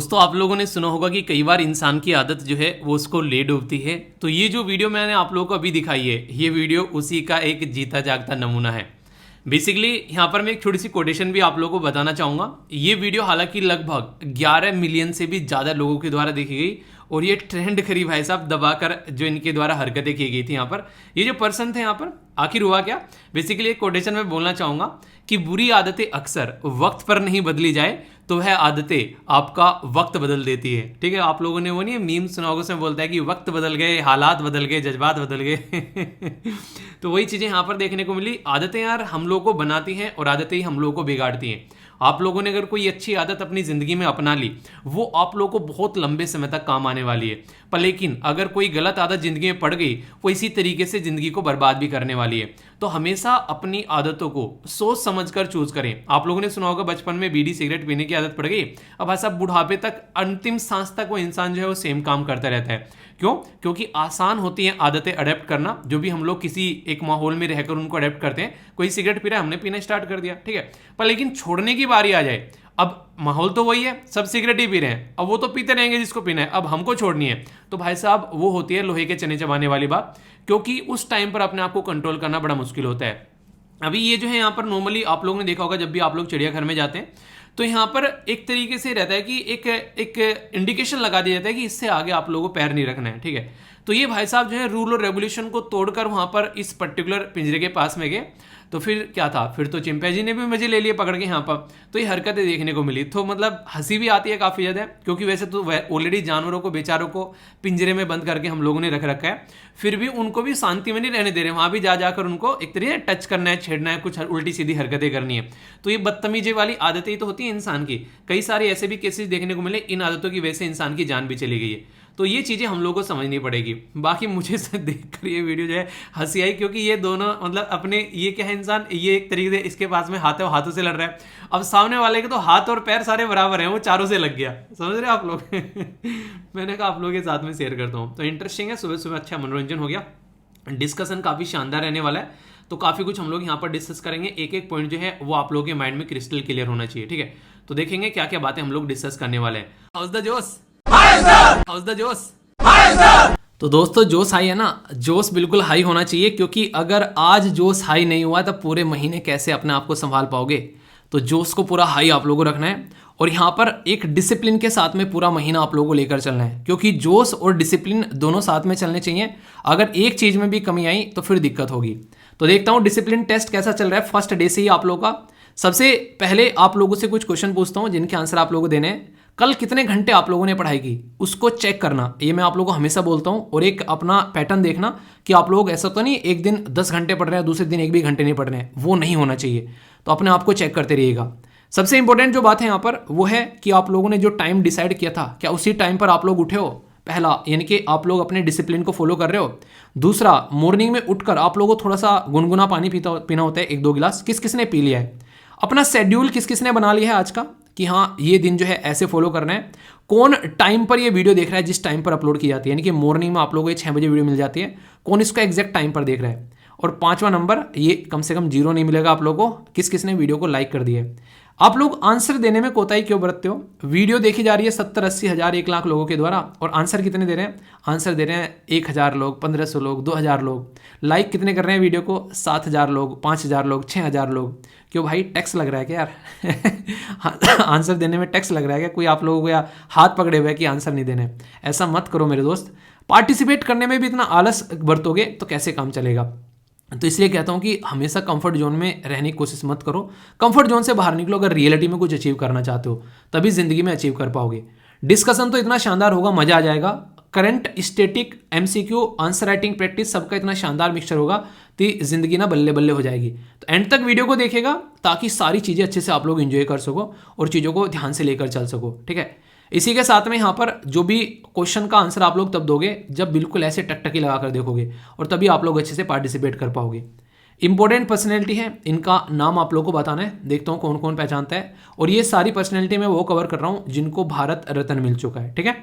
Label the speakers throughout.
Speaker 1: दोस्तों आप लोगों ने सुना होगा कि कई बार इंसान की आदत जो है वो उसको ले डूबती है। तो ये जो वीडियो मैंने आप लोगों को अभी दिखाई है, ये वीडियो उसी का एक जीता जागता नमूना है। बेसिकली यहाँ पर मैं एक छोटी सी कोटेशन भी आप लोगों को बताना चाहूँगा। ये वीडियो हालांकि लगभग 11 मिलियन से भी ज़्यादा लोगों के द्वारा देखी गई और ये ट्रेंड करी भाई साहब दबाकर जो इनके द्वारा हरकतें की गई थी। यहाँ पर ये जो पर्सन थे यहाँ पर आखिर हुआ क्या, बेसिकली एक कोटेशन में बोलना चाहूँगा कि बुरी आदतें अक्सर वक्त पर नहीं बदली जाए तो वह आदतें आपका वक्त बदल देती है। ठीक है, आप लोगों ने वो नहीं मीम सुना होगा, उसमें बोलता है कि वक्त बदल गए, हालात बदल गए, जज्बात बदल गए तो वही चीज़ें यहाँ पर देखने को मिली। आदतें यार हम लोगों को बनाती हैं और आदतें ही हम लोगों को बिगाड़ती हैं। आप लोगों ने अगर कोई अच्छी आदत अपनी ज़िंदगी में अपना ली, वो आप लोगों को बहुत लंबे समय तक काम आने वाली है। पर लेकिन अगर कोई गलत आदत ज़िंदगी में पड़ गई, वो इसी तरीके से ज़िंदगी को बर्बाद भी करने वाली है। तो हमेशा अपनी आदतों को सोच समझकर चूज करें। आप लोगों ने सुना होगा बचपन में बीड़ी सिगरेट पीने की आदत पड़ गई, अब ऐसा बुढ़ापे तक अंतिम सांस तक वो इंसान जो है वो सेम काम करता रहता है। क्यों? क्योंकि आसान होती हैं आदतें अडेप्ट करना। जो भी हम लोग किसी एक माहौल में रहकर उनको अडेप्ट करते हैं, कोई सिगरेट पी रहा है, हमने पीना स्टार्ट कर दिया, ठीक है, पर लेकिन छोड़ने की बारी आ जाए, अब माहौल तो वही है, सब सिगरेट ही पी रहे हैं, अब वो तो पीते रहेंगे जिसको पीना है, अब हमको छोड़नी है, तो भाई साहब वो होती है लोहे के चने चबाने वाली बात। क्योंकि उस टाइम पर अपने आप को कंट्रोल करना बड़ा मुश्किल होता है। अभी ये जो है यहाँ पर नॉर्मली आप लोगों ने देखा होगा, जब भी आप लोग चिड़ियाघर में जाते हैं तो यहाँ पर एक तरीके से रहता है कि एक इंडिकेशन लगा दिया जाता है कि इससे आगे आप लोगों को पैर नहीं रखना है, ठीक है। तो ये भाई साहब जो है रूल और रेगुलेशन को तोड़कर वहाँ पर इस पर्टिकुलर पिंजरे के पास में गए। तो फिर क्या था, फिर तो चिंपैंजी ने भी मजे ले लिए पकड़ के यहाँ पर। तो ये हरकतें देखने को मिली, तो मतलब हंसी भी आती है काफ़ी ज़्यादा, क्योंकि वैसे तो ऑलरेडी जानवरों को बेचारों को पिंजरे में बंद करके हम लोगों ने रख रखा है, फिर भी उनको भी शांति में नहीं रहने दे रहे, वहाँ भी जा जाकर उनको एक तरीके से टच करना है, छेड़ना है, कुछ उल्टी सीधी हरकतें करनी है। तो ये बदतमीजी वाली आदतें ही तो होती है इंसान की। कई सारे ऐसे भी केसेस देखने को मिले, इन आदतों की वजह से इंसान की जान भी चली गई है। तो ये चीज़ें हम लोगों को समझनी पड़ेगी। बाकी मुझे से देखकर ये वीडियो जो है हंसी आई, क्योंकि ये दोनों मतलब अपने ये क्या है, इंसान ये एक तरीके से इसके पास में हाथों से लड़ रहा है, अब सामने वाले के तो हाथ और पैर सारे बराबर हैं, वो चारों से लग गया, समझ रहे आप लोग मैंने कहा आप लोगों के साथ में शेयर करता हूँ। तो इंटरेस्टिंग है, सुबह सुबह अच्छा मनोरंजन हो गया, डिस्कशन काफ़ी शानदार रहने वाला है। तो काफ़ी कुछ हम लोग यहाँ पर डिस्कस करेंगे, एक एक पॉइंट जो है वो आप लोगों के माइंड में क्रिस्टल क्लियर होना चाहिए, ठीक है। तो देखेंगे क्या क्या बातें हम लोग डिस्कस करने वाले हैं। हाउस द जोश, हाउस द जोश। तो दोस्तों जोश हाई है ना, जोश बिल्कुल हाई होना चाहिए, क्योंकि अगर आज जोश हाई नहीं हुआ तो पूरे महीने कैसे अपने आप को संभाल पाओगे। तो जोश को पूरा हाई आप लोगों को रखना है, और यहाँ पर एक डिसिप्लिन के साथ में पूरा महीना आप लोगों को लेकर चलना है, क्योंकि जोश और डिसिप्लिन दोनों साथ में चलने चाहिए। अगर एक चीज़ में भी कमी आई तो फिर दिक्कत होगी। तो देखता हूँ डिसिप्लिन टेस्ट कैसा चल रहा है फर्स्ट डे से ही आप लोगों का। सबसे पहले आप लोगों से कुछ क्वेश्चन पूछता हूँ जिनके आंसर आप लोगों को देने हैं। कल कितने घंटे आप लोगों ने पढ़ाई की उसको चेक करना, ये मैं आप लोगों को हमेशा बोलता हूँ। और एक अपना पैटर्न देखना कि आप लोग ऐसा तो नहीं एक दिन 10 घंटे पढ़ रहे हैं, दूसरे दिन एक भी घंटे नहीं पढ़ रहे हैं, वो नहीं होना चाहिए। तो अपने आप को चेक करते रहिएगा। सबसे इंपॉर्टेंट जो बात है यहाँ पर वो है कि आप लोगों ने जो टाइम डिसाइड किया था, क्या उसी टाइम पर आप लोग उठे हो? पहला, यानी कि आप लोग अपने डिसिप्लिन को फॉलो कर रहे हो। दूसरा, मॉर्निंग में उठकर आप लोगों को थोड़ा सा गुनगुना पानी पीना होता है, 1-2 गिलास। किस किस ने पी लिया है? अपना शेड्यूल किस किस ने बना लिया है आज का, कि हाँ ये दिन जो है ऐसे फॉलो करना है। कौन टाइम पर ये वीडियो देख रहा है, जिस टाइम पर अपलोड की जाती है, यानी कि मॉर्निंग में आप लोगों को 6 बजे वीडियो मिल जाती है, कौन इसका एग्जैक्ट टाइम पर देख रहा है। और 5वां नंबर, ये कम से कम 0 नहीं मिलेगा आप लोगों को, किस किस ने वीडियो को लाइक कर दिया है। आप लोग आंसर देने में कोताही क्यों बरतते हो? वीडियो देखी जा रही है 70-80 हज़ार 1 लाख लोगों के द्वारा, और आंसर कितने दे रहे हैं? आंसर दे रहे हैं 1000 लोग, 1500 लोग, 2000 लोग। लाइक कितने कर रहे हैं वीडियो को? 7000 लोग, 5000 लोग, 6000 लोग। क्यों भाई, टैक्स लग रहा है क्या यार आंसर देने में टैक्स लग रहा है क्या? कोई आप लोगों को या हाथ पकड़े हुए कि आंसर नहीं देने? ऐसा मत करो मेरे दोस्त। पार्टिसिपेट करने में भी इतना आलस बरतोगे तो कैसे काम चलेगा? तो इसलिए कहता हूँ कि हमेशा कंफर्ट जोन में रहने की कोशिश मत करो। कंफर्ट जोन से बाहर निकलो। अगर रियलिटी में कुछ अचीव करना चाहते हो तभी जिंदगी में अचीव कर पाओगे। डिस्कशन तो इतना शानदार होगा, मजा आ जाएगा। Current, static, MCQ, answer writing practice, सबका इतना शानदार मिक्सचर होगा कि जिंदगी ना बल्ले बल्ले हो जाएगी। तो एंड तक वीडियो को देखेगा ताकि सारी चीज़ें अच्छे से आप लोग एंजॉय कर सको और चीज़ों को ध्यान से लेकर चल सको, ठीक है। इसी के साथ में यहाँ पर जो भी क्वेश्चन का आंसर आप लोग तब दोगे जब बिल्कुल ऐसे टकटकी लगा कर देखोगे, और तभी आप लोग अच्छे से पार्टिसिपेट कर पाओगे। इंपॉर्टेंट पर्सनैलिटी है, इनका नाम आप लोगों को बताना है। देखता हूँ कौन कौन पहचानता है। और ये सारी पर्सनैलिटी मैं वो कवर कर रहा हूँ जिनको भारत रत्न मिल चुका है, ठीक है।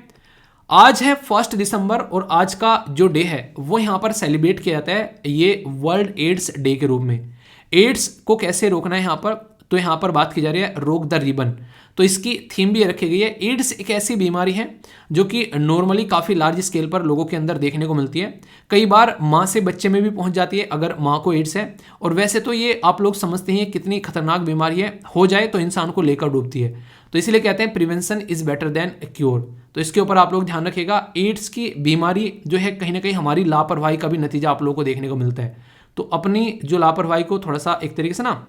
Speaker 1: आज है 1 दिसंबर, और आज का जो डे है वो यहाँ पर सेलिब्रेट किया जाता है ये वर्ल्ड एड्स डे के रूप में। एड्स को कैसे रोकना है यहाँ पर,
Speaker 2: तो यहाँ पर बात की जा रही है रोक द रिबन। तो इसकी थीम भी रखी गई है। एड्स एक ऐसी बीमारी है जो कि नॉर्मली काफ़ी लार्ज स्केल पर लोगों के अंदर देखने को मिलती है। कई बार माँ से बच्चे में भी पहुंच जाती है अगर माँ को एड्स है। और वैसे तो ये आप लोग समझते हैं कितनी खतरनाक बीमारी है, हो जाए तो इंसान को लेकर डूबती है। तो इसीलिए कहते हैं prevention is better than cure. तो इसके ऊपर आप लोग ध्यान रखिएगा। एड्स की बीमारी जो है कहीं ना कहीं हमारी लापरवाही का भी नतीजा आप लोगों को देखने को मिलता है। तो अपनी जो लापरवाही को थोड़ा सा एक तरीके से ना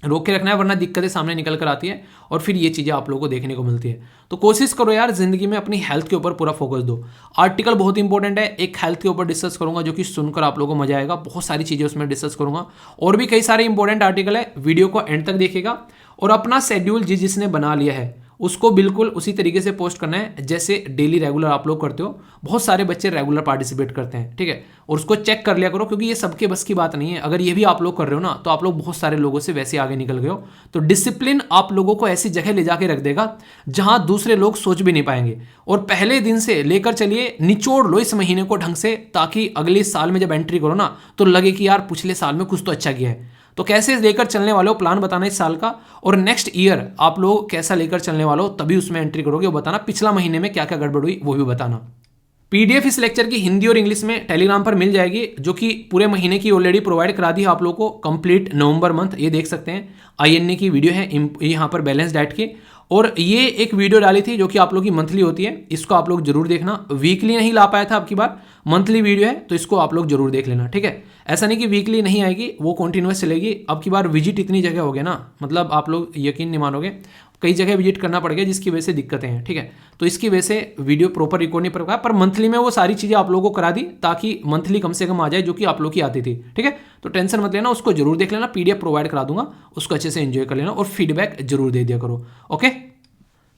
Speaker 2: रोक के रखना है, वरना दिक्कतें सामने निकल कर आती है और फिर ये चीज़ें आप लोगों को देखने को मिलती है। तो कोशिश करो यार जिंदगी में अपनी हेल्थ के ऊपर पूरा फोकस दो। आर्टिकल बहुत इंपॉर्टेंट है, एक हेल्थ के ऊपर डिस्कस करूंगा जो कि सुनकर आप लोगों को मजा आएगा। बहुत सारी चीज़ें उसमें डिस्कस करूंगा और भी कई सारे इंपॉर्टेंट आर्टिकल है। वीडियो को एंड तक देखिएगा और अपना शेड्यूल जिसने बना लिया है उसको बिल्कुल उसी तरीके से पोस्ट करना है जैसे डेली रेगुलर आप लोग करते हो। बहुत सारे बच्चे रेगुलर पार्टिसिपेट करते हैं, ठीक है, और उसको चेक कर लिया करो क्योंकि ये सबके बस की बात नहीं है। अगर ये भी आप लोग कर रहे हो ना तो आप लोग बहुत सारे लोगों से वैसे आगे निकल गए हो। तो डिसिप्लिन आप लोगों को ऐसी जगह ले जाके रख देगा जहां दूसरे लोग सोच भी नहीं पाएंगे। और पहले दिन से लेकर चलिए निचोड़ लो इस महीने को ढंग से, ताकि अगले साल में जब एंट्री करो ना तो लगे कि यार पिछले साल में कुछ तो अच्छा किया है। तो कैसे लेकर चलने वाले हो प्लान बताना इस साल का, और नेक्स्ट ईयर आप लोग कैसा लेकर चलने वाले हो तभी उसमें एंट्री करोगे। वो बताना पिछला महीने में क्या क्या गड़बड़ हुई वो भी बताना। पीडीएफ इस लेक्चर की हिंदी और इंग्लिश में टेलीग्राम पर मिल जाएगी, जो कि पूरे महीने की ऑलरेडी प्रोवाइड करा दी है आप लोगों को कंप्लीट नवंबर मंथ। ये देख सकते हैं आईएनए की वीडियो है यहाँ पर बैलेंस डाइट की, और ये एक वीडियो डाली थी जो कि आप लोग की मंथली होती है। इसको आप लोग जरूर देखना। वीकली नहीं ला पाया था अब की बार, मंथली वीडियो है तो इसको आप लोग जरूर देख लेना, ठीक है। ऐसा नहीं कि वीकली नहीं आएगी, वो कॉन्टिन्यूस चलेगी। अब की बार विजिट इतनी जगह हो गया ना, मतलब आप लोग यकीन नहीं मानोगे, कई जगह विजिट करना पड़ गया जिसकी वजह से दिक्कतें हैं, ठीक है। तो इसकी वजह से वीडियो प्रॉपर रिकॉर्ड नहीं कर पाया, पर मंथली में वो सारी चीज़ें आप लोगों को करा दी ताकि मंथली कम से कम आ जाए जो कि आप लोग की आती थी, ठीक है। तो टेंशन मत लेना, उसको जरूर देख लेना। पीडीएफ प्रोवाइड करा दूंगा, उसको अच्छे से एंजॉय कर लेना और फीडबैक जरूर दे दिया करो, ओके।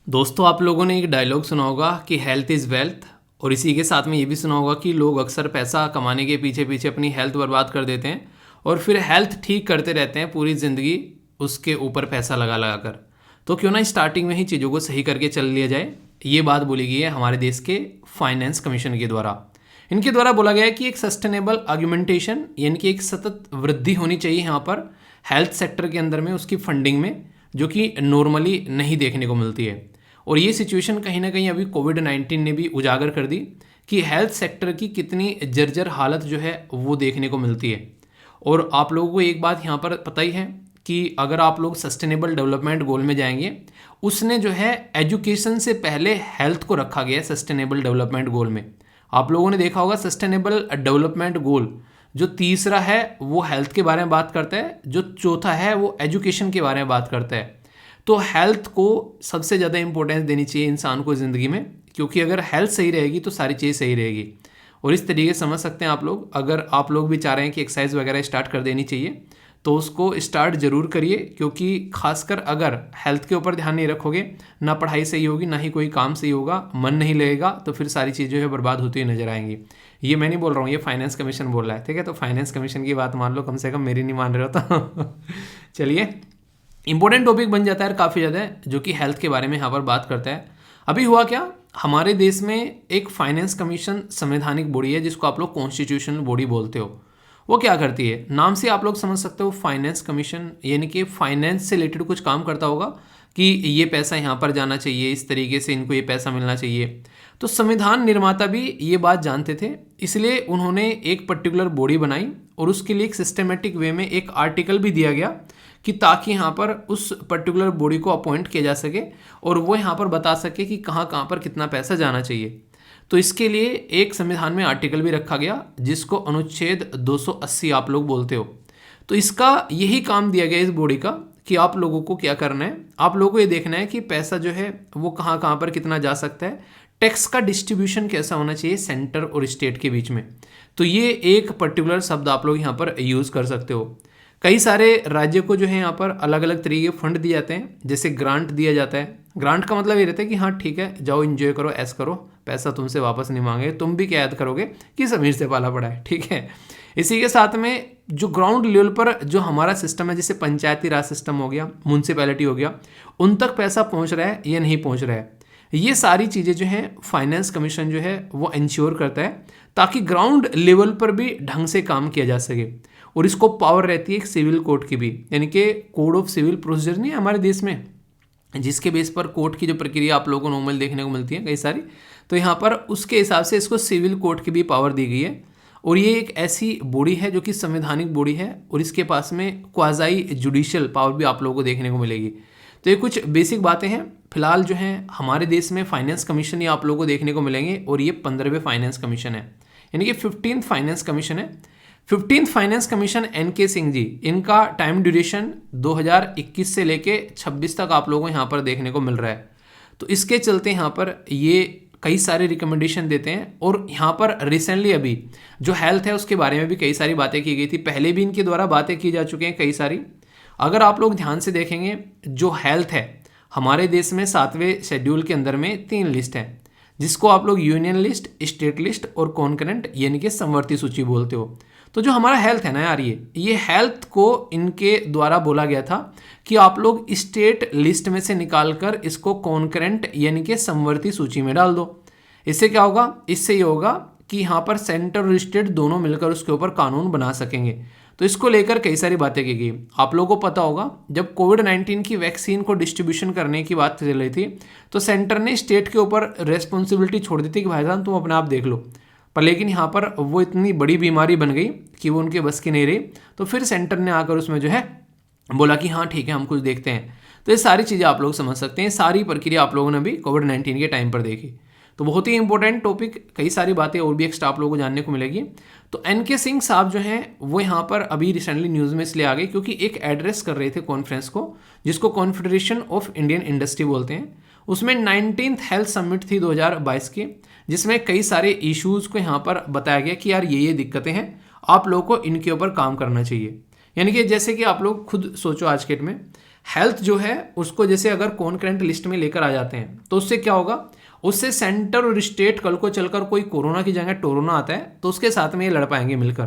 Speaker 1: दोस्तों आप लोगों ने एक डायलॉग सुना होगा कि हेल्थ इज़ वेल्थ, और इसी के साथ में ये भी सुना होगा कि लोग अक्सर पैसा कमाने के पीछे पीछे अपनी हेल्थ बर्बाद कर देते हैं और फिर हेल्थ ठीक करते रहते हैं पूरी ज़िंदगी उसके ऊपर पैसा लगा लगा कर। तो क्यों ना स्टार्टिंग में ही चीज़ों को सही करके चल लिया जाए। ये बात बोली गई है हमारे देश के फाइनेंस कमीशन के द्वारा। इनके द्वारा बोला गया है कि एक सस्टेनेबल आर्गुमेंटेशन यानी कि एक सतत वृद्धि होनी चाहिए यहाँ पर हेल्थ सेक्टर के अंदर में, उसकी फंडिंग में, जो कि नॉर्मली नहीं देखने को मिलती है। और ये सिचुएशन कहीं ना कहीं अभी कोविड-19 ने भी उजागर कर दी कि हेल्थ सेक्टर की कितनी जर्जर हालत जो है वो देखने को मिलती है। और आप लोगों को एक बात यहाँ पर पता ही है कि अगर आप लोग सस्टेनेबल डेवलपमेंट गोल में जाएंगे, उसने जो है एजुकेशन से पहले हेल्थ को रखा गया है सस्टेनेबल डेवलपमेंट गोल में। आप लोगों ने देखा होगा सस्टेनेबल डेवलपमेंट गोल जो तीसरा है वो हेल्थ के बारे में बात करता है, जो चौथा है वो एजुकेशन के बारे में बात करता है। तो हेल्थ को सबसे ज़्यादा इंपॉर्टेंस देनी चाहिए इंसान को ज़िंदगी में, क्योंकि अगर हेल्थ सही रहेगी तो सारी चीज़ सही रहेगी। और इस तरीके से समझ सकते हैं आप लोग, अगर आप लोग भी चाह रहे हैं कि एक्सरसाइज वगैरह स्टार्ट कर देनी चाहिए तो उसको स्टार्ट जरूर करिए, क्योंकि खासकर अगर हेल्थ के ऊपर ध्यान नहीं रखोगे, ना पढ़ाई सही होगी ना ही कोई काम सही होगा, मन नहीं लगेगा, तो फिर सारी चीज़ जो है बर्बाद होती हुई नजर आएंगी। ये मैं नहीं बोल रहा हूँ, ये फाइनेंस कमीशन बोल रहा है, ठीक है। तो फाइनेंस कमीशन की बात मान लो, कम से कम मेरी नहीं मान रहे हो तो चलिए, इंपॉर्टेंट टॉपिक बन जाता है काफ़ी ज़्यादा, जो कि हेल्थ के बारे में यहाँ पर बात करता है। अभी हुआ क्या, हमारे देश में एक फाइनेंस कमीशन संवैधानिक बॉडी है जिसको आप लोग कॉन्स्टिट्यूशनल बॉडी बोलते हो। वो क्या करती है, नाम से आप लोग समझ सकते हो फाइनेंस कमीशन, यानी कि फाइनेंस से रिलेटेड कुछ काम करता होगा कि ये पैसा यहाँ पर जाना चाहिए, इस तरीके से इनको ये पैसा मिलना चाहिए। तो संविधान निर्माता भी ये बात जानते थे, इसलिए उन्होंने एक पर्टिकुलर बॉडी बनाई और उसके लिए एक सिस्टमेटिक वे में एक आर्टिकल भी दिया गया कि ताकि यहाँ पर उस पर्टिकुलर बॉडी को अपॉइंट किया जा सके और वो यहाँ पर बता सके कि कहाँ पर कितना पैसा जाना चाहिए। तो इसके लिए एक संविधान में आर्टिकल भी रखा गया जिसको अनुच्छेद 280 आप लोग बोलते हो। तो इसका यही काम दिया गया इस बॉडी का कि आप लोगों को क्या करना है, आप लोगों को ये देखना है कि पैसा जो है वो कहाँ पर कितना जा सकता है, टैक्स का डिस्ट्रीब्यूशन कैसा होना चाहिए सेंटर और स्टेट के बीच में। तो ये एक पर्टिकुलर शब्द आप लोग यहाँ पर यूज़ कर सकते हो। कई सारे राज्य को जो है यहाँ पर अलग अलग तरीके के फंड दिए जाते हैं, जैसे ग्रांट दिया जाता है। ग्रांट का मतलब ये रहता है कि हाँ ठीक है, जाओ एंजॉय करो, ऐस करो, पैसा तुमसे वापस नहीं मांगे, तुम भी क्या याद करोगे कि समीर से पाला पड़ा है, ठीक है। इसी के साथ में जो ग्राउंड लेवल पर जो हमारा सिस्टम है, जैसे पंचायती राज सिस्टम हो गया, म्यूनसिपैलिटी हो गया, उन तक पैसा पहुँच रहा है या नहीं पहुँच रहा है।
Speaker 2: ये सारी चीज़ें जो हैं फाइनेंस कमीशन जो है वो इंश्योर करता है ताकि ग्राउंड लेवल पर भी ढंग से काम किया जा सके। और इसको पावर रहती है एक सिविल कोर्ट की भी, यानी कि कोड ऑफ सिविल प्रोसीजर नहीं है हमारे देश में, जिसके बेस पर कोर्ट की जो प्रक्रिया आप लोगों को नॉर्मल देखने को मिलती है कई सारी, तो यहाँ पर उसके हिसाब से इसको सिविल कोर्ट की भी पावर दी गई है। और ये एक ऐसी बॉडी है जो कि संवैधानिक बॉडी है और इसके पास में क्वाजाई जुडिशियल पावर भी आप लोगों को देखने को मिलेगी। तो ये कुछ बेसिक बातें हैं। फिलहाल जो है हमारे देश में फाइनेंस कमीशन ये आप लोगों को देखने को मिलेंगे और ये 15वें फाइनेंस कमीशन है, यानी कि 15th फाइनेंस कमीशन है। 15th finance commission NK Singh ji, इनका टाइम ड्यूरेशन 2021 से लेके 26 तक आप लोगों को यहाँ पर देखने को मिल रहा है। तो इसके चलते यहाँ पर ये कई सारे रिकमेंडेशन देते हैं और यहाँ पर रिसेंटली अभी जो हेल्थ है उसके बारे में भी कई सारी बातें की गई थी, पहले भी इनके द्वारा बातें की जा चुकी हैं कई सारी। अगर आप लोग ध्यान से देखेंगे जो हेल्थ है हमारे देश में 7वें शेड्यूल के अंदर में 3 लिस्ट है, जिसको आप लोग यूनियन लिस्ट, स्टेट लिस्ट और कॉन्करेंट यानी कि समवर्ती सूची बोलते हो। तो जो हमारा हेल्थ है ना यार, ये हेल्थ को इनके द्वारा बोला गया था कि आप लोग स्टेट लिस्ट में से निकालकर इसको कॉन्करेंट यानी कि समवर्ती सूची में डाल दो। इससे क्या होगा, इससे ये होगा कि यहाँ पर सेंटर और स्टेट दोनों मिलकर उसके ऊपर कानून बना सकेंगे। तो इसको लेकर कई सारी बातें की गई। आप लोगों को पता होगा जब कोविड-19 की वैक्सीन को डिस्ट्रीब्यूशन करने की बात चल रही थी तो सेंटर ने स्टेट के ऊपर रेस्पॉन्सिबिलिटी छोड़ दी थी कि भाईजान तुम अपने आप देख लो, पर लेकिन यहाँ पर वो इतनी बड़ी बीमारी बन गई कि वो उनके बस की नहीं रही, तो फिर सेंटर ने आकर उसमें जो है बोला कि हाँ ठीक है हम कुछ देखते हैं। तो ये सारी चीज़ें आप लोग समझ सकते हैं, सारी प्रक्रिया आप लोगों ने भी कोविड-19 के टाइम पर देखी। तो बहुत ही इंपॉर्टेंट टॉपिक, कई सारी बातें और भी एक्स्ट्रा आप लोगों को जानने को मिलेगी। तो NK सिंह साहब जो हैं वो यहाँ पर अभी रिसेंटली न्यूज़ में इसलिए आ गए क्योंकि एक एड्रेस कर रहे थे कॉन्फ्रेंस को, जिसको कॉन्फेडरेशन ऑफ इंडियन इंडस्ट्री बोलते हैं। उसमें 19th हेल्थ समिट थी 2022 की, जिसमें कई सारे इश्यूज़ को यहाँ पर बताया गया कि यार ये दिक्कतें हैं, आप लोगों को इनके ऊपर काम करना चाहिए। यानी कि जैसे कि आप लोग खुद सोचो आज के डेट में हेल्थ जो है उसको जैसे अगर कॉन्करेंट लिस्ट में लेकर आ जाते हैं तो उससे क्या होगा, उससे सेंटर और स्टेट कल को चलकर कोई कोरोना की जगह टोरोना आता है तो उसके साथ में ये लड़ पाएंगे मिलकर।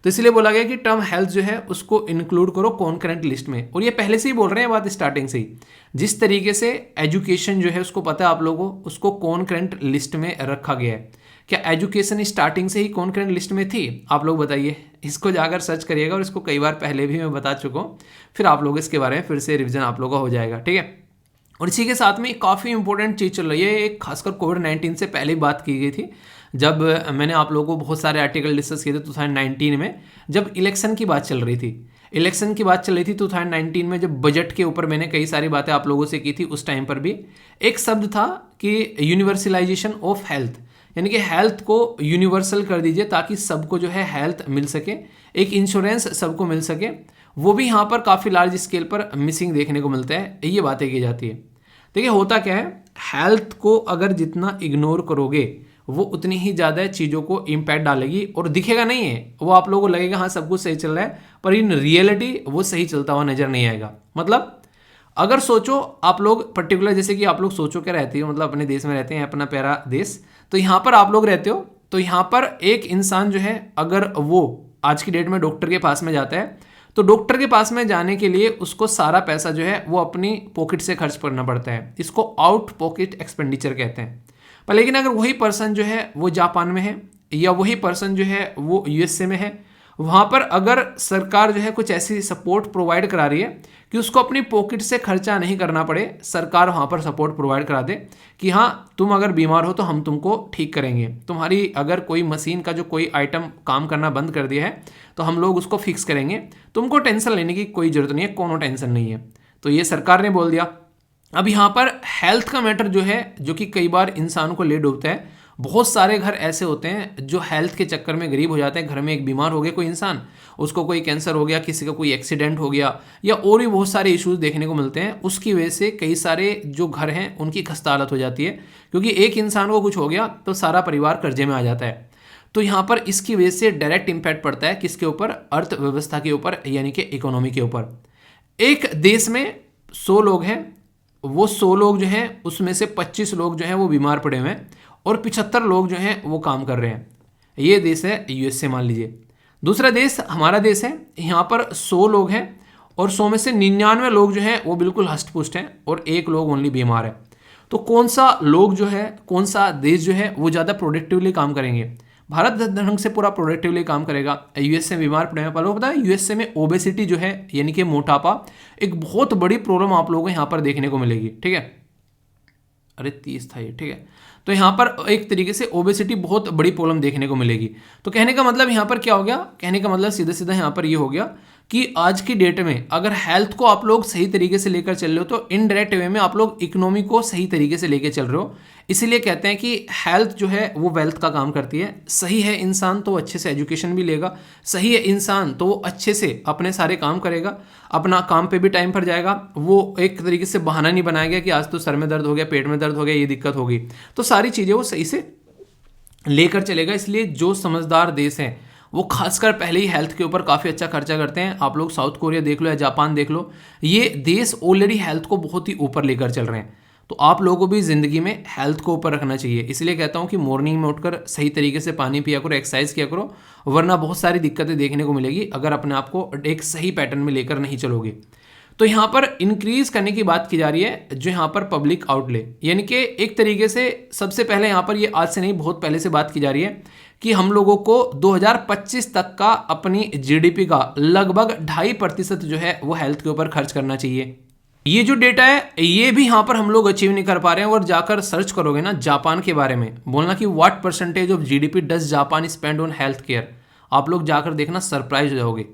Speaker 2: तो इसलिए बोला गया कि टर्म हेल्थ जो है उसको इंक्लूड करो कॉन्करेंट लिस्ट में। और ये पहले से ही बोल रहे हैं बात स्टार्टिंग से ही, जिस तरीके से एजुकेशन जो है उसको पता है आप लोगों को, उसको कॉन्करेंट लिस्ट में रखा गया है। क्या एजुकेशन स्टार्टिंग से ही कॉन्करेंट लिस्ट में थी? आप लोग बताइए, इसको जाकर सर्च करिएगा और इसको कई बार पहले भी मैं बता चुका हूँ, फिर आप लोग इसके बारे में फिर से रिविजन आप लोगों का हो जाएगा, ठीक है। और इसी के साथ में काफ़ी इंपॉर्टेंट चीज़ चल रही है, एक खासकर कोविड-19 से पहले बात की गई थी, जब मैंने आप लोगों को बहुत सारे आर्टिकल डिस्कस किए थे 2019 में, जब इलेक्शन की बात चल रही थी। इलेक्शन की बात चल रही थी 2019 में, जब बजट के ऊपर मैंने कई सारी बातें आप लोगों से की थी। उस टाइम पर भी एक शब्द था कि यूनिवर्सलाइजेशन ऑफ हेल्थ, यानी कि हेल्थ को यूनिवर्सल कर दीजिए ताकि सबको जो है हेल्थ मिल सके, एक इंश्योरेंस सबको मिल सके। वो भी यहाँ पर काफ़ी लार्ज स्केल पर मिसिंग देखने को मिलता है, ये बातें की जाती है। देखिए होता क्या है, हेल्थ को अगर जितना इग्नोर करोगे वो उतनी ही ज़्यादा चीज़ों को इम्पैक्ट डालेगी और दिखेगा नहीं है, वो आप लोगों को लगेगा हाँ सब कुछ सही चल रहा है, पर इन रियलिटी वो सही चलता हुआ नज़र नहीं आएगा। मतलब अगर सोचो आप लोग पर्टिकुलर, जैसे कि आप लोग सोचो क्या रहती हो, मतलब अपने देश में रहते हैं, अपना प्यारा देश, तो यहाँ पर आप लोग रहते हो, तो यहाँ पर एक इंसान जो है अगर वो आज की डेट में डॉक्टर के पास में जाता है तो डॉक्टर के पास में जाने के लिए उसको सारा पैसा जो है वो अपनी पॉकेट से खर्च करना पड़ता है, इसको आउट पॉकेट एक्सपेंडिचर कहते हैं। पर लेकिन अगर वही पर्सन जो है वो जापान में है या वही पर्सन जो है वो USA में है, वहाँ पर अगर सरकार जो है कुछ ऐसी सपोर्ट प्रोवाइड करा रही है कि उसको अपनी पॉकेट से खर्चा नहीं करना पड़े, सरकार वहाँ पर सपोर्ट प्रोवाइड करा दे कि हाँ तुम अगर बीमार हो तो हम तुमको ठीक करेंगे, तुम्हारी अगर कोई मशीन का जो कोई आइटम काम करना बंद कर दिया है तो हम लोग उसको फिक्स करेंगे, तुमको टेंशन लेने की कोई ज़रूरत नहीं है, कोनो टेंशन नहीं है। तो ये सरकार ने बोल दिया। अब यहाँ पर हेल्थ का मैटर जो है, जो कि कई बार इंसान को ले डूबता है, बहुत सारे घर ऐसे होते हैं जो हेल्थ के चक्कर में गरीब हो जाते हैं। घर में एक बीमार हो गया कोई इंसान, उसको कोई कैंसर हो गया, किसी का कोई एक्सीडेंट हो गया, या और भी बहुत सारे इश्यूज देखने को मिलते हैं। उसकी वजह से कई सारे जो घर हैं उनकी खस्ता हालत हो जाती है, क्योंकि एक इंसान को कुछ हो गया तो सारा परिवार कर्जे में आ जाता है। तो यहाँ पर इसकी वजह से डायरेक्ट इम्पैक्ट पड़ता है किसके ऊपर? अर्थव्यवस्था के ऊपर, यानी कि इकोनॉमी के ऊपर। एक देश में 100 लोग हैं, वो 100 लोग जो हैं उसमें से 25 लोग जो हैं वो बीमार पड़े हुए हैं और 75 लोग जो हैं वो काम कर रहे हैं। ये देश है USA मान लीजिए। दूसरा देश हमारा देश है, यहाँ पर 100 लोग हैं और 100 में से 99 लोग जो हैं वो बिल्कुल हष्ट पुष्ट हैं और 1 लोग ओनली बीमार है। तो कौन सा लोग जो है, कौन सा देश जो है वो ज़्यादा प्रोडक्टिवली काम करेंगे? भारत ढंग से पूरा प्रोडक्टिवली काम करेगा, यूएसए बीमार पड़े हैं। पर लोग पता है यूएसए में ओबेसिटी जो है यानी कि मोटापा एक बहुत बड़ी प्रॉब्लम आप लोगों को यहाँ पर देखने को मिलेगी, ठीक है। अरे 30 था ये, ठीक है। तो यहाँ पर एक तरीके से ओबेसिटी बहुत बड़ी प्रॉब्लम देखने को मिलेगी। तो कहने का मतलब यहाँ पर क्या हो गया, कहने का मतलब सीधा सीधा यहाँ पर ये हो गया कि आज की डेट में अगर हेल्थ को आप लोग सही तरीके से लेकर चल रहे हो तो इनडायरेक्ट वे में आप लोग इकोनॉमी को सही तरीके से लेकर चल रहे हो। इसीलिए कहते हैं कि हेल्थ जो है वो वेल्थ का काम करती है। सही है इंसान तो अच्छे से एजुकेशन भी लेगा, सही है इंसान तो वो अच्छे से अपने सारे काम करेगा, अपना काम पे भी टाइम पर जाएगा। वो एक तरीके से बहाना नहीं बनाया गया कि आज तो सर में दर्द हो गया, पेट में दर्द हो गया, ये दिक्कत हो गई, तो सारी चीज़ें वो सही से लेकर चलेगा। इसलिए जो समझदार देश हैं वो खासकर पहले ही हेल्थ के ऊपर काफ़ी अच्छा खर्चा करते हैं। आप लोग साउथ कोरिया देख लो या जापान देख लो, ये देश ऑलरेडी हेल्थ को बहुत ही ऊपर लेकर चल रहे हैं। तो आप लोगों को भी ज़िंदगी में हेल्थ को ऊपर रखना चाहिए। इसलिए कहता हूँ कि मॉर्निंग में उठकर सही तरीके से पानी पिया करो, एक्सरसाइज किया करो, वरना बहुत सारी दिक्कतें देखने को मिलेगी अगर अपने आप को एक सही पैटर्न में लेकर नहीं चलोगे। तो यहाँ पर इंक्रीज करने की बात की जा रही है, जो यहाँ पर पब्लिक आउटले, यानी कि एक तरीके से सबसे पहले यहाँ पर ये आज से नहीं बहुत पहले से बात की जा रही है कि हम लोगों को 2025 तक का अपनी जीडीपी का लगभग 2.5% जो है वो हेल्थ के ऊपर खर्च करना चाहिए। ये जो डेटा है ये भी यहाँ पर हम लोग अचीव नहीं कर पा रहे हैं। और जाकर सर्च करोगे ना जापान के बारे में, बोलना कि what percentage of GDP does Japan spend on health care, आप लोग जाकर देखना सरप्राइज हो जाओगे।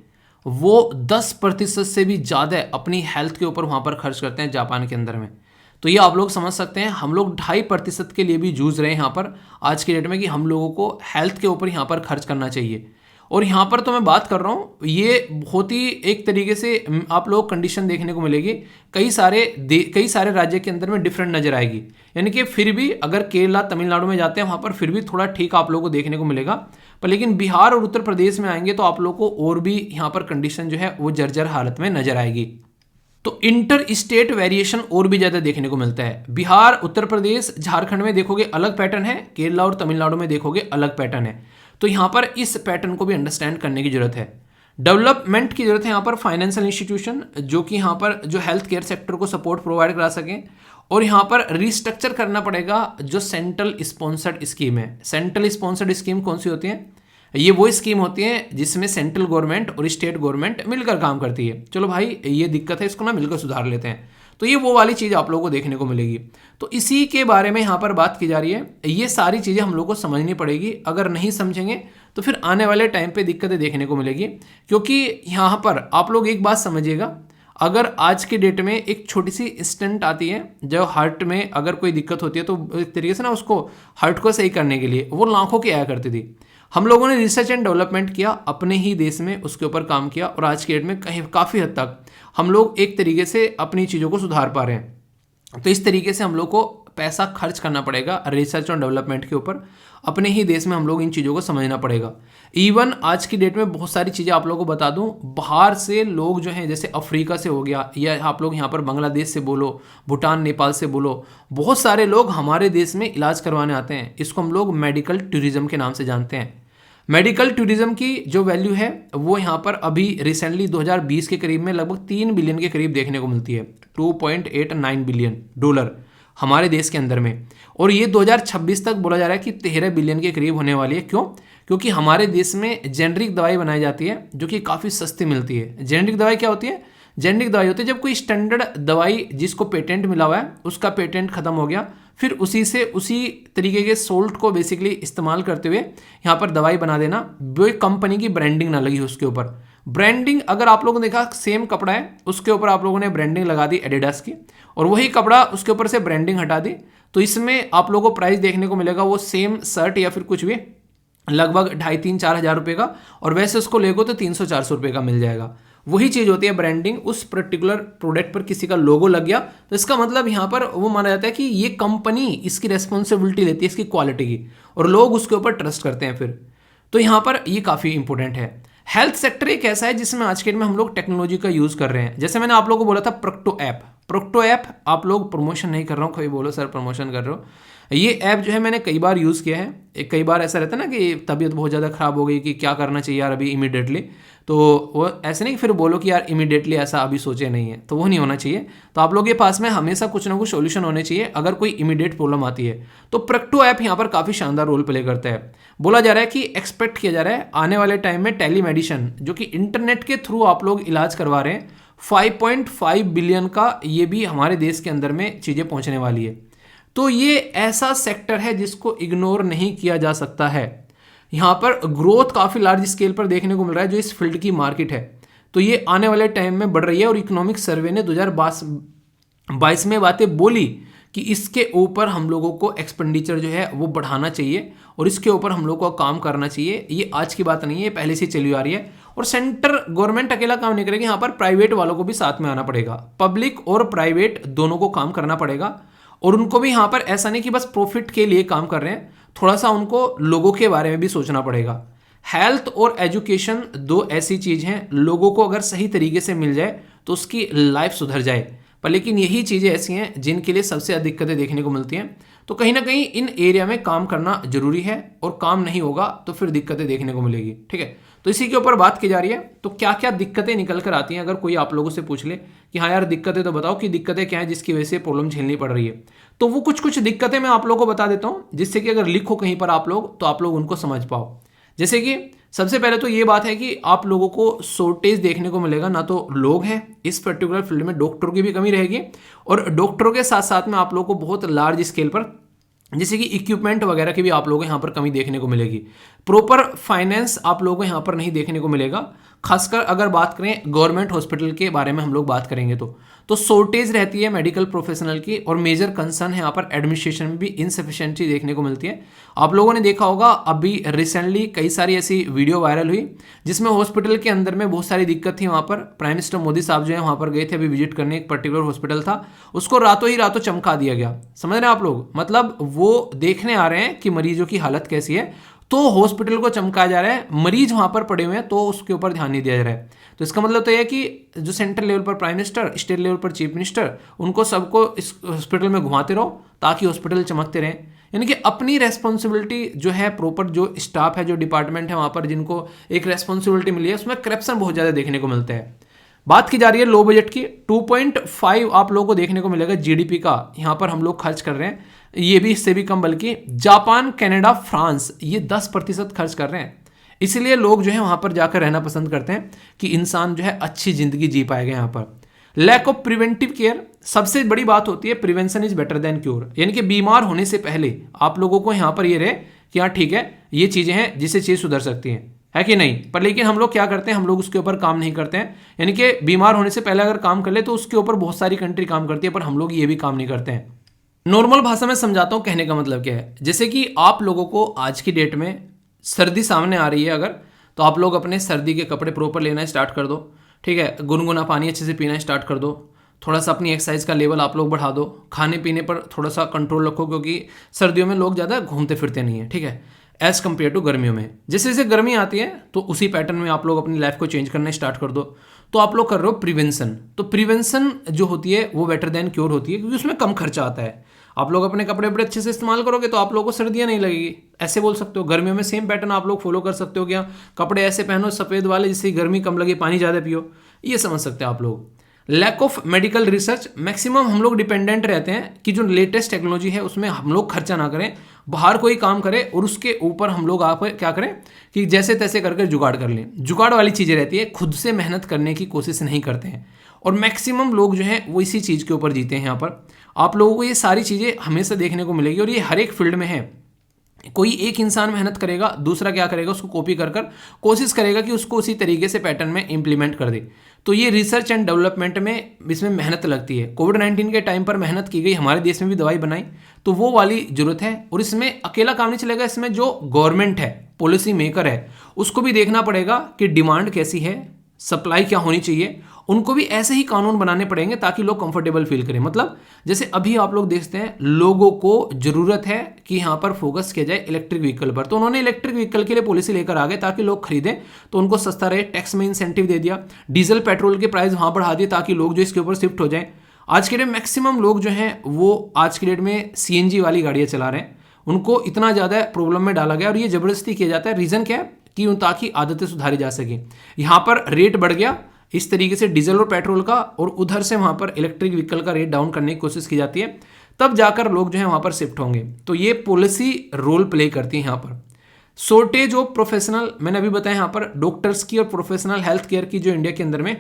Speaker 2: वो 10% से भी ज़्यादा अपनी हेल्थ के ऊपर वहाँ पर खर्च करते हैं जापान के अंदर में। तो ये आप लोग समझ सकते हैं, हम लोग 2.5% के लिए भी जूझ रहे हैं यहाँ पर आज की डेट में कि हम लोगों को हेल्थ के ऊपर यहाँ पर खर्च करना चाहिए। और यहाँ पर तो मैं बात कर रहा हूँ, ये बहुत ही एक तरीके से आप लोग कंडीशन देखने को मिलेगी कई सारे राज्य के अंदर में डिफरेंट नजर आएगी। यानी कि फिर भी अगर केरला तमिलनाडु में जाते हैं वहाँ पर फिर भी थोड़ा ठीक आप लोगों को देखने को मिलेगा, पर लेकिन बिहार और उत्तर प्रदेश में आएंगे तो आप लोग को और भी यहाँ पर कंडीशन जो है वो जर्जर हालत में नजर आएगी। तो इंटर स्टेट वेरिएशन और भी ज़्यादा देखने को मिलता है। बिहार, उत्तर प्रदेश, झारखंड में देखोगे अलग पैटर्न है, केरला और तमिलनाडु में देखोगे अलग पैटर्न है। तो यहाँ पर इस पैटर्न को भी अंडरस्टैंड करने की जरूरत है। डेवलपमेंट की जरूरत है यहाँ पर फाइनेंशियल इंस्टीट्यूशन जो कि यहाँ पर जो हेल्थ केयर सेक्टर को सपोर्ट प्रोवाइड करा सकें। और यहाँ पर रिस्ट्रक्चर करना पड़ेगा जो सेंट्रल स्पॉन्सर्ड स्कीम है। सेंट्रल स्पॉन्सर्ड स्कीम कौन सी होती है? ये वो स्कीम होती है जिसमें सेंट्रल गवर्नमेंट और स्टेट गवर्नमेंट मिलकर काम करती है। चलो भाई ये दिक्कत है, इसको ना मिलकर सुधार लेते हैं। तो ये वो वाली चीज़ आप लोगों को देखने को मिलेगी। तो इसी के बारे में यहाँ पर बात की जा रही है। ये सारी चीज़ें हम लोग को समझनी पड़ेगी, अगर नहीं समझेंगे तो फिर आने वाले टाइम पे दिक्कतें देखने को मिलेगी। क्योंकि यहाँ पर आप लोग एक बात समझिएगा, अगर आज की डेट में एक छोटी सी स्टेंट आती है जो हार्ट में अगर कोई दिक्कत होती है तो एक तरीके से ना उसको हार्ट को सही करने के लिए वो लाखों की आया करती थी। हम लोगों ने रिसर्च एंड डेवलपमेंट किया अपने ही देश में, उसके ऊपर काम किया और आज की डेट में कहीं काफ़ी हद तक हम लोग एक तरीके से अपनी चीज़ों को सुधार पा रहे हैं। तो इस तरीके से हम लोग को पैसा खर्च करना पड़ेगा रिसर्च और डेवलपमेंट के ऊपर। अपने ही देश में हम लोग इन चीज़ों को समझना पड़ेगा। इवन आज की डेट में बहुत सारी चीज़ें आप लोगों को बता दूं, बाहर से लोग जो हैं जैसे अफ्रीका से हो गया या आप लोग यहाँ पर बांग्लादेश से बोलो, भूटान, नेपाल से बोलो, बहुत सारे लोग हमारे देश में इलाज करवाने आते हैं। इसको हम लोग मेडिकल टूरिज्म के नाम से जानते हैं। मेडिकल टूरिज्म की जो वैल्यू है वो यहाँ पर अभी रिसेंटली 2020 के करीब में लगभग 3 बिलियन के करीब देखने को मिलती है। $2.89 बिलियन हमारे देश के अंदर में। और ये 2026 तक बोला जा रहा है कि 13 बिलियन के करीब होने वाली है। क्यों? क्योंकि हमारे देश में जेनरिक दवाई बनाई जाती है जो कि काफ़ी सस्ती मिलती है। जेनरिक दवाई क्या होती है? जेनरिक दवाई होती है जब कोई स्टैंडर्ड दवाई जिसको पेटेंट मिला हुआ है उसका पेटेंट खत्म हो गया, फिर उसी तरीके के सोल्ट को बेसिकली इस्तेमाल करते हुए यहाँ पर दवाई बना देना। वो कंपनी की ब्रांडिंग ना लगी उसके ऊपर। ब्रांडिंग अगर आप लोगों ने देखा, सेम कपड़ा है उसके ऊपर आप लोगों ने ब्रांडिंग लगा दी एडिडास की, और वही कपड़ा उसके ऊपर से ब्रांडिंग हटा दी, तो इसमें आप लोगों को प्राइस देखने को मिलेगा वो सेम शर्ट या फिर कुछ भी लगभग 2,500-4 हज़ार रुपये का, और वैसे उसको लेगो तो 300-400 रुपये का मिल जाएगा। वही चीज़ होती है ब्रांडिंग। उस पर्टिकुलर प्रोडक्ट पर किसी का लोगो लग गया तो इसका मतलब यहाँ पर वो माना जाता है कि ये कंपनी इसकी रेस्पॉन्सिबिलिटी लेती है इसकी क्वालिटी की, और लोग उसके ऊपर ट्रस्ट करते हैं फिर। तो यहाँ पर ये काफ़ी इंपॉर्टेंट है। हेल्थ सेक्टर एक ऐसा है जिसमें आज के दिन में हम लोग टेक्नोलॉजी का यूज़ कर रहे हैं। जैसे मैंने आप लोगों को बोला था प्रोक्टो ऐप आप लोग प्रमोशन नहीं कर रहा हूँ, कभी बोलो सर प्रमोशन कर रहे हो। ये ऐप जो है मैंने कई बार यूज़ किया है। कई बार ऐसा रहता है ना कि तबीयत बहुत ज़्यादा ख़राब हो गई कि क्या करना चाहिए यार अभी इमीडिएटली, तो वो ऐसे नहीं कि फिर बोलो कि यार इमीडिएटली ऐसा अभी सोचे नहीं है, तो वो नहीं होना चाहिए। तो आप लोगों के पास में हमेशा कुछ ना कुछ सोल्यूशन होने चाहिए अगर कोई इमीडिएट प्रॉब्लम आती है। तो प्रैक्टो ऐप यहाँ पर काफ़ी शानदार रोल प्ले करता है। बोला जा रहा है कि एक्सपेक्ट किया जा रहा है आने वाले टाइम में टेलीमेडिसिन जो कि इंटरनेट के थ्रू आप लोग इलाज करवा रहे हैं, 5.5 बिलियन का ये भी हमारे देश के अंदर में चीज़ें पहुँचने वाली है। तो ये ऐसा सेक्टर है जिसको इग्नोर नहीं किया जा सकता है। यहाँ पर ग्रोथ काफ़ी लार्ज स्केल पर देखने को मिल रहा है जो इस फील्ड की मार्केट है। तो ये आने वाले टाइम में बढ़ रही है और इकोनॉमिक सर्वे ने 2022 में बातें बोली कि इसके ऊपर हम लोगों को एक्सपेंडिचर जो है वो बढ़ाना चाहिए और इसके ऊपर हम लोगों को काम करना चाहिए। ये आज की बात नहीं है, पहले से चली आ रही है। और सेंटर गवर्नमेंट अकेला काम नहीं करेगी, यहाँ पर प्राइवेट वालों को भी साथ में आना पड़ेगा। पब्लिक और प्राइवेट दोनों को काम करना पड़ेगा और उनको भी यहाँ पर ऐसा नहीं कि बस प्रॉफिट के लिए काम कर रहे हैं, थोड़ा सा उनको लोगों के बारे में भी सोचना पड़ेगा। हेल्थ और एजुकेशन दो ऐसी चीज़ हैं, लोगों को अगर सही तरीके से मिल जाए तो उसकी लाइफ सुधर जाए। पर लेकिन यही चीज़ें ऐसी हैं जिनके लिए सबसे अधिक दिक्कतें देखने को मिलती हैं। तो कहीं ना कहीं इन एरिया में काम करना जरूरी है और काम नहीं होगा तो फिर दिक्कतें देखने को मिलेगी। ठीक है, तो इसी के ऊपर बात की जा रही है। तो क्या क्या दिक्कतें निकल कर आती हैं, अगर कोई आप लोगों से पूछ ले कि हाँ यार दिक्कतें तो बताओ कि दिक्कतें क्या हैं जिसकी वजह से प्रॉब्लम झेलनी पड़ रही है, तो वो कुछ दिक्कतें मैं आप लोगों को बता देता हूँ जिससे कि अगर लिखो कहीं पर आप लोग तो आप लोग उनको समझ पाओ। जैसे कि सबसे पहले तो ये बात है कि आप लोगों को शॉर्टेज देखने को मिलेगा, ना तो लोग हैं इस पर्टिकुलर फील्ड में, डॉक्टरों की भी कमी रहेगी और डॉक्टरों के साथ साथ में आप लोगों को बहुत लार्ज स्केल पर जैसे कि इक्विपमेंट वगैरह की भी आप लोगों को यहाँ पर कमी देखने को मिलेगी। प्रॉपर फाइनेंस आप लोगों को यहाँ पर नहीं देखने को मिलेगा। खासकर अगर बात करें गवर्नमेंट हॉस्पिटल के बारे में हम लोग बात करेंगे तो शॉर्टेज रहती है मेडिकल प्रोफेशनल की और मेजर कंसर्न है यहाँ पर एडमिनिस्ट्रेशन में भी इनसफिशिएंसी देखने को मिलती है। आप लोगों ने देखा होगा अभी रिसेंटली कई सारी ऐसी वीडियो वायरल हुई जिसमें हॉस्पिटल के अंदर में बहुत सारी दिक्कत थी। वहाँ पर प्राइम मिनिस्टर मोदी साहब जो है वहाँ पर गए थे अभी विजिट करने, एक पर्टिकुलर हॉस्पिटल था, उसको रातों ही रातों चमका दिया गया। समझ रहे हैं आप लोग, मतलब वो देखने आ रहे हैं कि मरीजों की हालत कैसी है तो हॉस्पिटल को चमकाया जा रहा है, मरीज वहां पर पड़े हुए हैं तो उसके ऊपर ध्यान नहीं दिया जा रहा है। तो इसका मतलब तो यह है कि जो सेंट्रल लेवल पर प्राइम मिनिस्टर, स्टेट लेवल पर चीफ मिनिस्टर, उनको सबको इस हॉस्पिटल में घुमाते रहो ताकि हॉस्पिटल चमकते रहें। यानी कि अपनी रेस्पॉन्सिबिलिटी जो है, प्रॉपर जो स्टाफ है, जो डिपार्टमेंट है वहां पर जिनको एक रेस्पॉन्सिबिलिटी मिली है, उसमें करप्शन बहुत ज़्यादा देखने को मिलता है। बात की जा रही है लो बजट की, 2.5 आप लोगों को देखने को मिलेगा जीडीपी का यहाँ पर हम लोग खर्च कर रहे हैं, ये भी इससे भी कम, बल्कि जापान, कनाडा, फ्रांस ये 10% खर्च कर रहे हैं। इसलिए लोग जो है वहाँ पर जाकर रहना पसंद करते हैं कि इंसान जो है अच्छी जिंदगी जी पाएगा। यहाँ पर लैक ऑफ प्रिवेंटिव केयर, सबसे बड़ी बात होती है prevention is better than cure, यानी कि बीमार होने से पहले आप लोगों को यहाँ पर ये रहे कि हाँ ठीक है ये चीज़ें हैं जिससे चीज़ सुधर सकती हैं, है कि नहीं। पर लेकिन हम लोग क्या करते हैं, हम लोग उसके ऊपर काम नहीं करते हैं। यानी कि बीमार होने से पहले अगर काम कर ले तो उसके ऊपर बहुत सारी कंट्री काम करती है, पर हम लोग ये भी काम नहीं करते हैं। नॉर्मल भाषा में समझाता हूँ, कहने का मतलब क्या है। जैसे कि आप लोगों को आज की डेट में सर्दी सामने आ रही है अगर, तो आप लोग अपने सर्दी के कपड़े प्रॉपर लेना स्टार्ट कर दो, ठीक है, गुनगुना पानी अच्छे से पीना स्टार्ट कर दो, थोड़ा सा अपनी एक्सरसाइज का लेवल आप लोग बढ़ा दो, खाने पीने पर थोड़ा सा कंट्रोल रखो क्योंकि सर्दियों में लोग ज़्यादा घूमते फिरते नहीं है, ठीक है, एज़ कम्पेयर टू गर्मियों में। जैसे जैसे गर्मी आती है तो उसी पैटर्न में आप लोग अपनी लाइफ को चेंज करना स्टार्ट कर दो। तो आप लोग कर रहे हो प्रिवेंशन, तो प्रिवेंशन जो होती है वो बेटर देन क्योर होती है क्योंकि उसमें कम खर्चा आता है। आप लोग अपने कपड़े बड़े अच्छे से इस्तेमाल करोगे तो आप लोगों को सर्दियाँ नहीं लगेगी, ऐसे बोल सकते हो। गर्मियों में सेम पैटर्न आप लोग फॉलो कर सकते हो, क्या कपड़े ऐसे पहनो सफ़ेद वाले जिससे गर्मी कम लगे, पानी ज़्यादा पियो, ये समझ सकते हैं आप लोग। Lack of medical research, maximum हम लोग डिपेंडेंट रहते हैं कि जो लेटेस्ट टेक्नोलॉजी है उसमें हम लोग खर्चा ना करें, बाहर कोई काम करे और उसके ऊपर हम लोग आप क्या करें कि जैसे तैसे करके जुगाड़ कर लें। जुगाड़ वाली चीज़ें रहती है, खुद से मेहनत करने की कोशिश नहीं करते हैं और मैक्सिमम लोग जो हैं वो इसी चीज़ के ऊपर जीते हैं। यहाँ पर आप लोगों को ये सारी चीज़ें हमेशा देखने को मिलेगी और ये हर एक फील्ड में है। कोई एक इंसान मेहनत करेगा, दूसरा क्या करेगा, उसको कॉपी कर कर कोशिश करेगा कि उसको उसी तरीके से पैटर्न में इंप्लीमेंट कर दे। तो ये रिसर्च एंड डेवलपमेंट में इसमें मेहनत लगती है। कोविड-19 के टाइम पर मेहनत की गई, हमारे देश में भी दवाई बनाई, तो वो वाली जरूरत है। और इसमें अकेला काम नहीं चलेगा, इसमें जो गवर्नमेंट है, पॉलिसी मेकर है, उसको भी देखना पड़ेगा कि डिमांड कैसी है, सप्लाई क्या होनी चाहिए। उनको भी ऐसे ही कानून बनाने पड़ेंगे ताकि लोग कंफर्टेबल फील करें। मतलब जैसे अभी आप लोग देखते हैं लोगों को जरूरत है कि यहाँ पर फोकस किया जाए इलेक्ट्रिक व्हीकल पर, तो उन्होंने इलेक्ट्रिक व्हीकल के लिए पॉलिसी लेकर आ गए ताकि लोग खरीदें तो उनको सस्ता रहे। टैक्स में इंसेंटिव दे दिया, डीजल पेट्रोल के प्राइस वहाँ बढ़ा दिए ताकि लोग जो इसके ऊपर शिफ्ट हो जाएं। आज के डेट में मैक्सिमम लोग जो हैं वो आज के डेट में सीएनजी वाली गाड़ियाँ चला रहे हैं। उनको इतना ज़्यादा प्रॉब्लम में डाला गया और ये ज़बरदस्ती किया जाता है। रीज़न क्या है कि ताकि आदतें सुधारी जा सके। यहाँ पर रेट बढ़ गया इस तरीके से डीजल और पेट्रोल का, और उधर से वहाँ पर इलेक्ट्रिक व्हीकल का रेट डाउन करने की कोशिश की जाती है, तब जाकर लोग जो है वहाँ पर शिफ्ट होंगे। तो ये पॉलिसी रोल प्ले करती है यहाँ पर। शॉर्टेज ऑफ प्रोफेशनल, मैंने अभी बताया यहाँ पर डॉक्टर्स की और प्रोफेशनल हेल्थ केयर की जो इंडिया के अंदर में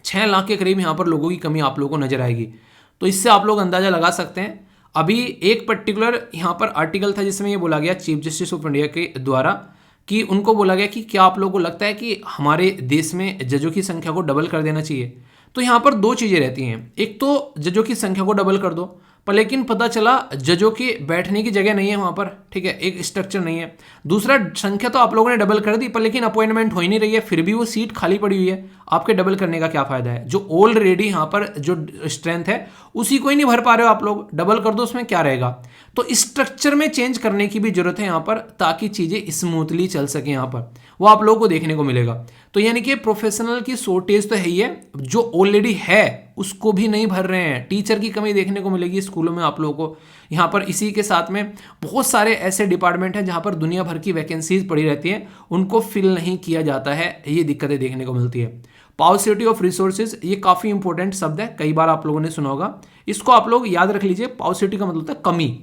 Speaker 2: 6 लाख के करीब यहाँ पर लोगों की कमी आप लोगों को नजर आएगी। तो इससे आप लोग अंदाजा लगा सकते हैं। अभी एक पर्टिकुलर यहाँ पर आर्टिकल था जिसमें ये बोला गया चीफ जस्टिस ऑफ इंडिया के द्वारा कि उनको बोला गया कि क्या आप लोगों को लगता है कि हमारे देश में जजों की संख्या को डबल कर देना चाहिए। तो यहाँ पर 2 चीज़ें रहती हैं। एक तो जजों की संख्या को डबल कर दो, पर लेकिन पता चला जजों के बैठने की जगह नहीं है वहाँ पर, ठीक है, एक स्ट्रक्चर नहीं है। दूसरा, संख्या तो आप लोगों ने डबल कर दी, पर लेकिन अपॉइंटमेंट हो ही नहीं रही है, फिर भी वो सीट खाली पड़ी हुई है। आपके डबल करने का क्या फ़ायदा है? जो ऑलरेडी यहाँ पर जो स्ट्रेंथ है उसी को ही नहीं भर पा रहे हो आप लोग, डबल कर दो, उसमें क्या रहेगा? तो स्ट्रक्चर में चेंज करने की भी जरूरत है यहाँ पर, ताकि चीज़ें स्मूथली चल सके। यहाँ पर वो आप लोगों को देखने को मिलेगा। तो यानी कि प्रोफेशनल की शॉर्टेज तो है ही है, जो ऑलरेडी है उसको भी नहीं भर रहे हैं। टीचर की कमी देखने को मिलेगी स्कूलों में आप लोगों को। यहाँ पर इसी के साथ में बहुत सारे ऐसे डिपार्टमेंट हैं जहाँ पर दुनिया भर की वैकेंसीज पड़ी रहती हैं, उनको फिल नहीं किया जाता है। ये दिक्कतें देखने को मिलती है। पाउसिटी ऑफ रिसोर्सेज, ये काफ़ी इंपॉर्टेंट शब्द है, कई बार आप लोगों ने सुना होगा। इसको आप लोग याद रख लीजिए। पाउसिटी का मतलब होता है कमी,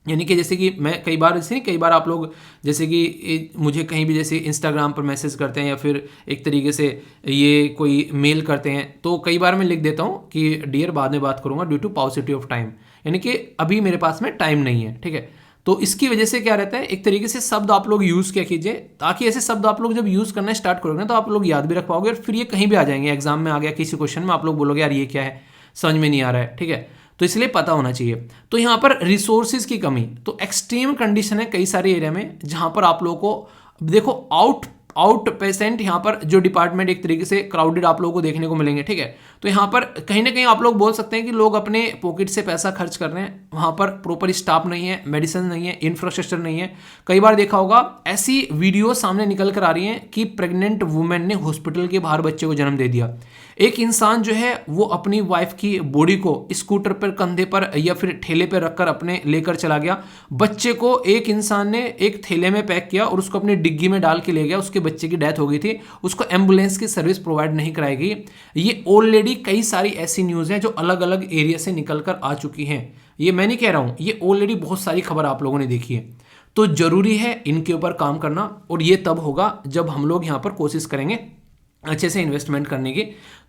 Speaker 2: यानी कि जैसे कि मैं कई बार आप लोग जैसे कि मुझे कहीं भी जैसे इंस्टाग्राम पर मैसेज करते हैं या फिर एक तरीके से ये कोई मेल करते हैं, तो कई बार मैं लिख देता हूँ कि डियर बाद में बात करूँगा ड्यू टू पाउसिटी ऑफ टाइम, यानी कि अभी मेरे पास में टाइम नहीं है, ठीक है। तो इसकी वजह से क्या रहता है, एक तरीके से शब्द आप लोग यूज़ क्या कीजिए, ताकि ऐसे शब्द आप लोग जब यूज़ करना स्टार्ट करोगे तो आप लोग याद भी रख पाओगे, और फिर ये कहीं भी आ जाएंगे। एग्जाम में आ गया किसी क्वेश्चन में, आप लोग बोलोगे यार ये क्या है, समझ में नहीं आ रहा है, ठीक है। तो इसलिए पता होना चाहिए। तो यहाँ पर रिसोर्सेज की कमी तो एक्सट्रीम कंडीशन है कई सारे एरिया में, जहाँ पर आप लोगों को देखो आउट पेशेंट यहाँ पर जो डिपार्टमेंट एक तरीके से क्राउडेड आप लोगों को देखने को मिलेंगे, ठीक है। तो यहाँ पर कहीं ना कहीं आप लोग बोल सकते हैं कि लोग अपने पॉकेट से पैसा खर्च कर रहे हैं, वहाँ पर प्रॉपर स्टाफ नहीं है, मेडिसिन नहीं है, इंफ्रास्ट्रक्चर नहीं है। कई बार देखा होगा ऐसी वीडियो सामने निकल कर आ रही हैं कि प्रेग्नेंट वुमेन ने हॉस्पिटल के बाहर बच्चे को जन्म दे दिया। एक इंसान जो है वो अपनी वाइफ की बॉडी को स्कूटर पर, कंधे पर या फिर ठेले पर रखकर अपने लेकर चला गया। बच्चे को एक इंसान ने एक थैले में पैक किया और उसको अपनी डिग्गी में डाल के ले गया। उसके बच्चे की डेथ हो गई थी, उसको एम्बुलेंस की सर्विस प्रोवाइड नहीं कराई गई। ये ऑलरेडी कई सारी ऐसी न्यूज़ हैं जो अलग अलग एरिया से निकल कर आ चुकी हैं। ये मैं नहीं कह रहा हूँ, ये ऑलरेडी बहुत सारी खबर आप लोगों ने देखी है। तो जरूरी है इनके ऊपर काम करना, और ये तब होगा जब हम लोग यहाँ पर कोशिश करेंगे अच्छे से इन्वेस्टमेंट करने की।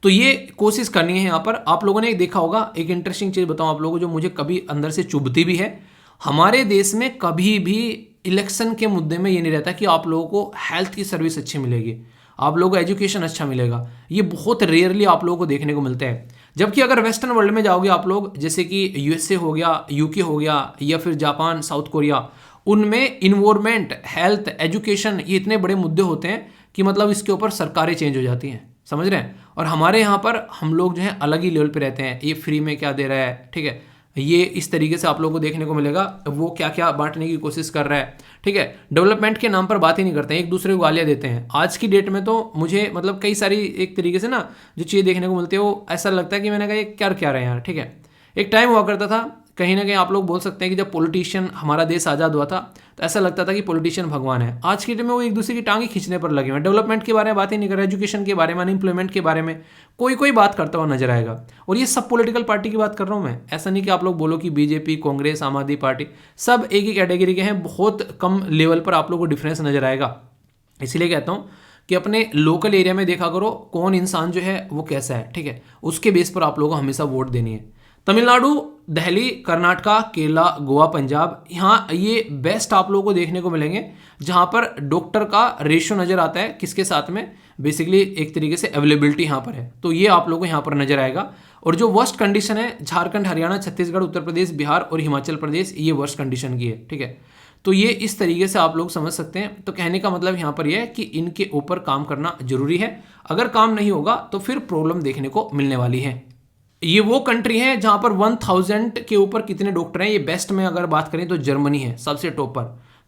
Speaker 2: तो ये कोशिश करनी है। यहाँ पर आप लोगों ने देखा होगा, एक इंटरेस्टिंग चीज़ बताऊँ आप लोगों को जो मुझे कभी अंदर से चुभती भी है। हमारे देश में कभी भी इलेक्शन के मुद्दे में ये नहीं रहता कि आप लोगों को हेल्थ की सर्विस अच्छी मिलेगी, आप लोगों को एजुकेशन अच्छा मिलेगा। ये बहुत रेयरली आप लोगों को देखने को मिलता है। जबकि अगर वेस्टर्न वर्ल्ड में जाओगे आप लोग, जैसे कि यूएसए हो गया, यूके हो गया, या फिर जापान, साउथ कोरिया, उनमें इन्वायरमेंट, हेल्थ, एजुकेशन, ये इतने बड़े मुद्दे होते हैं कि मतलब इसके ऊपर सरकारें चेंज हो जाती हैं, समझ रहे हैं। और हमारे यहाँ पर हम लोग जो है अलग ही लेवल पे रहते हैं। ये फ्री में क्या दे रहा है, ठीक है, ये इस तरीके से आप लोगों को देखने को मिलेगा। वो क्या क्या बांटने की कोशिश कर रहा है, ठीक है। डेवलपमेंट के नाम पर बात ही नहीं करते हैं, एक दूसरे को गालियाँ देते हैं। आज की डेट में तो मुझे मतलब कई सारी एक तरीके से ना जो चीज़ें देखने को मिलती है, वो ऐसा लगता है कि मैंने कहा ये क्या रहे हैं यार, ठीक है। एक टाइम हुआ करता था, कहीं ना कहीं आप लोग बोल सकते हैं कि जब पॉलिटिशियन, हमारा देश आज़ाद हुआ था तो ऐसा लगता था कि पॉलिटिशियन भगवान है। आज की डेट में वो एक दूसरे की टांगी खींचने पर लगे हुए हैं। डेवलपमेंट के बारे में बात ही नहीं कर रहे, एजुकेशन के बारे में, अनएम्प्लॉयमेंट के बारे में कोई बात करता हुआ नजर आएगा। और ये सब पॉलिटिकल पार्टी की बात कर रहा हूँ मैं, ऐसा नहीं कि आप लोग बोलो कि बीजेपी, कांग्रेस, आम आदमी पार्टी, सब एक ही कैटेगरी के हैं। बहुत कम लेवल पर आप लोगों को डिफरेंस नजर आएगा। इसलिए कहता हूँ कि अपने लोकल एरिया में देखा करो कौन इंसान जो है वो कैसा है, ठीक है, उसके बेस पर आप लोगों को हमेशा वोट देनी है। तमिलनाडु, दिल्ली, कर्नाटका, केरला, गोवा, पंजाब, यहाँ ये बेस्ट आप लोगों को देखने को मिलेंगे, जहाँ पर डॉक्टर का रेशियो नज़र आता है किसके साथ में, बेसिकली एक तरीके से अवेलेबिलिटी यहाँ पर है। तो ये आप लोगों को यहाँ पर नजर आएगा। और जो वर्स्ट कंडीशन है, झारखंड, हरियाणा, छत्तीसगढ़, उत्तर प्रदेश, बिहार और हिमाचल प्रदेश, ये वर्स्ट कंडीशन की है, ठीक है। तो ये इस तरीके से आप लोग समझ सकते हैं। तो कहने का मतलब यहाँ पर यह है कि इनके ऊपर काम करना जरूरी है। अगर काम नहीं होगा तो फिर प्रॉब्लम देखने को मिलने वाली है। ये वो कंट्री है जहां पर 1000 के ऊपर कितने डॉक्टर हैं। ये बेस्ट में अगर बात करें तो जर्मनी है सबसे टॉप पर,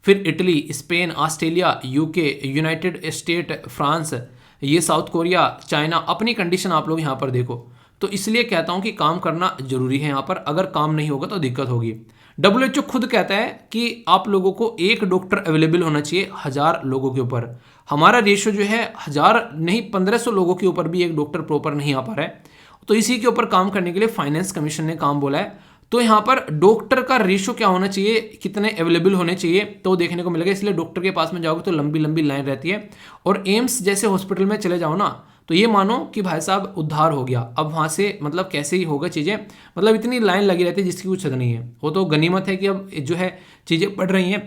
Speaker 2: फिर Italy, Spain, Australia, UK, United state, France, ये साउथ कोरिया, चाइना। अपनी कंडीशन आप लोग यहाँ पर देखो। तो इसलिए कहता हूं कि काम करना जरूरी है यहाँ पर, अगर काम नहीं होगा तो दिक्कत होगी। WHO खुद कहता है कि आप लोगों को एक डॉक्टर अवेलेबल होना चाहिए 1000 लोगों के ऊपर। हमारा रेशियो जो है 1000 नहीं 1500 लोगों के ऊपर भी एक डॉक्टर प्रॉपर नहीं आ पा रहा है। तो इसी के ऊपर काम करने के लिए फाइनेंस कमीशन ने काम बोला है। तो यहाँ पर डॉक्टर का रेशियो क्या होना चाहिए, कितने अवेलेबल होने चाहिए, तो देखने को मिलेगा। इसलिए डॉक्टर के पास में जाओगे तो लंबी लंबी लाइन रहती है। और एम्स जैसे हॉस्पिटल में चले जाओ ना, तो ये मानो कि भाई साहब उद्धार हो गया। अब वहाँ से मतलब कैसे ही होगा चीज़ें, मतलब इतनी लाइन लगी रहती है जिसकी कुछ हद नहीं है। वो तो गनीमत है कि अब जो है चीज़ें बढ़ रही हैं,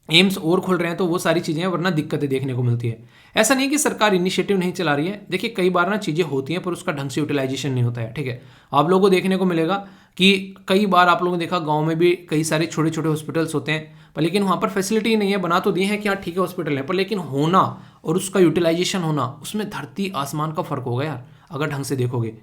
Speaker 2: एम्स और खुल रहे हैं, तो वो सारी चीज़ें हैं, वरना दिक्कतें देखने को मिलती है। ऐसा नहीं कि सरकार इनिशिएटिव नहीं चला रही है। देखिए कई बार ना चीज़ें होती हैं पर उसका ढंग से यूटिलाइजेशन नहीं होता है, ठीक है। आप लोगों को देखने को मिलेगा कि कई बार आप लोगों ने देखा गाँव में भी कई सारे छोटे छोटे हॉस्पिटल्स होते हैं, पर लेकिन वहाँ पर फैसिलिटी नहीं है। बना तो दिए हैं कि हाँ ठीक है हॉस्पिटल है, पर लेकिन होना और उसका यूटिलाइजेशन होना, उसमें धरती आसमान का फर्क होगा यार, अगर ढंग से देखोगे।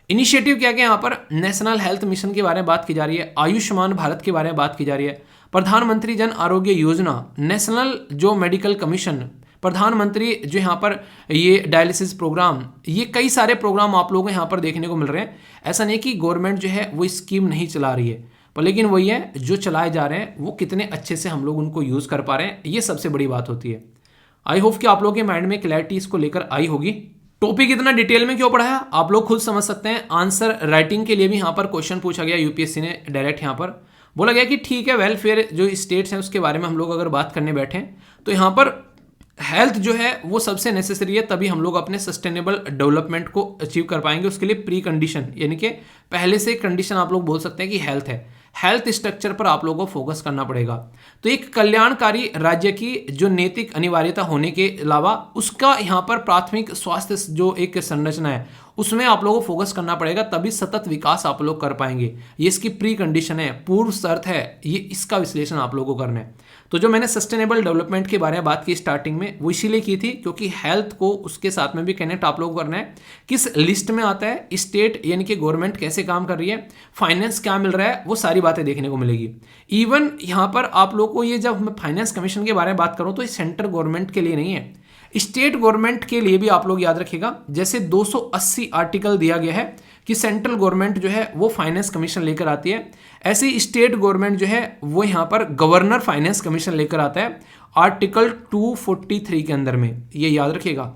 Speaker 2: इनिशिएटिव क्या क्या यहाँ पर नेशनल हेल्थ मिशन के बारे में बात की जा रही है, आयुष्मान भारत के बारे में बात की जा रही है, प्रधानमंत्री जन आरोग्य योजना, नेशनल जो मेडिकल कमीशन, प्रधानमंत्री जो यहाँ पर ये डायलिसिस प्रोग्राम, ये कई सारे प्रोग्राम आप लोगों को यहाँ पर देखने को मिल रहे हैं। ऐसा नहीं कि गवर्नमेंट जो है वो स्कीम नहीं चला रही है, पर लेकिन वही है जो चलाए जा रहे हैं वो कितने अच्छे से हम लोग उनको यूज़ कर पा रहे हैं, ये सबसे बड़ी बात होती है। आई होप कि आप लोगों के माइंड में क्लैरिटी इसको लेकर आई होगी। टॉपिक इतना डिटेल में क्यों पढ़ाया आप लोग खुद समझ सकते हैं। आंसर राइटिंग के लिए भी यहाँ पर क्वेश्चन पूछा गया, यूपीएससी ने डायरेक्ट यहाँ पर बोला गया कि ठीक है वेलफेयर जो स्टेट्स हैं उसके बारे में हम लोग अगर बात करने बैठे तो यहाँ पर हेल्थ जो है वो सबसे नेसेसरी है, तभी हम लोग अपने सस्टेनेबल डेवलपमेंट को अचीव कर पाएंगे। उसके लिए प्री कंडीशन यानी कि पहले से कंडीशन आप लोग बोल सकते हैं कि हेल्थ है, हेल्थ स्ट्रक्चर पर आप लोगों को फोकस करना पड़ेगा। तो एक कल्याणकारी राज्य की जो नैतिक अनिवार्यता होने के अलावा उसका यहाँ पर प्राथमिक स्वास्थ्य जो एक संरचना है उसमें आप लोगों को फोकस करना पड़ेगा, तभी सतत विकास आप लोग कर पाएंगे। ये इसकी प्री कंडीशन है, पूर्व शर्त है, ये इसका विश्लेषण आप लोगों को करना है। तो जो मैंने सस्टेनेबल डेवलपमेंट के बारे में बात की स्टार्टिंग में, वो इसीलिए की थी क्योंकि हेल्थ को उसके साथ में भी कनेक्ट आप लोगों को करना है। किस लिस्ट में आता है, स्टेट यानी कि गवर्नमेंट कैसे काम कर रही है, फाइनेंस क्या मिल रहा है, वो सारी बातें देखने को मिलेगी। इवन यहाँ पर आप लोग को ये जब मैं फाइनेंस कमीशन के बारे में बात करूँ तो ये सेंट्रल गवर्नमेंट के लिए नहीं है, स्टेट गवर्नमेंट के लिए भी आप लोग याद रखिएगा। जैसे 280 आर्टिकल दिया गया है कि सेंट्रल गवर्नमेंट जो है वो फाइनेंस कमीशन लेकर आती है, ऐसे ही स्टेट गवर्नमेंट जो है वो यहाँ पर गवर्नर फाइनेंस कमीशन लेकर आता है आर्टिकल 243 के अंदर में, ये याद रखिएगा।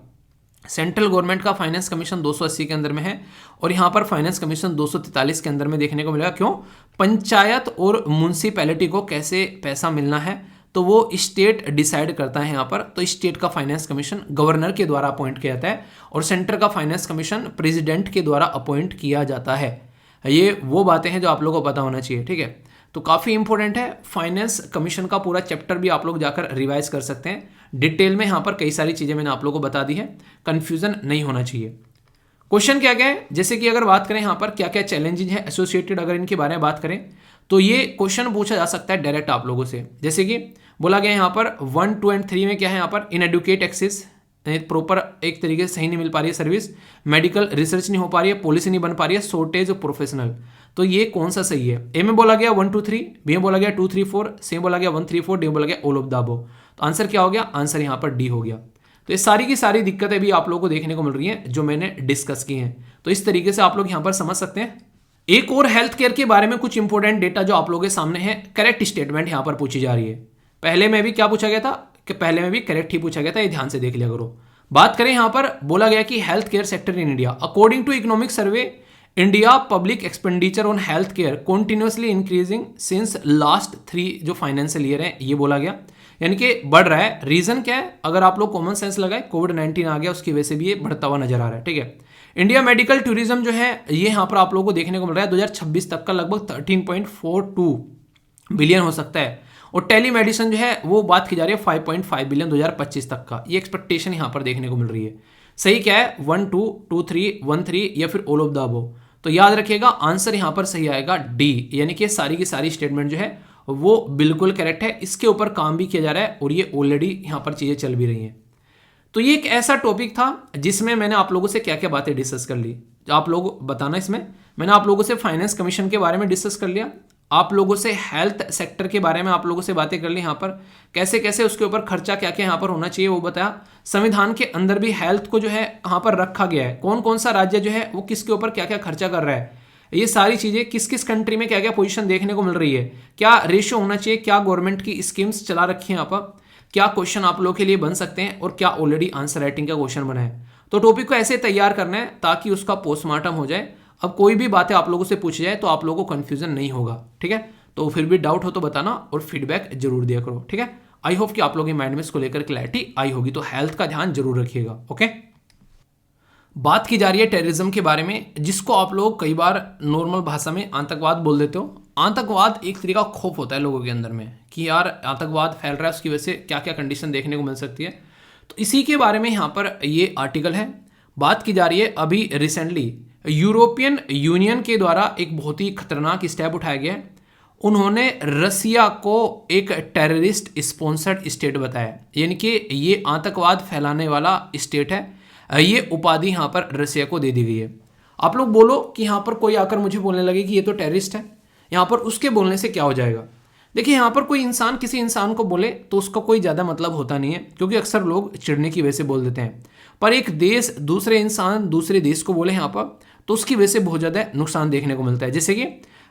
Speaker 2: सेंट्रल गवर्नमेंट का फाइनेंस कमीशन 280 के अंदर में है और यहाँ पर फाइनेंस कमीशन 243 के अंदर में देखने को मिलेगा। क्यों? पंचायत और म्यूनसिपैलिटी को कैसे पैसा मिलना है तो वो स्टेट डिसाइड करता है यहाँ पर। तो स्टेट का फाइनेंस कमीशन गवर्नर के द्वारा अपॉइंट किया जाता है और सेंटर का फाइनेंस कमीशन प्रेसिडेंट के द्वारा अपॉइंट किया जाता है। ये वो बातें हैं जो आप लोगों को पता होना चाहिए, ठीक है। तो काफ़ी इंपॉर्टेंट है, फाइनेंस कमीशन का पूरा चैप्टर भी आप लोग जाकर रिवाइज कर सकते हैं डिटेल में। यहाँ पर कई सारी चीज़ें मैंने आप लोगों को बता दी है, कन्फ्यूजन नहीं होना चाहिए। क्वेश्चन क्या क्या है, जैसे कि अगर बात करें यहाँ पर क्या क्या चैलेंजेस हैं एसोसिएटेड, अगर इनके बारे में बात करें तो ये क्वेश्चन पूछा जा सकता है डायरेक्ट आप लोगों से। जैसे कि बोला गया यहाँ पर 1, 2 एंड 3 में क्या है, यहाँ पर इनएडुकेट एक्सेस, प्रॉपर एक तरीके से सही नहीं मिल पा रही है सर्विस, मेडिकल रिसर्च नहीं हो पा रही है, पॉलिसी नहीं बन पा रही है, शॉर्टेज ऑफ प्रोफेशनल। तो ये कौन सा सही है? ए में बोला गया 1, 2, 3, बी में बोला गया 2, 3, 4, सी में बोला गया 1, 3, 4, डी में बोला गया ऑल ऑफ द अबव। तो आंसर क्या हो गया? आंसर यहाँ पर डी हो गया। तो ये सारी की सारी दिक्कतें भी आप लोगों को देखने को मिल रही हैं जो मैंने डिस्कस की हैं। तो इस तरीके से आप लोग यहाँ पर समझ सकते हैं। एक और हेल्थ केयर के बारे में कुछ इंपॉर्टेंट डेटा जो आप लोगों के सामने है, करेक्ट स्टेटमेंट यहाँ पर पूछी जा रही है। पहले में भी क्या पूछा गया था कि पहले में भी करेक्ट ही पूछा गया था, ये ध्यान से देख लिया करो। बात करें यहाँ पर बोला गया कि health care sector in India according to economic survey India public expenditure on health care continuously increasing since last 3 जो फाइनेंशियल ईयर है, ये बोला गया, यानी कि बढ़ रहा है। रीजन क्या है? अगर आप लोग कॉमन सेंस लगाए, कोविड-19 आ गया, उसकी वजह से भी ये बढ़ता हुआ नजर आ रहा है, ठीक है। इंडिया मेडिकल टूरिज्म जो है ये यहाँ पर आप लोगों को देखने को मिल रहा है 2026 तक का लगभग 13.42 बिलियन हो सकता है, और टेली मेडिसिन जो है वो बात की जा रही है 5.5 बिलियन 2025 तक का, ये एक्सपेक्टेशन यहाँ पर देखने को मिल रही है। सही क्या है? 1, 2, 2, 3, 1, 3 या फिर ऑल ऑफ द अबव। तो याद रखिएगा आंसर यहाँ पर सही आएगा डी, यानी कि सारी की सारी स्टेटमेंट जो है वो बिल्कुल करेक्ट है। इसके ऊपर काम भी किया जा रहा है और ये ऑलरेडी यहाँ पर चीजें चल भी रही हैं। तो ये एक ऐसा टॉपिक था जिसमें मैंने आप लोगों से क्या क्या बातें डिस्कस कर ली, आप लोग बताना। इसमें मैंने आप लोगों से फाइनेंस कमीशन के बारे में डिस्कस कर लिया, आप लोगों से हेल्थ सेक्टर के बारे में आप लोगों से बातें कर ली यहाँ पर, कैसे कैसे उसके ऊपर खर्चा क्या क्या यहाँ पर होना चाहिए वो बताया। संविधान के अंदर भी हेल्थ को जो है यहाँ पर रखा गया है, कौन कौन सा राज्य जो है वो किसके ऊपर क्या क्या खर्चा कर रहा है, ये सारी चीजें किस किस कंट्री में क्या क्या पोजीशन देखने को मिल रही है, क्या रेशियो होना चाहिए, क्या गवर्नमेंट की स्कीम्स चला रखी है यहाँ पर, क्या क्वेश्चन आप लोगों के लिए बन सकते हैं और क्या ऑलरेडी आंसर राइटिंग का क्वेश्चन बना है। तो टॉपिक को ऐसे तैयार करना है ताकि उसका पोस्टमार्टम हो जाए। अब कोई भी बातें आप लोगों से पूछ जाए तो आप लोगों को कंफ्यूजन नहीं होगा, ठीक है। तो फिर भी डाउट हो तो बताना और फीडबैक जरूर दिया करो, ठीक है। आई होप कि आप लोगों के माइंड में इसको लेकर क्लैरिटी आई होगी। तो हेल्थ का ध्यान जरूर रखिएगा, ओके। बात की जा रही है टेररिज्म के बारे में, जिसको आप लोग कई बार नॉर्मल भाषा में आतंकवाद बोल देते हो। आतंकवाद एक तरीका खौफ होता है लोगों के अंदर में कि यार आतंकवाद फैल रहा है, उसकी वजह से क्या क्या कंडीशन देखने को मिल सकती है। तो इसी के बारे में यहाँ पर ये आर्टिकल है। बात की जा रही है अभी रिसेंटली यूरोपियन यूनियन के द्वारा एक बहुत ही खतरनाक स्टेप उठाया गया है। उन्होंने रसिया को एक टेररिस्ट स्पॉन्सर्ड स्टेट बताया, यानी कि ये आतंकवाद फैलाने वाला स्टेट है। ये उपाधि यहाँ पर रसिया को दे दी गई है। आप लोग बोलो कि यहाँ पर कोई आकर मुझे बोलने लगे कि ये तो टेररिस्ट है, यहाँ पर उसके बोलने से क्या हो जाएगा। देखिए यहाँ पर कोई इंसान किसी इंसान को बोले तो उसका कोई ज़्यादा मतलब होता नहीं है, क्योंकि अक्सर लोग चिढ़ने की वजह से बोल देते हैं। पर एक देश दूसरे इंसान दूसरे देश को बोले यहाँ पर तो उसकी वजह से बहुत ज़्यादा नुकसान देखने को मिलता है। जैसे कि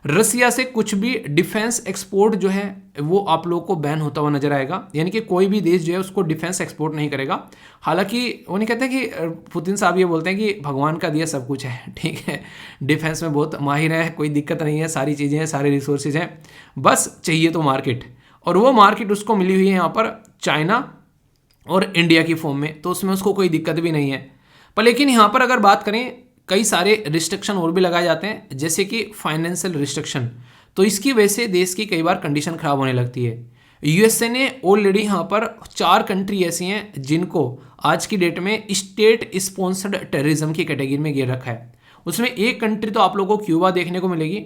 Speaker 2: रसिया से कुछ भी डिफेंस एक्सपोर्ट जो है वो आप लोगों को बैन होता हुआ नजर आएगा, यानी कि कोई भी देश जो है उसको डिफेंस एक्सपोर्ट नहीं करेगा। हालांकि वो नहीं कहते कि पुतिन साहब ये बोलते हैं कि भगवान का दिया सब कुछ है, ठीक है, डिफेंस में बहुत माहिर है, कोई दिक्कत नहीं है, सारी चीज़ें हैं, सारे रिसोर्सेज हैं, बस चाहिए तो मार्केट। और वो मार्केट उसको मिली हुई है यहाँ पर चाइना और इंडिया की फॉर्म में, तो उसमें उसको कोई दिक्कत भी नहीं है। पर लेकिन यहाँ पर अगर बात करें कई सारे रिस्ट्रिक्शन और भी लगाए जाते हैं, जैसे कि फाइनेंशियल रिस्ट्रिक्शन। तो इसकी वजह से देश की कई बार कंडीशन खराब होने लगती है। यूएसए ने ऑलरेडी यहाँ पर 4 कंट्री ऐसी हैं जिनको आज की डेट में स्टेट स्पॉन्सर्ड टेररिज्म की कैटेगरी में गिर रखा है। उसमें एक कंट्री तो आप लोगों को क्यूबा देखने को मिलेगी।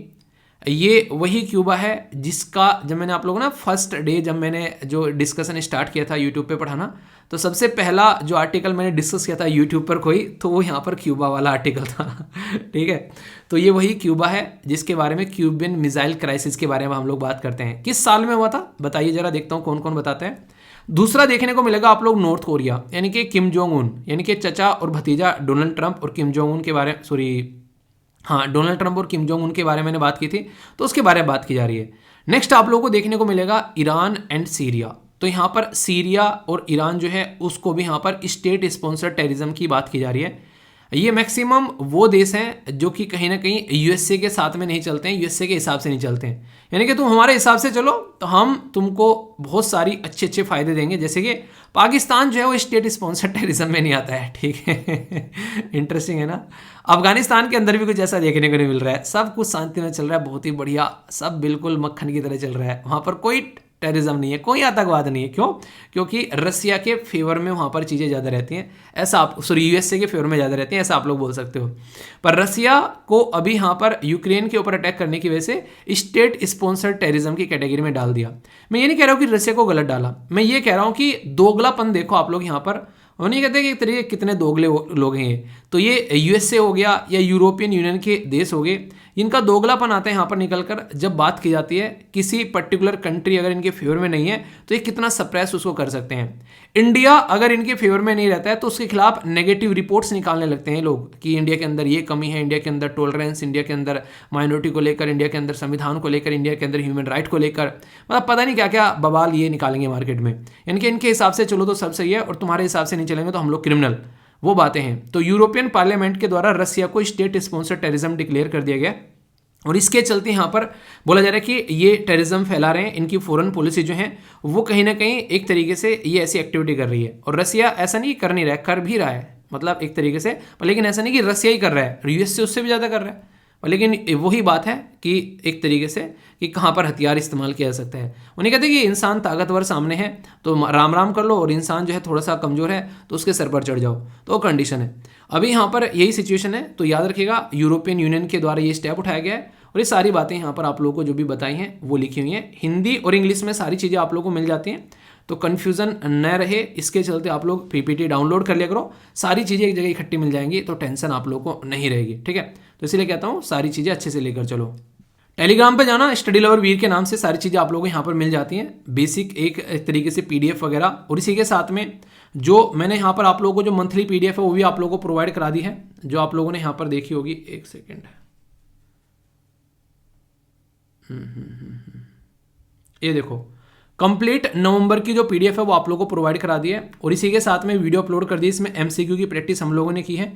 Speaker 2: ये वही क्यूबा है जिसका जब मैंने आप लोगों ना फर्स्ट डे जब मैंने जो डिस्कशन स्टार्ट किया था यूट्यूब पे पढ़ाना, तो सबसे पहला जो आर्टिकल मैंने डिस्कस किया था यूट्यूब पर कोई, तो वो यहाँ पर क्यूबा वाला आर्टिकल था, ठीक है। तो ये वही क्यूबा है जिसके बारे में क्यूबियन मिसाइल क्राइसिस के बारे में हम लोग बात करते हैं। किस साल में हुआ था बताइए जरा, देखता हूँ कौन कौन बताते हैं। दूसरा देखने को मिलेगा आप लोग नॉर्थ कोरिया, यानी कि किम जोंग उन, यानी कि चचा और भतीजा डोनाल्ड ट्रंप और किम जोंग उन के बारे में, डोनाल्ड ट्रंप और किम जोंग उन के बारे में मैंने बात की थी, तो उसके बारे में बात की जा रही है। नेक्स्ट आप लोगों को देखने को मिलेगा ईरान एंड सीरिया। तो यहाँ पर सीरिया और ईरान जो है उसको भी यहाँ पर स्टेट स्पॉन्सर्ड टेररिज्म की बात की जा रही है। ये मैक्सिमम वो देश हैं जो कि कहीं ना कहीं यूएसए के साथ में नहीं चलते हैं, यूएसए के हिसाब से नहीं चलते हैं, यानी कि तुम हमारे हिसाब से चलो तो हम तुमको बहुत सारी अच्छे अच्छे फायदे देंगे। जैसे कि पाकिस्तान जो है वो स्टेट स्पॉन्सर्ड टेररिज्म में नहीं आता है, ठीक है। इंटरेस्टिंग है ना। अफगानिस्तान के अंदर भी कुछ ऐसा देखने को नहीं मिल रहा है, सब कुछ शांति में चल रहा है, बहुत ही बढ़िया, सब बिल्कुल मक्खन की तरह चल रहा है। वहाँ पर कोई टेररिज्म नहीं है, कोई आतंकवाद नहीं है। क्यों? क्योंकि रसिया के फेवर में वहाँ पर चीज़ें ज़्यादा रहती हैं, ऐसा आप यूएसए के फेवर में ज़्यादा रहती हैं, ऐसा आप लोग बोल सकते हो। पर रसिया को अभी यहाँ पर यूक्रेन के ऊपर अटैक करने की वजह से स्टेट स्पॉन्सर्ड टेररिज्म की कैटेगरी में डाल दिया। मैं ये नहीं कह रहा हूँ कि रसिया को गलत डाला, मैं ये कह रहा हूँ कि दोगलापन देखो आप लोग यहाँ पर। वो नहीं कहते कि एक तरीके कितने दोगले लोग हैं ये। तो ये यूएसए हो गया या यूरोपियन यूनियन के देश हो गए, इनका दोगलापन आता है यहाँ पर निकल कर। जब बात की जाती है किसी पर्टिकुलर कंट्री अगर इनके फेवर में नहीं है तो ये कितना सप्रेस उसको कर सकते हैं। इंडिया अगर इनके फेवर में नहीं रहता है तो उसके खिलाफ नेगेटिव रिपोर्ट्स निकालने लगते हैं लोग कि इंडिया के अंदर ये कमी है, इंडिया के अंदर टॉलरेंस, इंडिया के अंदर माइनॉरिटी को लेकर, इंडिया के अंदर संविधान को लेकर, इंडिया के अंदर ह्यूमन राइट को लेकर, मतलब पता नहीं क्या क्या बवाल ये निकालेंगे मार्केट में। यानी कि इनके हिसाब से चलो तो सब सही है और तुम्हारे हिसाब से नहीं चलेंगे तो हम लोग क्रिमिनल, वो बातें हैं। तो यूरोपियन पार्लियामेंट के द्वारा रसिया को स्टेट स्पॉन्सर्ड टेररिज्म डिक्लेयर कर दिया गया और इसके चलते यहाँ पर बोला जा रहा है कि ये टेररिज्म फैला रहे हैं। इनकी फॉरेन पॉलिसी जो है वो कहीं ना कहीं एक तरीके से ये ऐसी एक्टिविटी कर रही है। और रसिया ऐसा नहीं कर नहीं रहा है, कर भी रहा है, मतलब एक तरीके से, लेकिन ऐसा नहीं कि रसिया ही कर रहा है, यूएस से उससे भी ज़्यादा कर रहा है। लेकिन वही बात है कि एक तरीके से कि कहाँ पर हथियार इस्तेमाल किया जा सकता है। उन्हें कहते हैं कि इंसान ताकतवर सामने है तो राम राम कर लो, और इंसान जो है थोड़ा सा कमज़ोर है तो उसके सर पर चढ़ जाओ, तो वो कंडीशन है। अभी यहाँ पर यही सिचुएशन है। तो याद रखिएगा यूरोपियन यूनियन के द्वारा ये स्टेप उठाया गया है और ये सारी बातें यहाँ पर आप लोगों को जो भी बताई हैं वो लिखी हुई हैं। हिंदी और इंग्लिश में सारी चीज़ें आप लोगों को मिल जाती हैं, तो कन्फ्यूज़न न रहे इसके चलते आप लोग पीपीटी डाउनलोड कर लिया करो। सारी चीज़ें एक जगह इकट्ठी मिल जाएंगी तो टेंशन आप लोगों को नहीं रहेगी, ठीक है। तो इसीलिए कहता हूँ सारी चीज़ें अच्छे से लेकर चलो। टेलीग्राम पे जाना, स्टडी लवर वीर के नाम से सारी चीज़ें आप लोगों को यहाँ पर मिल जाती हैं, बेसिक एक तरीके से PDF वगैरह, और इसी के साथ में जो मैंने यहाँ पर आप लोगों को जो मंथली PDF है वो भी आप लोगों को प्रोवाइड करा दी है, जो आप लोगों ने यहाँ पर देखी होगी। एक सेकेंड, ये देखो कंप्लीट नवंबर की जो PDF है वो आप लोगों को प्रोवाइड करा दी है, और इसी के साथ में वीडियो अपलोड कर दी, इसमें MCQ की प्रैक्टिस हम लोगों ने की है,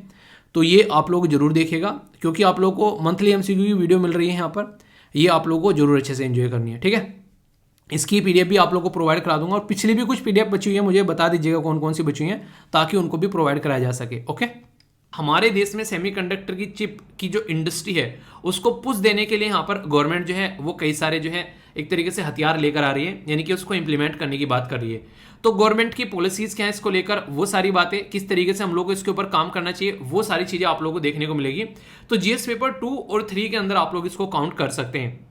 Speaker 2: तो ये आप लोग जरूर देखिएगा, क्योंकि आप लोगों को मंथली MCQ की वीडियो मिल रही है यहाँ पर, ये आप लोगों को जरूर अच्छे से एंजॉय करनी है, ठीक है। इसकी PDF भी आप लोगों को प्रोवाइड करा दूंगा, और पिछली भी कुछ PDF बची हुई है, मुझे बता दीजिएगा कौन कौन सी बची हुई हैं, ताकि उनको भी प्रोवाइड कराया जा सके। ओके, हमारे देश में सेमीकंडक्टर की चिप की जो इंडस्ट्री है उसको पुश देने के लिए यहाँ पर गवर्नमेंट जो है वो कई सारे जो है एक तरीके से हथियार लेकर आ रही है, यानी कि उसको इंप्लीमेंट करने की बात कर रही है। तो गवर्नमेंट की पॉलिसीज क्या है इसको लेकर, वो सारी बातें किस तरीके से हम लोग को इसके ऊपर काम करना चाहिए, वो सारी चीजें आप लोगों को देखने को मिलेगी। तो GS पेपर 2 और 3 के अंदर आप लोग इसको काउंट कर सकते हैं।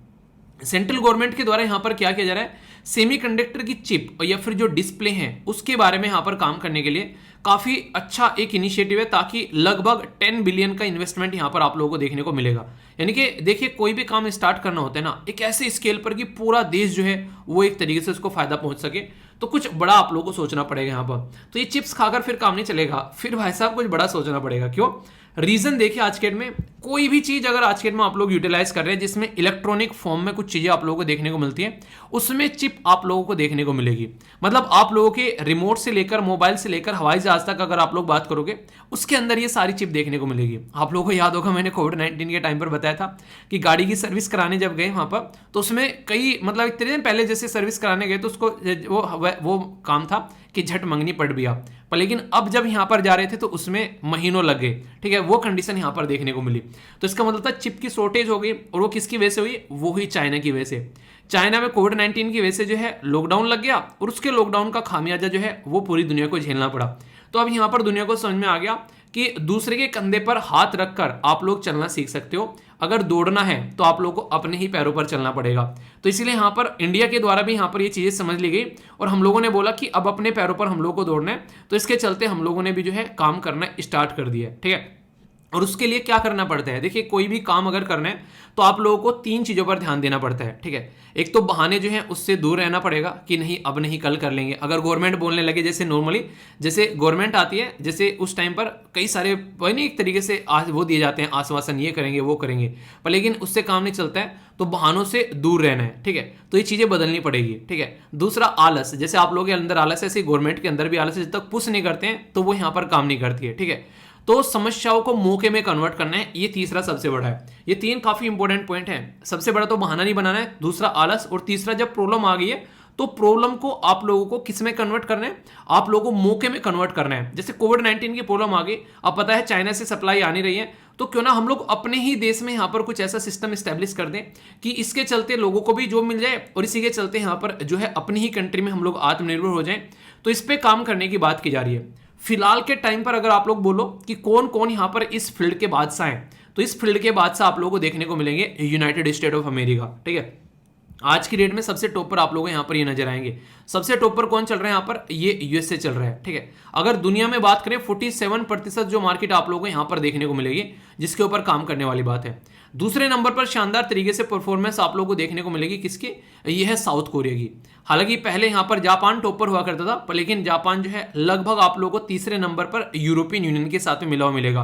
Speaker 2: सेंट्रल गवर्नमेंट के द्वारा यहाँ पर क्या किया जा रहा है, सेमीकंडक्टर की चिप या फिर जो डिस्प्ले है उसके बारे में यहाँ पर काम करने के लिए काफी अच्छा एक इनिशिएटिव है, ताकि लगभग 10 बिलियन का इन्वेस्टमेंट यहाँ पर आप लोगों को देखने को मिलेगा। यानी कि देखिए, कोई भी काम स्टार्ट करना होता है ना एक ऐसे स्केल पर कि पूरा देश जो है वो एक तरीके से उसको फायदा पहुंच सके, तो कुछ बड़ा आप लोगों को सोचना पड़ेगा यहाँ पर। तो ये चिप्स खाकर फिर काम नहीं चलेगा, फिर भाई साहब कुछ बड़ा सोचना पड़ेगा। क्यों? रीजन देखिए, आज के डेट में कोई भी चीज अगर आज के डेट में आप लोग यूटिलाइज कर रहे हैं जिसमें इलेक्ट्रॉनिक फॉर्म में कुछ चीजें आप लोगों को देखने को मिलती है, उसमें चिप आप लोगों को देखने को मिलेगी। मतलब आप लोगों के रिमोट से लेकर, मोबाइल से लेकर, हवाई जहाज तक अगर आप लोग बात करोगे, उसके अंदर ये सारी चिप देखने को मिलेगी। आप लोगों को याद होगा मैंने कोविड-19 के टाइम पर बताया था कि गाड़ी की सर्विस कराने जब गए वहां पर, तो उसमें कई मतलब इतने दिन पहले जैसे सर्विस कराने गए तो उसको वो काम था कि झट मंगनी पड़ भी आप पर, लेकिन अब जब यहाँ पर जा रहे थे तो उसमें महीनों लग गए। ठीक है, वो कंडीशन यहाँ पर देखने को मिली। तो इसका मतलब था चिप की शॉर्टेज हो गई, और वो किसकी वजह से हुई? वो हुई चाइना की वजह से। चाइना में कोविड-19 की वजह से जो है लॉकडाउन लग गया, और उसके लॉकडाउन का खामियाजा जो है वो पूरी दुनिया को झेलना पड़ा। तो अब यहाँ पर दुनिया को समझ में आ गया कि दूसरे के कंधे पर हाथ रखकर आप लोग चलना सीख सकते हो। अगर दौड़ना है तो आप लोगों को अपने ही पैरों पर चलना पड़ेगा। तो इसीलिए यहाँ पर इंडिया के द्वारा भी यहाँ पर ये चीजें समझ ली गई, और हम लोगों ने बोला कि अब अपने पैरों पर हम लोगों को दौड़ना है। तो इसके चलते हम लोगों ने भी जो है काम करना स्टार्ट कर दिया है। ठीक है, और उसके लिए क्या करना पड़ता है? देखिए, कोई भी काम अगर करना है तो आप लोगों को 3 चीजों पर ध्यान देना पड़ता है। ठीक है, एक तो बहाने जो है उससे दूर रहना पड़ेगा कि नहीं अब नहीं कल कर लेंगे। अगर गवर्नमेंट बोलने लगे, जैसे नॉर्मली जैसे गवर्नमेंट आती है, जैसे उस टाइम पर कई सारे नहीं एक तरीके से वो दिए जाते हैं आश्वासन, ये करेंगे वो करेंगे, पर लेकिन उससे काम नहीं चलता है। तो बहानों से दूर रहना है। ठीक है, तो ये चीजें बदलनी पड़ेगी। ठीक है, दूसरा आलस, जैसे आप लोगों के अंदर आलस है, ऐसे गवर्नमेंट के अंदर भी आलस है। जब तक पुश नहीं करते हैं तो वो यहाँ पर काम नहीं करती है। ठीक है, तो समस्याओं को मौके में कन्वर्ट करना है, ये तीसरा सबसे बड़ा है। ये 3 काफी इंपॉर्टेंट पॉइंट है। सबसे बड़ा तो बहाना नहीं बनाना है, दूसरा आलस, और तीसरा जब प्रॉब्लम आ गई है तो प्रॉब्लम को आप लोगों को किस में कन्वर्ट करना है? आप लोगों को मौके में कन्वर्ट करना है। जैसे कोविड-19 की प्रॉब्लम आ गई, अब पता है चाइना से सप्लाई आ नहीं रही है, तो क्यों ना हम लोग अपने ही देश में यहाँ पर कुछ ऐसा सिस्टम स्टैब्लिश कर दें कि इसके चलते लोगों को भी जॉब मिल जाए, और इसी के चलते यहाँ पर जो है अपनी ही कंट्री में हम लोग आत्मनिर्भर हो जाएं। तो इस पे काम करने की बात की जा रही है। फिलहाल के टाइम पर अगर आप लोग बोलो कि कौन कौन यहाँ पर इस फील्ड के बादशाह हैं, तो इस फील्ड के बादशाह आप लोगों को देखने को मिलेंगे यूनाइटेड स्टेट ऑफ अमेरिका। ठीक है, आज की डेट में सबसे टॉप पर आप लोगों को यहाँ पर ये नजर आएंगे। सबसे टॉप पर कौन चल रहा है यहाँ पर? ये यूएसए चल रहा है। ठीक है, अगर दुनिया में बात करें 47% जो मार्केट आप लोगों को यहाँ पर देखने को मिलेगी, जिसके ऊपर काम करने वाली बात है। दूसरे नंबर पर शानदार तरीके से परफॉर्मेंस आप लोगों को देखने को मिलेगी किसकी? ये है साउथ कोरिया की। हालांकि पहले यहाँ पर जापान टॉपर हुआ करता था, पर लेकिन जापान जो है लगभग आप लोगों को तीसरे नंबर पर यूरोपियन यूनियन के साथ में मिला हुआ मिलेगा।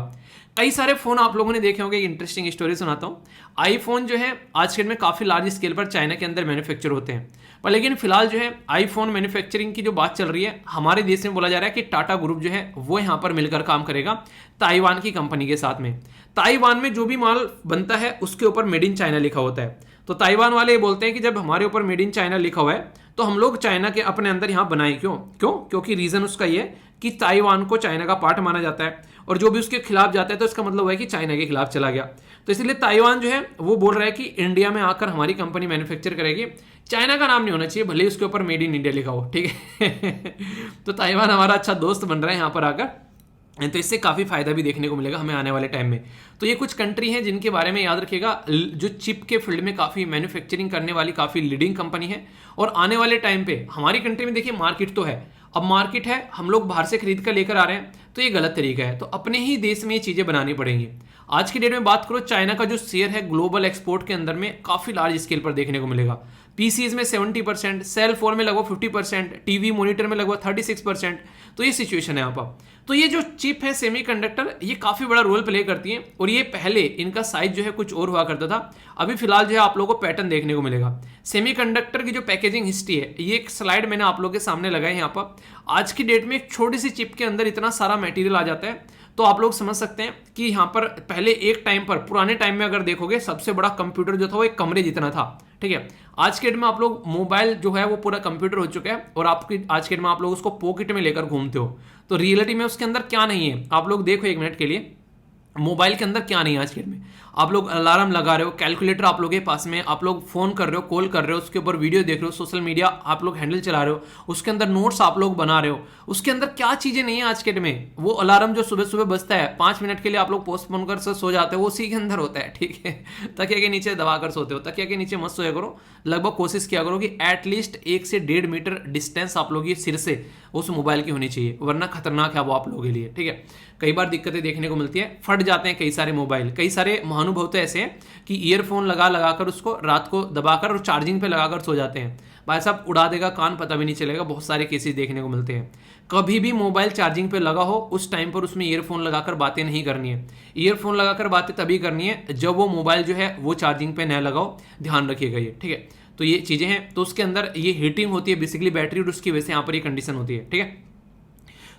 Speaker 2: कई सारे फोन आप लोगों ने देखे होंगे। इंटरेस्टिंग स्टोरी सुनाता हूँ। आईफोन जो है आज के दिन में काफी लार्ज स्केल पर चाइना के अंदर मैन्युफैक्चर होते हैं, पर लेकिन फिलहाल जो है आईफोन मैन्युफैक्चरिंग की जो बात चल रही है, हमारे देश में बोला जा रहा है कि टाटा ग्रुप जो है वो यहाँ पर मिलकर काम करेगा ताइवान की कंपनी के साथ में। ताइवान में जो भी माल बनता है उसके ऊपर मेड इन चाइना लिखा होता है। तो ताइवान वाले ये बोलते हैं कि जब हमारे ऊपर मेड इन चाइना लिखा हुआ है तो हम लोग चाइना के अपने अंदर यहाँ बनाए क्यों? क्योंकि रीजन उसका ये कि ताइवान को चाइना का पार्ट माना जाता है, और जो भी उसके खिलाफ जाता है तो इसका मतलब है कि चाइना के खिलाफ चला गया। तो इसलिए ताइवान जो है वो बोल रहा है कि इंडिया में आकर हमारी कंपनी मैन्युफैक्चर करेगी, चाइना का नाम नहीं होना चाहिए, भले उसके ऊपर मेड इन इंडिया लिखा हो। ठीक है तो ताइवान हमारा अच्छा दोस्त बन रहा है यहाँ पर आकर, तो इससे काफ़ी फायदा भी देखने को मिलेगा हमें आने वाले टाइम में। तो ये कुछ कंट्री हैं जिनके बारे में याद रखिएगा, जो चिप के फील्ड में काफ़ी मैन्युफैक्चरिंग करने वाली काफ़ी लीडिंग कंपनी है। और आने वाले टाइम पे हमारी कंट्री में देखिए मार्केट तो है, अब मार्केट है, हम लोग बाहर से खरीद कर लेकर आ रहे हैं, तो ये गलत तरीका है। तो अपने ही देश में ये चीज़ें बनानी पड़ेंगी। आज की डेट में बात करो, चाइना का जो शेयर है ग्लोबल एक्सपोर्ट के अंदर में काफ़ी लार्ज स्केल पर देखने को मिलेगा। पीसीज में 70%, सेल फोन में लगभग 50%, टीवी मॉनिटर में लगभग 36%। तो ये सिचुएशन है यहाँ पर। तो ये जो चिप है सेमीकंडक्टर, ये काफ़ी बड़ा रोल प्ले करती है। और ये पहले इनका साइज जो है कुछ और हुआ करता था, अभी फिलहाल जो है आप लोगों को पैटर्न देखने को मिलेगा। सेमीकंडक्टर की जो पैकेजिंग हिस्ट्री है, ये एक स्लाइड मैंने आप लोगों के सामने लगाई है यहाँ पर। आज की डेट में एक छोटी सी चिप के अंदर इतना सारा मटेरियल आ जाता है, तो आप लोग समझ सकते हैं कि यहाँ पर पहले एक टाइम पर, पुराने टाइम में अगर देखोगे, सबसे बड़ा कंप्यूटर जो था वो एक कमरे जितना था। ठीक है, आज के डेट में आप लोग मोबाइल जो है वो पूरा कंप्यूटर हो चुका है, और आपकी आज के डेट में आप लोग उसको पॉकेट में लेकर घूमते हो। तो रियलिटी में उसके अंदर क्या नहीं है, आप लोग देखो एक मिनट के लिए, मोबाइल के अंदर क्या नहीं है आज के डेट में। आप लोग अलार्म लगा रहे हो, कैलकुलेटर आप लोगों के पास में, आप लोग फोन कर रहे हो, कॉल कर रहे हो, उसके ऊपर वीडियो देख रहे हो, सोशल मीडिया आप लोग हैंडल चला रहे हो, उसके अंदर नोट्स आप लोग बना रहे हो। उसके अंदर क्या चीजें नहीं है आज के डेट में। वो अलार्म जो सुबह सुबह बजता है, 5 मिनट के लिए आप लोग पोस्टपोन कर सो जाते हो, वो उसी के अंदर होता है। ठीक है, तकिया के नीचे दबा कर सोते हो। तकिया के नीचे मत सोया करो, लगभग कोशिश किया करो कि एटलीस्ट 1 से 1.5 मीटर डिस्टेंस आप लोग ये सिर से उस मोबाइल की होनी चाहिए, वरना खतरनाक है वो आप लोगों के लिए। ठीक है, कई बार दिक्कतें देखने को मिलती है, फट जाते हैं कई सारे मोबाइल। कई सारे महानुभव तो ऐसे हैं कि ईयरफोन लगाकर उसको रात को दबाकर और चार्जिंग पे लगाकर सो जाते हैं। भाई साहब उड़ा देगा कान, पता भी नहीं चलेगा। बहुत सारे केसेस देखने को मिलते हैं। कभी भी मोबाइल चार्जिंग पे लगा हो, उस टाइम पर उसमें ईयरफोन लगाकर बातें नहीं करनी है। ईयरफोन लगाकर बातें तभी करनी है जब वो मोबाइल जो है वो चार्जिंग पे न लगाओ, ध्यान रखिएगा ये। ठीक है, तो ये चीज़ें हैं। तो उसके अंदर ये हीटिंग होती है बेसिकली बैटरी, और उसकी वजह से यहाँ पर ये कंडीशन होती है। ठीक है,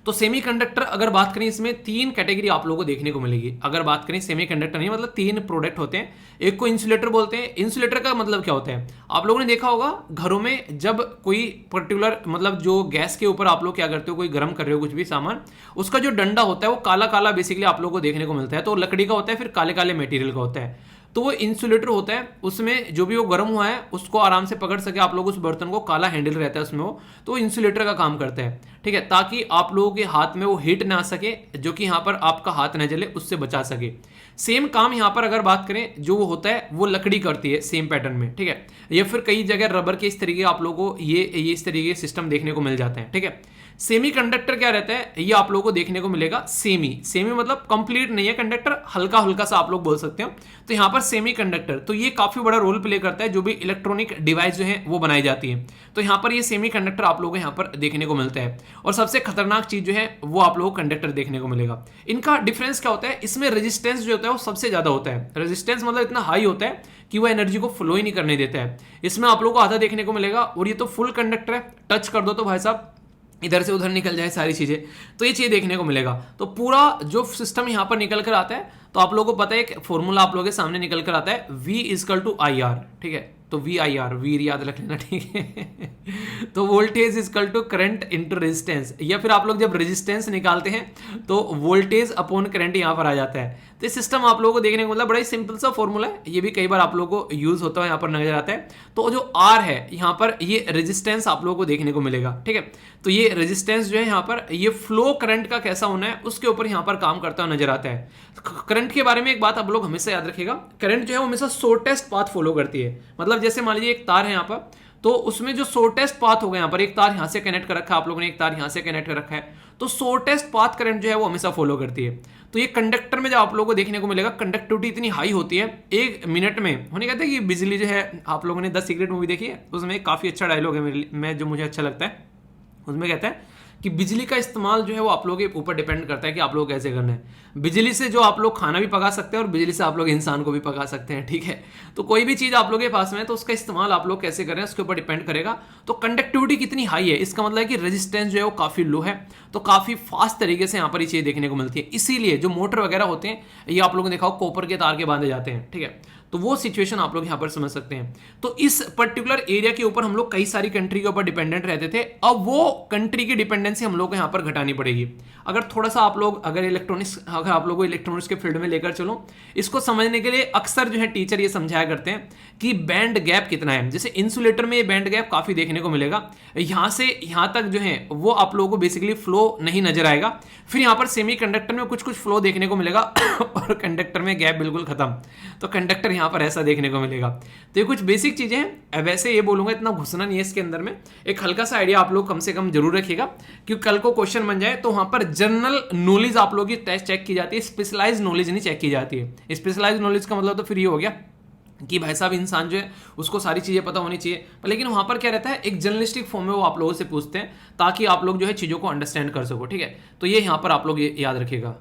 Speaker 2: तो सेमीकंडक्टर अगर बात करें, इसमें 3 कैटेगरी आप लोगों को देखने को मिलेगी। अगर बात करें सेमीकंडक्टर नहीं, मतलब 3 प्रोडक्ट होते हैं। एक को इंसुलेटर बोलते हैं। इंसुलेटर का मतलब क्या होता है, आप लोगों ने देखा होगा घरों में जब कोई पर्टिकुलर मतलब जो गैस के ऊपर आप लोग क्या करते हो, कोई गर्म कर रहे हो कुछ भी सामान, उसका जो डंडा होता है वो काला काला बेसिकली आप लोगों को देखने को मिलता है। तो लकड़ी का होता है, फिर काले काले मटेरियल का होता है। तो वो इंसुलेटर होता है, उसमें जो भी वो गर्म हुआ है उसको आराम से पकड़ सके आप लोग उस बर्तन को, काला हैंडल रहता है उसमें वो, तो इंसुलेटर का काम करता है। ठीक है, ताकि आप लोगों के हाथ में वो हीट ना आ सके, जो कि यहाँ पर आपका हाथ न जले, उससे बचा सके। सेम काम यहाँ पर अगर बात करें, जो वो होता है वो लकड़ी करती है सेम पैटर्न में। ठीक है, या फिर कई जगह रबर के इस तरीके आप लोगों को ये इस तरीके के सिस्टम देखने को मिल जाते हैं। ठीक है, सेमीकंडक्टर क्या रहता है, ये आप लोगों को देखने को मिलेगा सेमी मतलब कंप्लीट नहीं है कंडक्टर, हल्का हल्का सा आप लोग बोल सकते हो। तो यहाँ पर सेमीकंडक्टर, तो ये काफी बड़ा रोल प्ले करता है, जो भी इलेक्ट्रॉनिक डिवाइस जो है वो बनाई जाती है। तो यहाँ पर ये सेमीकंडक्टर आप लोगों को यहाँ पर देखने को मिलता है। और सबसे खतरनाक चीज जो है वो आप लोगों को कंडक्टर देखने को मिलेगा। इनका डिफरेंस क्या होता है, इसमें रेजिस्टेंस जो होता है वो सबसे ज्यादा होता है। रेजिस्टेंस मतलब इतना हाई होता है कि वो एनर्जी को फ्लो ही नहीं करने देता है। इसमें आप लोगों को आधा देखने को मिलेगा। और ये तो फुल कंडक्टर है, टच कर दो तो भाई साहब इधर से उधर निकल जाए सारी चीजें, तो ये चीज देखने को मिलेगा। तो पूरा जो सिस्टम यहाँ पर निकल कर आता है, तो आप लोगों को पता है एक फॉर्मूला आप लोगों के सामने निकल कर आता है, V = IR। ठीक है, तो VIR, वीर याद रख लेना। ठीक है, तो वोल्टेज = करंट इंटू रेजिस्टेंस, या फिर आप लोग जब रेजिस्टेंस निकालते हैं तो वोल्टेज अपॉन करंट यहाँ पर आ जाता है। तो ये सिस्टम आप लोगों को देखने को मतलब बड़ा ही सिंपल सा फॉर्मूला है, ये भी कई बार आप लोगों को यूज होता है यहाँ पर नजर आता है। तो जो R है यहाँ पर, ये रेजिस्टेंस आप लोगों को देखने को मिलेगा। ठीक है, तो ये रेजिस्टेंस जो है यहाँ पर, ये फ्लो करंट का कैसा होना है उसके ऊपर यहाँ पर काम करता हुआ नजर आता है। करंट के बारे में एक बात आप लोग हमेशा याद रखिएगा, करंट जो है वो हमेशा शॉर्टेस्ट पाथ फॉलो करती है। मतलब जैसे मान लीजिए एक तार है यहाँ पर, तो उसमें जो शॉर्टेस्ट पाथ होगा, यहाँ पर एक तार यहाँ से कनेक्ट कर रखा है आप लोगों ने, एक तार यहाँ से कनेक्ट कर रखा है, तो शॉर्टेस्ट पाथ करंट जो है वो हमेशा फॉलो करती है। तो ये कंडक्टर में जब आप लोगों को देखने को मिलेगा, कंडक्टिविटी इतनी हाई होती है 1 मिनट में। होने कहते हैं कि बिजली जो है, आप लोगों ने द सीक्रेट मूवी देखी है, उसमें काफी अच्छा डायलॉग है मेरे में, जो मुझे अच्छा लगता है। उसमें कहता है कि बिजली का इस्तेमाल जो है वो आप लोगों के ऊपर डिपेंड करता है कि आप लोग कैसे करना है। बिजली से जो आप लोग खाना भी पका सकते हैं, और बिजली से आप लोग इंसान को भी पका सकते हैं। ठीक है, तो कोई भी चीज आप लोगों के पास में है, तो उसका इस्तेमाल आप लोग कैसे कर रहे हैं उसके ऊपर डिपेंड करेगा। तो कंडक्टिविटी कितनी हाई है, इसका मतलब है कि रेजिस्टेंस जो है वो काफी लो है, तो काफी फास्ट तरीके से यहाँ पर ये चीज देखने को मिलती है। इसीलिए जो मोटर वगैरह होते हैं, ये आप लोगों ने देखा हो कॉपर के तार के बांधे जाते हैं। ठीक है, तो वो सिचुएशन आप लोग यहाँ पर समझ सकते हैं। तो इस पर्टिकुलर एरिया के ऊपर हम लोग कई सारी कंट्री के ऊपर डिपेंडेंट रहते थे, अब वो कंट्री की डिपेंडेंसी हम लोग को यहाँ पर घटानी पड़ेगी। अगर थोड़ा सा आप लोग अगर आप लोगों को इलेक्ट्रॉनिक्स के फील्ड में लेकर चलो, इसको समझने के लिए अक्सर जो है टीचर ये समझाया करते हैं कि बैंड गैप कितना है। जैसे इंसुलेटर में ये बैंड गैप काफी देखने को मिलेगा, यहाँ से यहाँ तक जो है वो आप लोगों को बेसिकली फ्लो नहीं नजर आएगा। फिर यहाँ पर सेमीकंडक्टर में कुछ कुछ फ्लो देखने को मिलेगा, और कंडक्टर में गैप बिल्कुल खत्म। तो कंडक्टर यहाँ पर ऐसा देखने को मिलेगा। तो ये कुछ बेसिक चीजें हैं। वैसे ये बोलूंगा इतना घुसना नहीं है इसके अंदर में, एक हल्का सा आइडिया आप लोग कम से कम जरूर रखिएगा, क्योंकि कल को क्वेश्चन बन जाए तो वहां पर जनरल नॉलेज आप लोगों की टेस्ट चेक की जाती है, स्पेशलाइज नॉलेज नहीं चेक की जाती है। स्पेशलाइज नॉलेज का मतलब तो फिर ये हो गया कि भाई साहब इंसान जो है उसको सारी चीज़ें पता होनी चाहिए, लेकिन वहाँ पर क्या रहता है एक जर्नलिस्टिक फॉर्म में वो आप लोगों से पूछते हैं ताकि आप लोग जो है चीज़ों को अंडरस्टैंड कर सको, ठीक है। तो ये यहाँ पर आप लोग ये याद रखिएगा।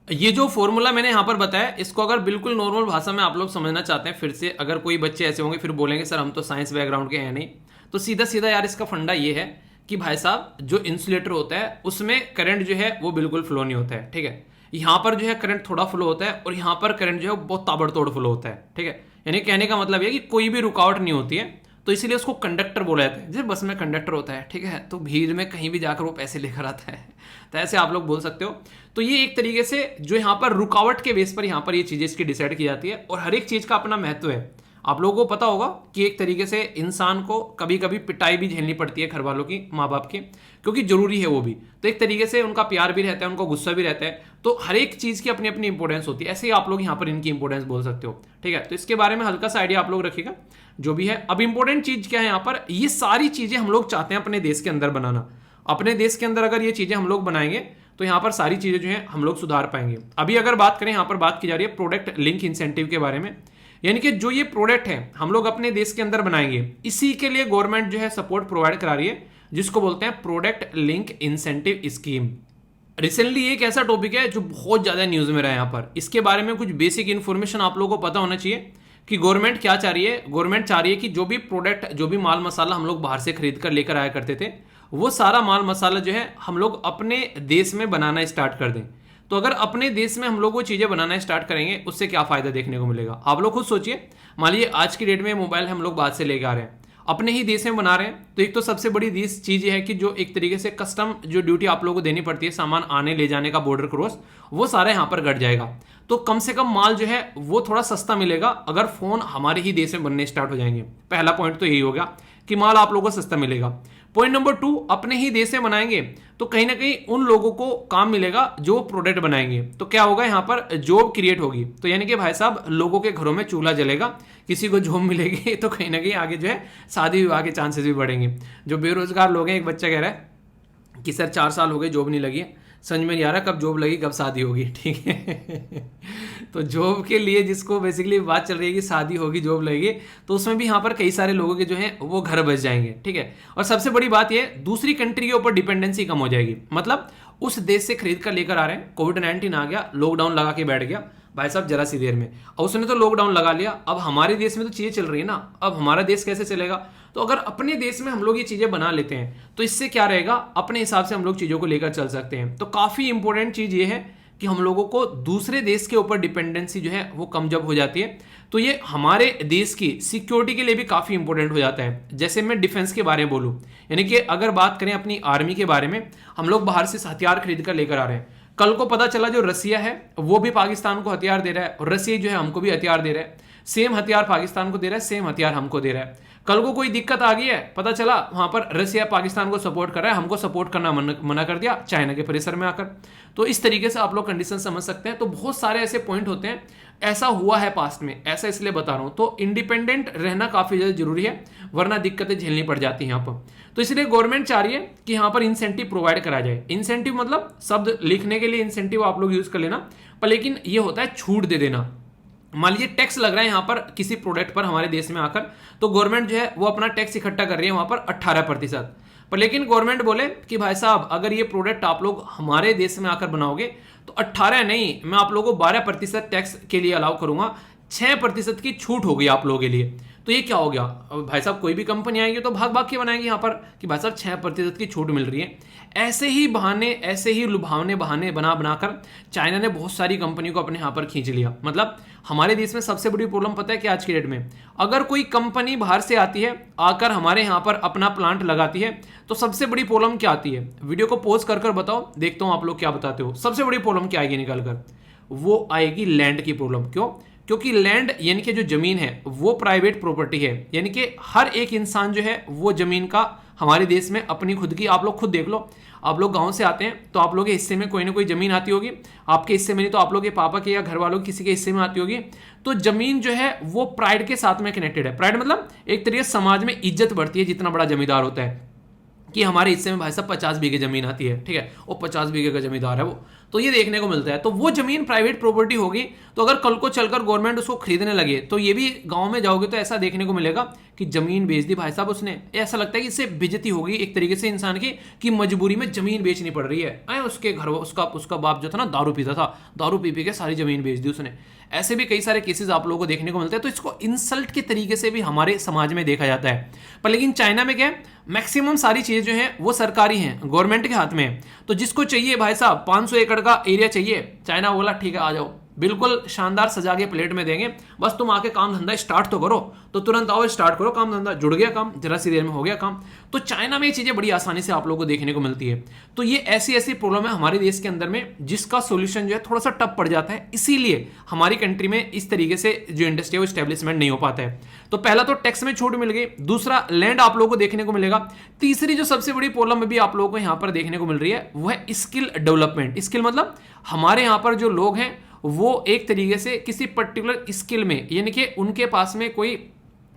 Speaker 2: ये जो फॉर्मूला मैंने यहाँ पर बताया इसको अगर बिल्कुल नॉर्मल भाषा में आप लोग समझना चाहते हैं, फिर से अगर कोई बच्चे ऐसे होंगे फिर बोलेंगे सर हम तो साइंस बैकग्राउंड के हैं नहीं, तो सीधा सीधा यार इसका फंडा ये है कि भाई साहब जो इंसुलेटर होता है उसमें करंट जो है वो बिल्कुल फ्लो नहीं होता है, ठीक है। यहाँ पर जो है करंट थोड़ा फ्लो होता है और यहाँ पर करंट जो है बहुत ताबड़तोड़ फ्लो होता है, ठीक है। यानी कहने का मतलब ये कि कोई भी रुकावट नहीं होती है, तो इसीलिए उसको कंडक्टर बोला जाता है। जैसे बस में कंडक्टर होता है, ठीक है, तो भीड़ में कहीं भी जाकर वो पैसे लेकर आता है, तो ऐसे आप लोग बोल सकते हो। तो ये एक तरीके से जो यहाँ पर रुकावट के बेस पर यहाँ पर ये चीज़ें इसकी डिसाइड की जाती है, और हर एक चीज़ का अपना महत्व है। आप लोगों को पता होगा कि एक तरीके से इंसान को कभी कभी पिटाई भी झेलनी पड़ती है घर वालों की, माँ बाप की, क्योंकि जरूरी है वो भी, तो एक तरीके से उनका प्यार भी रहता है, उनको गुस्सा भी रहता है, तो हर एक चीज़ की अपनी अपनी इंपॉर्टेंस होती है। ऐसे ही आप लोग यहाँ पर इनकी इंपॉर्टेंस बोल सकते हो, ठीक है। तो इसके बारे में हल्का सा आइडिया आप लोग रखिएगा जो भी है। अब इंपॉर्टेंट चीज़ क्या है यहाँ पर, ये सारी चीज़ें हम लोग चाहते हैं अपने देश के अंदर बनाना। अपने देश के अंदर अगर ये चीज़ें हम लोग बनाएंगे तो यहाँ पर सारी चीज़ें जो है हम लोग सुधार पाएंगे। अभी अगर बात करें, यहाँ पर बात की जा रही है प्रोडक्ट लिंक इंसेंटिव के बारे में, यानी कि जो ये प्रोडक्ट है हम लोग अपने देश के अंदर बनाएंगे, इसी के लिए गवर्नमेंट जो है सपोर्ट प्रोवाइड करा रही है, जिसको बोलते हैं product link incentive scheme. Recently एक ऐसा टॉपिक है जो बहुत ज्यादा न्यूज में रहा है। यहाँ पर इसके बारे में कुछ बेसिक इंफॉर्मेशन आप लोगों को पता होना चाहिए कि गवर्नमेंट क्या चाह रही है। गवर्नमेंट चाह रही है कि जो भी प्रोडक्ट, जो भी माल मसाला हम लोग बाहर से खरीद कर लेकर आया करते थे, वो सारा माल मसाला जो है हम लोग अपने देश में बनाना स्टार्ट कर दें। तो अगर अपने देश में हम लोग वो चीज़ें बनाना स्टार्ट करेंगे, उससे क्या फ़ायदा देखने को मिलेगा आप लोग खुद सोचिए। मान लीजिए आज की डेट में मोबाइल हम लोग बाहर से लेके आ रहे हैं, अपने ही देश में बना रहे हैं, तो एक तो सबसे बड़ी चीज़ ये है कि जो एक तरीके से कस्टम जो ड्यूटी आप लोगों को देनी पड़ती है सामान आने ले जाने का, बॉर्डर क्रॉस, वो सारा यहाँ पर घट जाएगा। तो कम से कम माल जो है वो थोड़ा सस्ता मिलेगा अगर फ़ोन हमारे ही देश में बनने स्टार्ट हो जाएंगे। पहला पॉइंट तो यही होगा कि माल आप लोगों को सस्ता मिलेगा। पॉइंट नंबर 2, अपने ही देश में बनाएंगे तो कहीं ना कहीं उन लोगों को काम मिलेगा जो प्रोडक्ट बनाएंगे, तो क्या होगा यहाँ पर जॉब क्रिएट होगी। तो यानी कि भाई साहब लोगों के घरों में चूल्हा जलेगा, किसी को जॉब मिलेगी, तो कहीं ना कहीं आगे जो है शादी विवाह के चांसेस भी बढ़ेंगे। जो बेरोजगार लोग हैं, एक बच्चा कह रहा है कि सर 4 साल हो गए जॉब नहीं लगी है, समझ में नहीं आ रहा कब जॉब लगी कब शादी होगी, ठीक है। तो जॉब के लिए जिसको बेसिकली बात चल रही है कि शादी होगी जॉब लगेगी, तो उसमें भी यहाँ पर कई सारे लोगों के जो हैं वो घर बच जाएंगे, ठीक है। और सबसे बड़ी बात ये, दूसरी कंट्री के ऊपर डिपेंडेंसी कम हो जाएगी। मतलब उस देश से खरीद कर लेकर आ रहे हैं, कोविड-19 आ गया, लॉकडाउन लगा के बैठ गया भाई साहब जरा सी देर में, और उसने तो लॉकडाउन लगा लिया, अब हमारे देश में तो चीज़ें चल रही है ना, अब हमारा देश कैसे चलेगा। तो अगर अपने देश में हम लोग ये चीज़ें बना लेते हैं तो इससे क्या रहेगा, अपने हिसाब से हम लोग चीज़ों को लेकर चल सकते हैं। तो काफ़ी इंपॉर्टेंट चीज़ ये है कि हम लोगों को दूसरे देश के ऊपर डिपेंडेंसी जो है वो कम जब हो जाती है, तो ये हमारे देश की सिक्योरिटी के लिए भी काफ़ी इंपॉर्टेंट हो जाता है। जैसे मैं डिफेंस के बारे में बोलूँ, यानी कि अगर बात करें अपनी आर्मी के बारे में, हम लोग बाहर से हथियार खरीद कर लेकर आ रहे हैं, कल को पता चला जो रसिया है वो भी पाकिस्तान को हथियार दे रहा है और रसिया जो है हमको भी हथियार दे रहा है, सेम हथियार पाकिस्तान को दे रहा है, सेम हथियार हमको दे रहा है। कल को कोई दिक्कत आ गई है, पता चला वहां पर रसिया पाकिस्तान को सपोर्ट कर रहा है, हमको सपोर्ट करना मना कर दिया चाइना के परिसर में आकर। तो इस तरीके से आप लोग कंडीशन समझ सकते हैं। तो बहुत सारे ऐसे पॉइंट होते हैं, ऐसा हुआ है पास्ट में, ऐसा इसलिए बता रहा हूं। तो इंडिपेंडेंट रहना काफी ज्यादा जरूरी है, वरना दिक्कतें झेलनी पड़ जाती हैं यहाँ पर। तो इसलिए गवर्नमेंट चाह रही है कि यहाँ पर इंसेंटिव प्रोवाइड करा जाए। इंसेंटिव मतलब शब्द लिखने के लिए इंसेंटिव आप लोग यूज कर लेना, पर लेकिन ये होता है छूट दे देना। मान लीजिए टैक्स लग रहा है यहाँ पर किसी प्रोडक्ट पर हमारे देश में आकर, तो गवर्नमेंट जो है वो अपना टैक्स इकट्ठा कर रही है वहां पर 18%, पर लेकिन गवर्नमेंट बोले कि भाई साहब अगर ये प्रोडक्ट आप लोग हमारे देश में आकर बनाओगे तो 18 नहीं, मैं आप लोगों को 12% टैक्स के लिए अलाउ करूंगा, 6% की छूट होगी आप लोगों के लिए। तो ये क्या हो गया, भाई साहब कोई भी कंपनी आएगी तो भाग भाग के बनाएगी यहाँ पर कि भाई साहब 6% की छूट मिल रही है। ऐसे ही बहाने, ऐसे ही लुभावने बहाने बना बनाकर चाइना ने बहुत सारी कंपनी को अपने यहाँ पर खींच लिया। मतलब हमारे देश में सबसे बड़ी प्रॉब्लम पता है कि आज की डेट में अगर कोई कंपनी बाहर से आती है, आकर हमारे यहाँ पर अपना प्लांट लगाती है, तो सबसे बड़ी प्रॉब्लम क्या आती है। वीडियो को पॉज कर बताओ, देखता हूँ आप लोग क्या बताते हो। सबसे बड़ी प्रॉब्लम क्या आएगी निकल कर, वो आएगी लैंड की प्रॉब्लम। क्यों? क्योंकि लैंड यानी कि जो जमीन है वो प्राइवेट प्रॉपर्टी है, यानी कि हर एक इंसान जो है वो जमीन का हमारे देश में अपनी खुद की, आप लोग खुद देख लो, आप लोग गांव से आते हैं तो आप लोग के हिस्से में कोई ना कोई जमीन आती होगी, आपके हिस्से में नहीं तो आप लोग के पापा के या घर वालों के किसी के हिस्से में आती होगी। तो जमीन जो है वो प्राइड के साथ में कनेक्टेड है। प्राइड मतलब एक तरीके से समाज में इज्जत बढ़ती है जितना बड़ा जमींदार होता है, कि हमारे हिस्से में भाई साहब 50 बीघे जमीन आती है, ठीक है, वो 50 बीघे का जमींदार है वो, तो ये देखने को मिलता है। तो वो जमीन प्राइवेट प्रॉपर्टी होगी, तो अगर कल को चलकर गवर्नमेंट उसको खरीदने लगे तो ये भी गांव में जाओगे तो ऐसा देखने को मिलेगा कि जमीन बेच दी भाई साहब उसने। ऐसा लगता है कि इससे बेइज्जती होगी एक तरीके से इंसान की, कि मजबूरी में जमीन बेचनी पड़ रही है। उसके घर उसका बाप जो था ना दारू पीता था, दारू पी के सारी जमीन बेच दी उसने। ऐसे भी कई सारे केसेस आप लोगों को देखने को मिलते हैं। तो इसको इंसल्ट के तरीके से भी हमारे समाज में देखा जाता है। पर लेकिन चाइना में क्या है, मैक्सिमम सारी चीजें जो हैं वो सरकारी हैं, गवर्नमेंट के हाथ में है। तो जिसको चाहिए भाई साहब 500 एकड़ का एरिया चाहिए, चाइना बोला ठीक है आ जाओ, बिल्कुल शानदार सजा के प्लेट में देंगे, बस तुम आके काम धंधा स्टार्ट तो करो। तो तुरंत आओ, स्टार्ट करो काम धंधा, जुड़ गया काम, जरा सी देर में हो गया काम। तो चाइना में ये चीजें बड़ी आसानी से आप लोगों को देखने को मिलती है। तो ये ऐसी ऐसी प्रॉब्लम है हमारे देश के अंदर में, जिसका सोल्यूशन जो है थोड़ा सा टफ पड़ जाता है। इसीलिए हमारी कंट्री में इस तरीके से जो इंडस्ट्री है वो स्टैब्लिशमेंट नहीं हो पाता है। तो पहला तो टैक्स में छूट मिल गई, दूसरा लैंड आप लोगों को देखने को मिलेगा, तीसरी जो सबसे बड़ी प्रॉब्लम भी आप लोगों को यहां पर देखने को मिल रही है वो है स्किल डेवलपमेंट। स्किल मतलब हमारे यहां पर जो लोग हैं वो एक तरीके से किसी पर्टिकुलर स्किल में, यानी कि उनके पास में कोई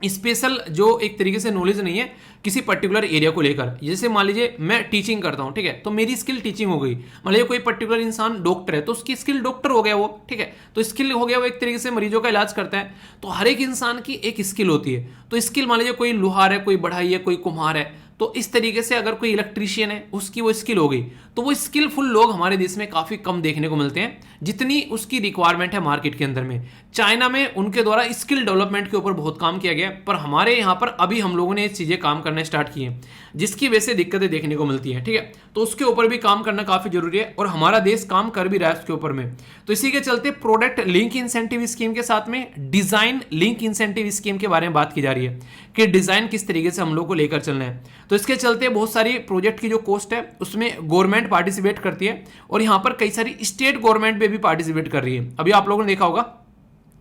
Speaker 2: स्पेशल जो एक तरीके से नॉलेज नहीं है किसी पर्टिकुलर एरिया को लेकर। जैसे मान लीजिए मैं टीचिंग करता हूं, ठीक है, तो मेरी स्किल टीचिंग हो गई। मान लीजिए कोई पर्टिकुलर इंसान डॉक्टर है तो उसकी स्किल डॉक्टर हो गया वो, ठीक है, तो स्किल हो गया वो, एक तरीके से मरीजों का इलाज करता है। तो हर एक इंसान की एक स्किल होती है। तो स्किल मान लीजिए कोई लुहार है, कोई बढ़ाई है, कोई कुम्हार है, तो इस तरीके से अगर कोई इलेक्ट्रीशियन है उसकी वो स्किल हो गई। तो वो स्किलफुल लोग हमारे देश में काफी कम देखने को मिलते हैं जितनी उसकी रिक्वायरमेंट है मार्केट के अंदर में। चाइना में उनके द्वारा स्किल डेवलपमेंट के ऊपर बहुत काम किया गया, पर हमारे यहाँ पर अभी हम लोगों ने ये चीजें काम करने स्टार्ट की हैं, जिसकी वजह से दिक्कतें देखने को मिलती हैं, ठीक है। तो उसके ऊपर भी काम करना काफी जरूरी है और हमारा देश काम कर भी रहा है उसके ऊपर में। तो इसी के चलते प्रोडक्ट लिंक इंसेंटिव स्कीम के साथ में डिजाइन लिंक इंसेंटिव स्कीम के बारे में बात की जा रही है कि डिजाइन किस तरीके से हम लोग को लेकर चलना है। तो इसके चलते बहुत सारी प्रोजेक्ट की जो कॉस्ट है उसमें गवर्नमेंट पार्टिसिपेट करती है और यहां पर कई सारी स्टेट गवर्नमेंट भी पार्टिसिपेट कर रही है। अभी आप लोगों ने देखा होगा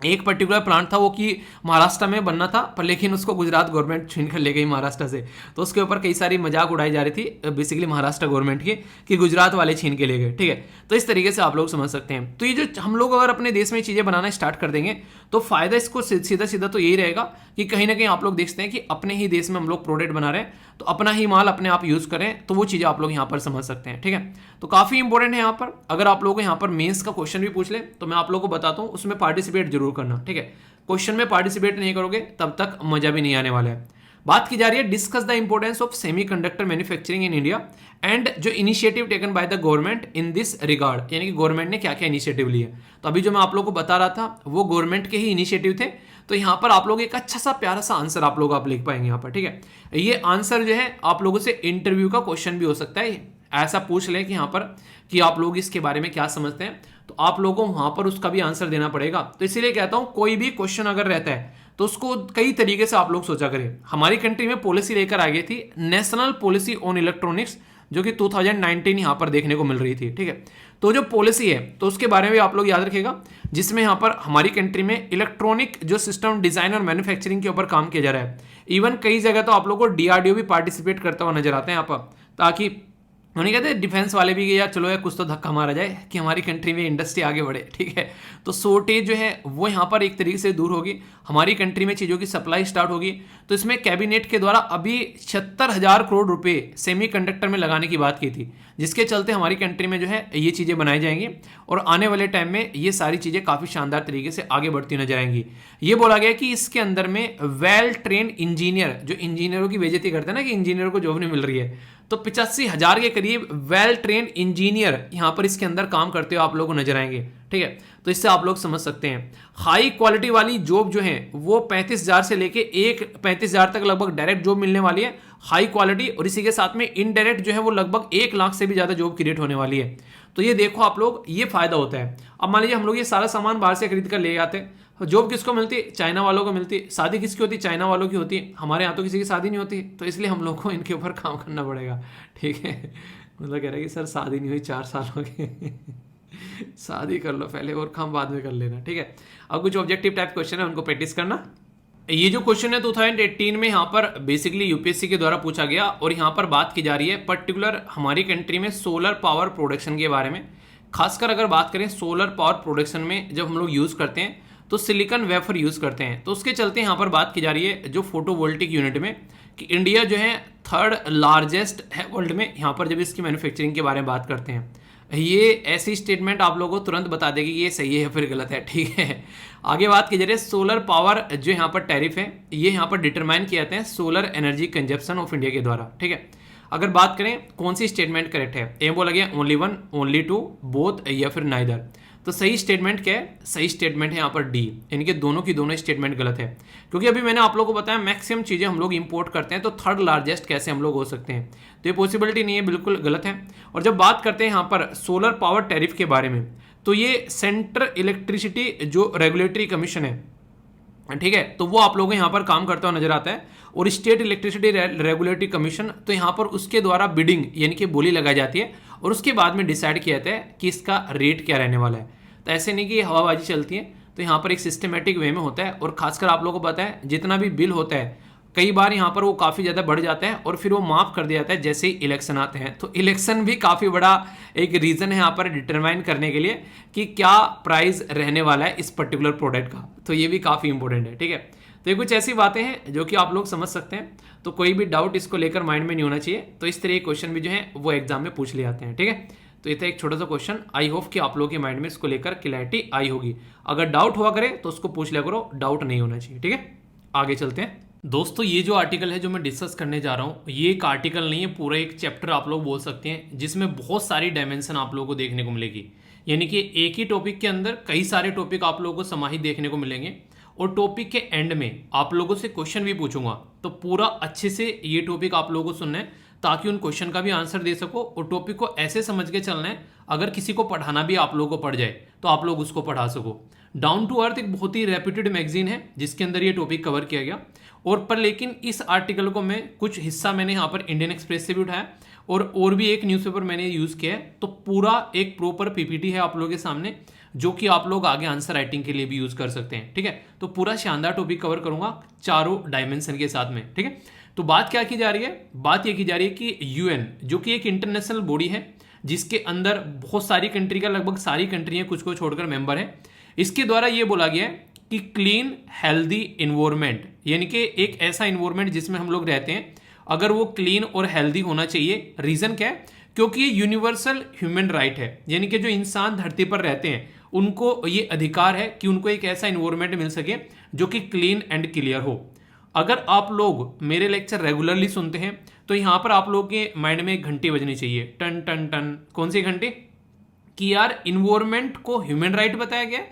Speaker 2: एक पर्टिकुलर प्लांट था वो कि महाराष्ट्र में बनना था, पर लेकिन उसको गुजरात गवर्नमेंट छीन कर ले गई महाराष्ट्र से। तो उसके ऊपर कई सारी मजाक उड़ाई जा रही थी बेसिकली महाराष्ट्र गवर्नमेंट की, कि गुजरात वाले छीन के ले गए, ठीक है। तो इस तरीके से आप लोग समझ सकते हैं। तो ये जो हम लोग अगर अपने देश में चीजें बनाना स्टार्ट कर देंगे तो फायदा इसको सीधा सीधा तो यही रहेगा कि कहीं ना कहीं आप लोग देखते हैं कि अपने ही देश में हम लोग प्रोडक्ट बना रहे हैं, तो अपना ही माल अपने आप यूज करें, तो वो चीजें आप लोग यहाँ पर समझ सकते हैं, ठीक है। तो काफी इंपॉर्टेंट है यहाँ पर। अगर आप लोगों को यहाँ पर मेंस का क्वेश्चन भी पूछ ले तो मैं आप लोगों को बताता हूँ, उसमें पार्टिसिपेट जरूर करना, ठीक है। क्वेश्चन में पार्टिसिपेट नहीं करोगे तब तक मजा भी नहीं आने वाला है। बात की जा रही है discuss the importance of semiconductor manufacturing in India and जो initiative taken by the government in this regard, यानी कि गवर्नमेंट ने क्या क्या इनिशिएटिव लिए। तो अभी जो मैं आप लोगों को बता रहा था वो गवर्नमेंट के ही इनिशिएटिव थे। तो यहाँ पर आप लोग एक अच्छा सा प्यारा सा आंसर आप लोग आप लिख पाएंगे यहाँ पर, ठीक है। ये आंसर जो है आप लोगों से इंटरव्यू का क्वेश्चन भी हो सकता है, ऐसा पूछ ले कि यहाँ पर कि आप लोग इसके बारे में क्या समझते हैं, तो आप लोगों को वहां पर उसका भी आंसर देना पड़ेगा। तो इसीलिए कहता हूं कोई भी क्वेश्चन अगर रहता है तो उसको कई तरीके से आप लोग सोचा करें। हमारी कंट्री में पॉलिसी लेकर आ गई थी नेशनल पॉलिसी ऑन इलेक्ट्रॉनिक्स, जो कि 2019 यहां पर देखने को मिल रही थी, ठीक है। तो जो पॉलिसी है तो उसके बारे में भी आप लोग याद रखिएगा, जिसमें यहां पर हमारी कंट्री में इलेक्ट्रॉनिक जो सिस्टम डिजाइन और मैन्युफैक्चरिंग के ऊपर काम किया जा रहा है। इवन कई जगह तो आप लोग को डीआरडीओ भी पार्टिसिपेट करता हुआ नजर आता है यहाँ पर, ताकि उन्हें कहते हैं डिफेंस वाले भी कि यार चलो यार कुछ तो धक्का मारा जाए कि हमारी कंट्री में इंडस्ट्री आगे बढ़े, ठीक है। तो शॉर्टेज जो है वो यहाँ पर एक तरीके से दूर होगी, हमारी कंट्री में चीज़ों की सप्लाई स्टार्ट होगी। तो इसमें कैबिनेट के द्वारा अभी 76,000 करोड़ रुपए सेमीकंडक्टर में लगाने की बात की थी, जिसके चलते हमारी कंट्री में जो है ये चीज़ें बनाई जाएंगी और आने वाले टाइम में ये सारी चीज़ें काफ़ी शानदार तरीके से आगे बढ़ती नजर आएंगी। ये बोला गया कि इसके अंदर में वेल ट्रेन इंजीनियर, जो इंजीनियरों की बेइज्जती करते हैं ना कि इंजीनियर को जॉब नहीं मिल रही है, तो 85,000 के करीब वेल ट्रेन इंजीनियर यहाँ पर इसके अंदर काम करते हुए आप लोगों को नजर आएंगे, ठीक है। तो इससे आप लोग समझ सकते हैं हाई क्वालिटी वाली जॉब जो है वो 35,000 से लेके 35,000 तक लगभग डायरेक्ट जॉब मिलने वाली है, हाई क्वालिटी, और इसी के साथ में इनडायरेक्ट जो है वो लगभग 1 लाख से भी ज्यादा जॉब क्रिएट होने वाली है। तो ये देखो आप लोग, ये फायदा होता है। अब मान लीजिए हम लोग ये सारा सामान बाहर से खरीद कर ले आते हैं, जॉब किसको मिलती? चाइना वालों को मिलती। शादी किसकी होती? चाइना वालों की होती। हमारे यहाँ तो किसी की शादी नहीं होती, तो इसलिए हम लोग को इनके ऊपर काम करना पड़ेगा, ठीक है। मतलब कह रहा है कि सर शादी नहीं हुई 4 साल हो गए शादी कर लो पहले और काम बाद में कर लेना, ठीक है। अब कुछ ऑब्जेक्टिव टाइप क्वेश्चन है उनको प्रैक्टिस करना।
Speaker 1: ये जो क्वेश्चन है 2018 में यहाँ पर बेसिकली यूपीएससी के द्वारा पूछा गया और यहाँ पर बात की जा रही है पर्टिकुलर हमारी कंट्री में सोलर पावर प्रोडक्शन के बारे में। खासकर अगर बात करें सोलर पावर प्रोडक्शन में जब हम लोग यूज़ करते हैं तो सिलिकॉन वेफर यूज़ करते हैं। तो उसके चलते यहाँ पर बात की जा रही है जो फोटोवोल्टिक यूनिट में कि इंडिया जो है 3rd लार्जेस्ट है वर्ल्ड में। यहाँ पर जब इसकी मैन्युफैक्चरिंग के बारे में बात करते हैं, ये ऐसी स्टेटमेंट आप लोगों को तुरंत बता देगी कि ये सही है या फिर गलत है, ठीक है। आगे बात की जा रही है सोलर पावर जो यहाँ पर टैरिफ है, ये यहाँ पर डिटरमाइन किए जाते हैं solar energy consumption of India के द्वारा, ठीक है। अगर बात करें कौन सी स्टेटमेंट करेक्ट है, ए बोला गया ओनली 1, ओनली 2, बोथ या फिर नाइदर। तो सही स्टेटमेंट क्या है? सही स्टेटमेंट है यहाँ पर डी, इनके दोनों की दोनों स्टेटमेंट गलत है। क्योंकि अभी मैंने आप लोगों को बताया मैक्सिमम चीज़ें हम लोग इंपोर्ट करते हैं, तो 3rd लार्जेस्ट कैसे हम लोग हो सकते हैं? तो ये पॉसिबिलिटी नहीं है, बिल्कुल गलत है। और जब बात करते हैं यहाँ पर सोलर पावर टैरिफ के बारे में, तो ये सेंट्रल इलेक्ट्रिसिटी जो रेगुलेटरी कमीशन है, ठीक है, तो वो आप लोगों को यहाँ पर काम करता हुआ नजर आता है। और स्टेट इलेक्ट्रिसिटी रेगुलेटरी कमीशन, तो यहाँ पर उसके द्वारा बिडिंग यानी कि बोली लगाई जाती है और उसके बाद में डिसाइड किया जाता है कि इसका रेट क्या रहने वाला है। तो ऐसे नहीं कि हवाबाजी चलती है, तो यहाँ पर एक सिस्टमेटिक वे में होता है। और खासकर आप लोगों को पता है जितना भी बिल होता है कई बार यहाँ पर वो काफ़ी ज़्यादा बढ़ जाता है और फिर वो माफ़ कर दिया जाता है जैसे ही इलेक्शन आते हैं। तो इलेक्शन भी काफ़ी बड़ा एक रीज़न है यहाँ पर डिटरमाइन करने के लिए कि क्या प्राइस रहने वाला है इस पर्टिकुलर प्रोडक्ट का। तो ये भी काफ़ी इंपॉर्टेंट है, ठीक है। तो ये कुछ ऐसी बातें हैं जो कि आप लोग समझ सकते हैं, तो कोई भी डाउट इसको लेकर माइंड में नहीं होना चाहिए। तो इस तरह के क्वेश्चन भी जो है वो एग्जाम में पूछ लिए जाते हैं, ठीक है। तो ये था एक छोटा सा क्वेश्चन, आई होप कि आप लोगों के माइंड में इसको लेकर क्लैरिटी आई होगी। अगर डाउट हुआ करे तो उसको पूछ लिया करो, डाउट नहीं होना चाहिए, ठीक है। आगे चलते हैं दोस्तों। ये जो आर्टिकल है जो मैं डिस्कस करने जा रहा हूँ, ये एक आर्टिकल नहीं है, पूरा एक चैप्टर आप लोग बोल सकते हैं, जिसमें बहुत सारी डायमेंशन आप लोगों को देखने को मिलेगी। यानी कि एक ही टॉपिक के अंदर कई सारे टॉपिक आप लोगों को समाहित देखने को मिलेंगे और टॉपिक के एंड में आप लोगों से क्वेश्चन भी पूछूंगा। तो पूरा अच्छे से ये टॉपिक आप लोगों को सुनना है ताकि उन क्वेश्चन का भी आंसर दे सको और टॉपिक को ऐसे समझ के चलना है, अगर किसी को पढ़ाना भी आप लोगों को पड़ जाए तो आप लोग उसको पढ़ा सको। डाउन टू अर्थ एक बहुत ही रेप्यूटेड मैगजीन है जिसके अंदर ये टॉपिक कवर किया गया। और पर लेकिन इस आर्टिकल को मैं कुछ हिस्सा मैंने यहाँ पर इंडियन एक्सप्रेस से भी उठाया और भी एक न्यूज़पेपर मैंने यूज़ किया है। तो पूरा एक प्रॉपर पीपीटी है आप लोगों के सामने जो कि आप लोग आगे आंसर राइटिंग के लिए भी यूज़ कर सकते हैं, ठीक है। तो पूरा शानदार टॉपिक कवर करूंगा चारों डायमेंशन के साथ में, ठीक है। तो बात क्या की जा रही है? बात ये की जा रही है कि यूएन जो कि एक इंटरनेशनल बॉडी है जिसके अंदर बहुत सारी कंट्री का, लगभग सारी कंट्रियां कुछ को छोड़कर मेंबर है, इसके द्वारा ये बोला गया है कि क्लीन हेल्दी इन्वायरमेंट, यानी कि एक ऐसा इन्वायरमेंट जिसमें हम लोग रहते हैं अगर वो क्लीन और हेल्दी होना चाहिए। रीजन क्या है? क्योंकि ये यूनिवर्सल ह्यूमन राइट है, यानी कि जो इंसान धरती पर रहते हैं उनको ये अधिकार है कि उनको एक ऐसा इन्वायरमेंट मिल सके जो कि क्लीन एंड क्लियर हो। अगर आप लोग मेरे लेक्चर रेगुलरली सुनते हैं तो यहाँ पर आप लोगों के माइंड में एक घंटी बजनी चाहिए, टन टन टन। कौन सी घंटी? कि यार इन्वायरमेंट को ह्यूमन राइट बताया गया।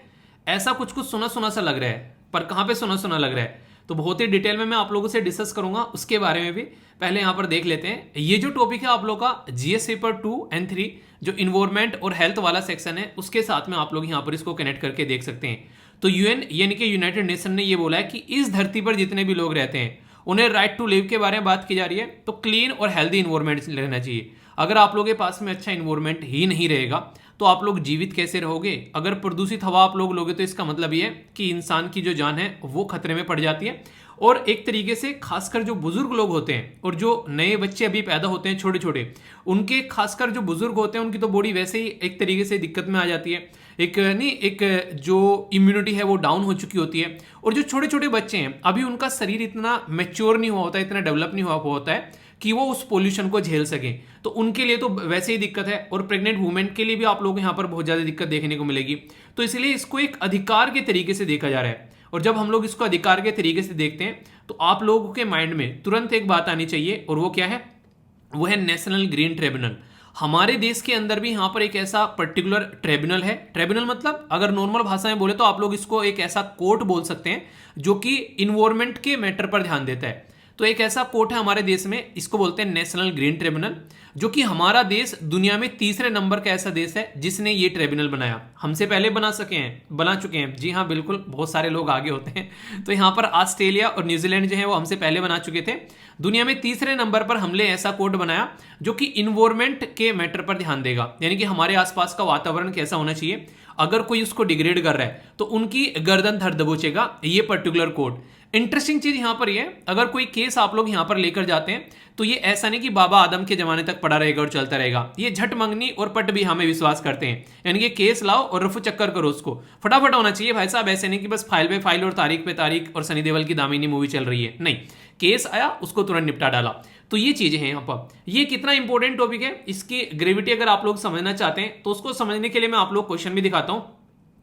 Speaker 1: ऐसा कुछ कुछ सुना सुना सा लग रहा है, पर कहाँ पे सुना सुना लग रहा है? तो बहुत ही डिटेल में मैं आप लोगों से डिस्कस करूंगा उसके बारे में भी। पहले यहाँ पर देख लेते हैं ये जो टॉपिक है आप लोग का जीएस पेपर 2 और 3 जो इन्वायरमेंट और हेल्थ वाला सेक्शन है उसके साथ में आप लोग यहाँ पर इसको कनेक्ट करके देख सकते हैं। तो यूएन यानी कि यूनाइटेड नेशन ने ये बोला है कि इस धरती पर जितने भी लोग रहते हैं उन्हें राइट टू लिव के बारे में बात की जा रही है। तो क्लीन और हेल्दी इन्वायरमेंट रहना चाहिए। अगर आप लोगों के पास में अच्छा इन्वायरमेंट ही नहीं रहेगा तो आप लोग जीवित कैसे रहोगे? अगर प्रदूषित हवा आप लोग लोगे तो इसका मतलब ये है कि इंसान की जो जान है वो खतरे में पड़ जाती है। और एक तरीके से खासकर जो बुजुर्ग लोग होते हैं और जो नए बच्चे अभी पैदा होते हैं छोटे छोटे, उनके खासकर जो बुजुर्ग होते हैं उनकी तो बॉडी वैसे ही एक तरीके से दिक्कत में आ जाती है, एक जो इम्यूनिटी है वो डाउन हो चुकी होती है। और जो छोटे छोटे बच्चे हैं अभी उनका शरीर इतना मैच्योर नहीं हुआ होता है, इतना डेवलप नहीं हुआ होता है कि वो उस पोल्यूशन को झेल सके। तो उनके लिए तो वैसे ही दिक्कत है और प्रेग्नेंट वुमेन के लिए भी आप लोगों को यहाँ पर बहुत ज़्यादा दिक्कत देखने को मिलेगी। तो इसलिए इसको एक अधिकार के तरीके से देखा जा रहा है। और जब हम लोग इसको अधिकार के तरीके से देखते हैं तो आप लोगों के माइंड में तुरंत एक बात आनी चाहिए और वो क्या है? वो है नेशनल ग्रीन ट्रिब्यूनल। हमारे देश के अंदर भी यहाँ पर एक ऐसा पर्टिकुलर ट्रिब्यूनल है। ट्रिब्यूनल मतलब अगर नॉर्मल भाषा में बोले तो आप लोग इसको एक ऐसा कोर्ट बोल सकते हैं जो कि इन्वायरमेंट के मैटर पर ध्यान देता है। तो एक ऐसा कोर्ट है हमारे देश में, इसको बोलते हैं नेशनल ग्रीन ट्रिब्यूनल, जो कि हमारा देश दुनिया में तीसरे नंबर का ऐसा देश है जिसने ये ट्रिब्यूनल बनाया। हमसे पहले बना चुके हैं। जी हाँ बिल्कुल, बहुत सारे लोग आगे होते हैं। तो यहाँ पर ऑस्ट्रेलिया और न्यूजीलैंड जो है वो हमसे पहले बना चुके थे। दुनिया में तीसरे नंबर पर हमने ऐसा कोर्ट बनाया जो कि इन्वायरमेंट के मैटर पर ध्यान देगा, यानी कि हमारे आसपास का वातावरण कैसा होना चाहिए। अगर कोई उसको डिग्रेड कर रहा है तो उनकी गर्दन धर दबोचेगा ये पर्टिकुलर कोर्ट। इंटरेस्टिंग चीज यहां पर ये, अगर कोई केस आप लोग यहां पर लेकर जाते हैं तो ये ऐसा नहीं कि बाबा आदम के जमाने तक पड़ा रहेगा और चलता रहेगा। ये झट मंगनी और पट भी हमें विश्वास करते हैं, यानी कि केस लाओ और रफू चक्कर करो, उसको फटाफट होना चाहिए भाई साहब। ऐसे नहीं कि बस फाइल पे फाइल और तारीख पे तारीख और सनी देओल की दामिनी मूवी चल रही है, नहीं, केस आया उसको तुरंत निपटा डाला। तो ये चीजें हैं यहाँ पर। ये कितना इंपॉर्टेंट टॉपिक है, इसकी ग्रेविटी अगर आप लोग समझना चाहते हैं तो उसको समझने के लिए मैं आप लोग क्वेश्चन भी दिखाता हूं।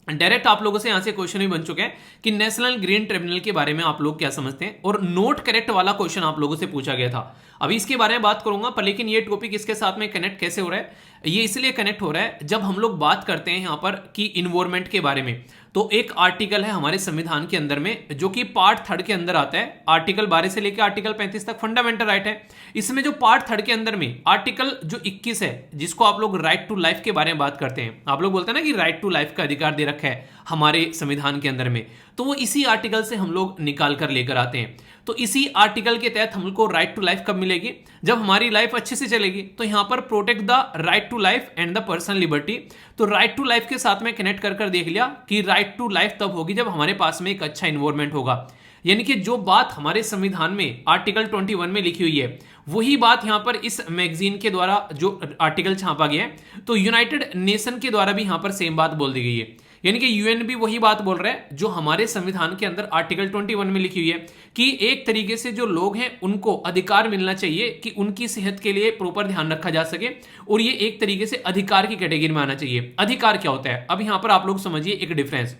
Speaker 1: डायरेक्ट आप लोगों से यहां से क्वेश्चन भी बन चुके हैं कि नेशनल ग्रीन ट्रिब्यूनल के बारे में आप लोग क्या समझते हैं, और नोट करेक्ट वाला क्वेश्चन आप लोगों से पूछा गया था। अभी इसके बारे में बात करूंगा, पर लेकिन ये टॉपिक इसके साथ में कनेक्ट कैसे हो रहा है, ये इसलिए कनेक्ट हो रहा है जब हम लोग बात करते हैं यहां पर कि इन्वायरमेंट के बारे में। तो एक आर्टिकल है हमारे संविधान के अंदर में जो कि पार्ट 3 के अंदर आता है, आर्टिकल 12 से लेकर आर्टिकल 35 तक फंडामेंटल राइट है। इसमें जो पार्ट 3 के अंदर में आर्टिकल जो 21 है, जिसको आप लोग राइट टू लाइफ के बारे में बात करते हैं, आप लोग बोलते हैं ना कि राइट टू लाइफ का अधिकार दे रखा है हमारे संविधान के अंदर में, तो वो इसी आर्टिकल से हम लोग निकाल कर लेकर आते हैं। तो इसी आर्टिकल के तहत हमको राइट टू लाइफ कब मिलेगी, जब हमारी लाइफ अच्छे से चलेगी। तो यहां पर protect the right to life and the personal liberty, तो राइट टू लाइफ के साथ में कनेक्ट कर देख लिया कि राइट टू लाइफ तब होगी जब हमारे पास में एक अच्छा इन्वायरमेंट होगा। यानी कि जो बात हमारे संविधान में आर्टिकल 21 में लिखी हुई है, वही बात यहां पर इस मैगजीन के द्वारा जो आर्टिकल छापा गया है, तो यूनाइटेड नेशन के द्वारा भी यहां पर सेम बात बोल दी गई है। यानी कि यूएन भी वही बात बोल रहा है जो हमारे संविधान के अंदर आर्टिकल 21 में लिखी हुई है कि एक तरीके से जो लोग हैं उनको अधिकार मिलना चाहिए कि उनकी सेहत के लिए प्रॉपर ध्यान रखा जा सके, और ये एक तरीके से अधिकार की कैटेगरी में आना चाहिए। अधिकार क्या होता है, अब यहां पर आप लोग समझिए एक डिफरेंस।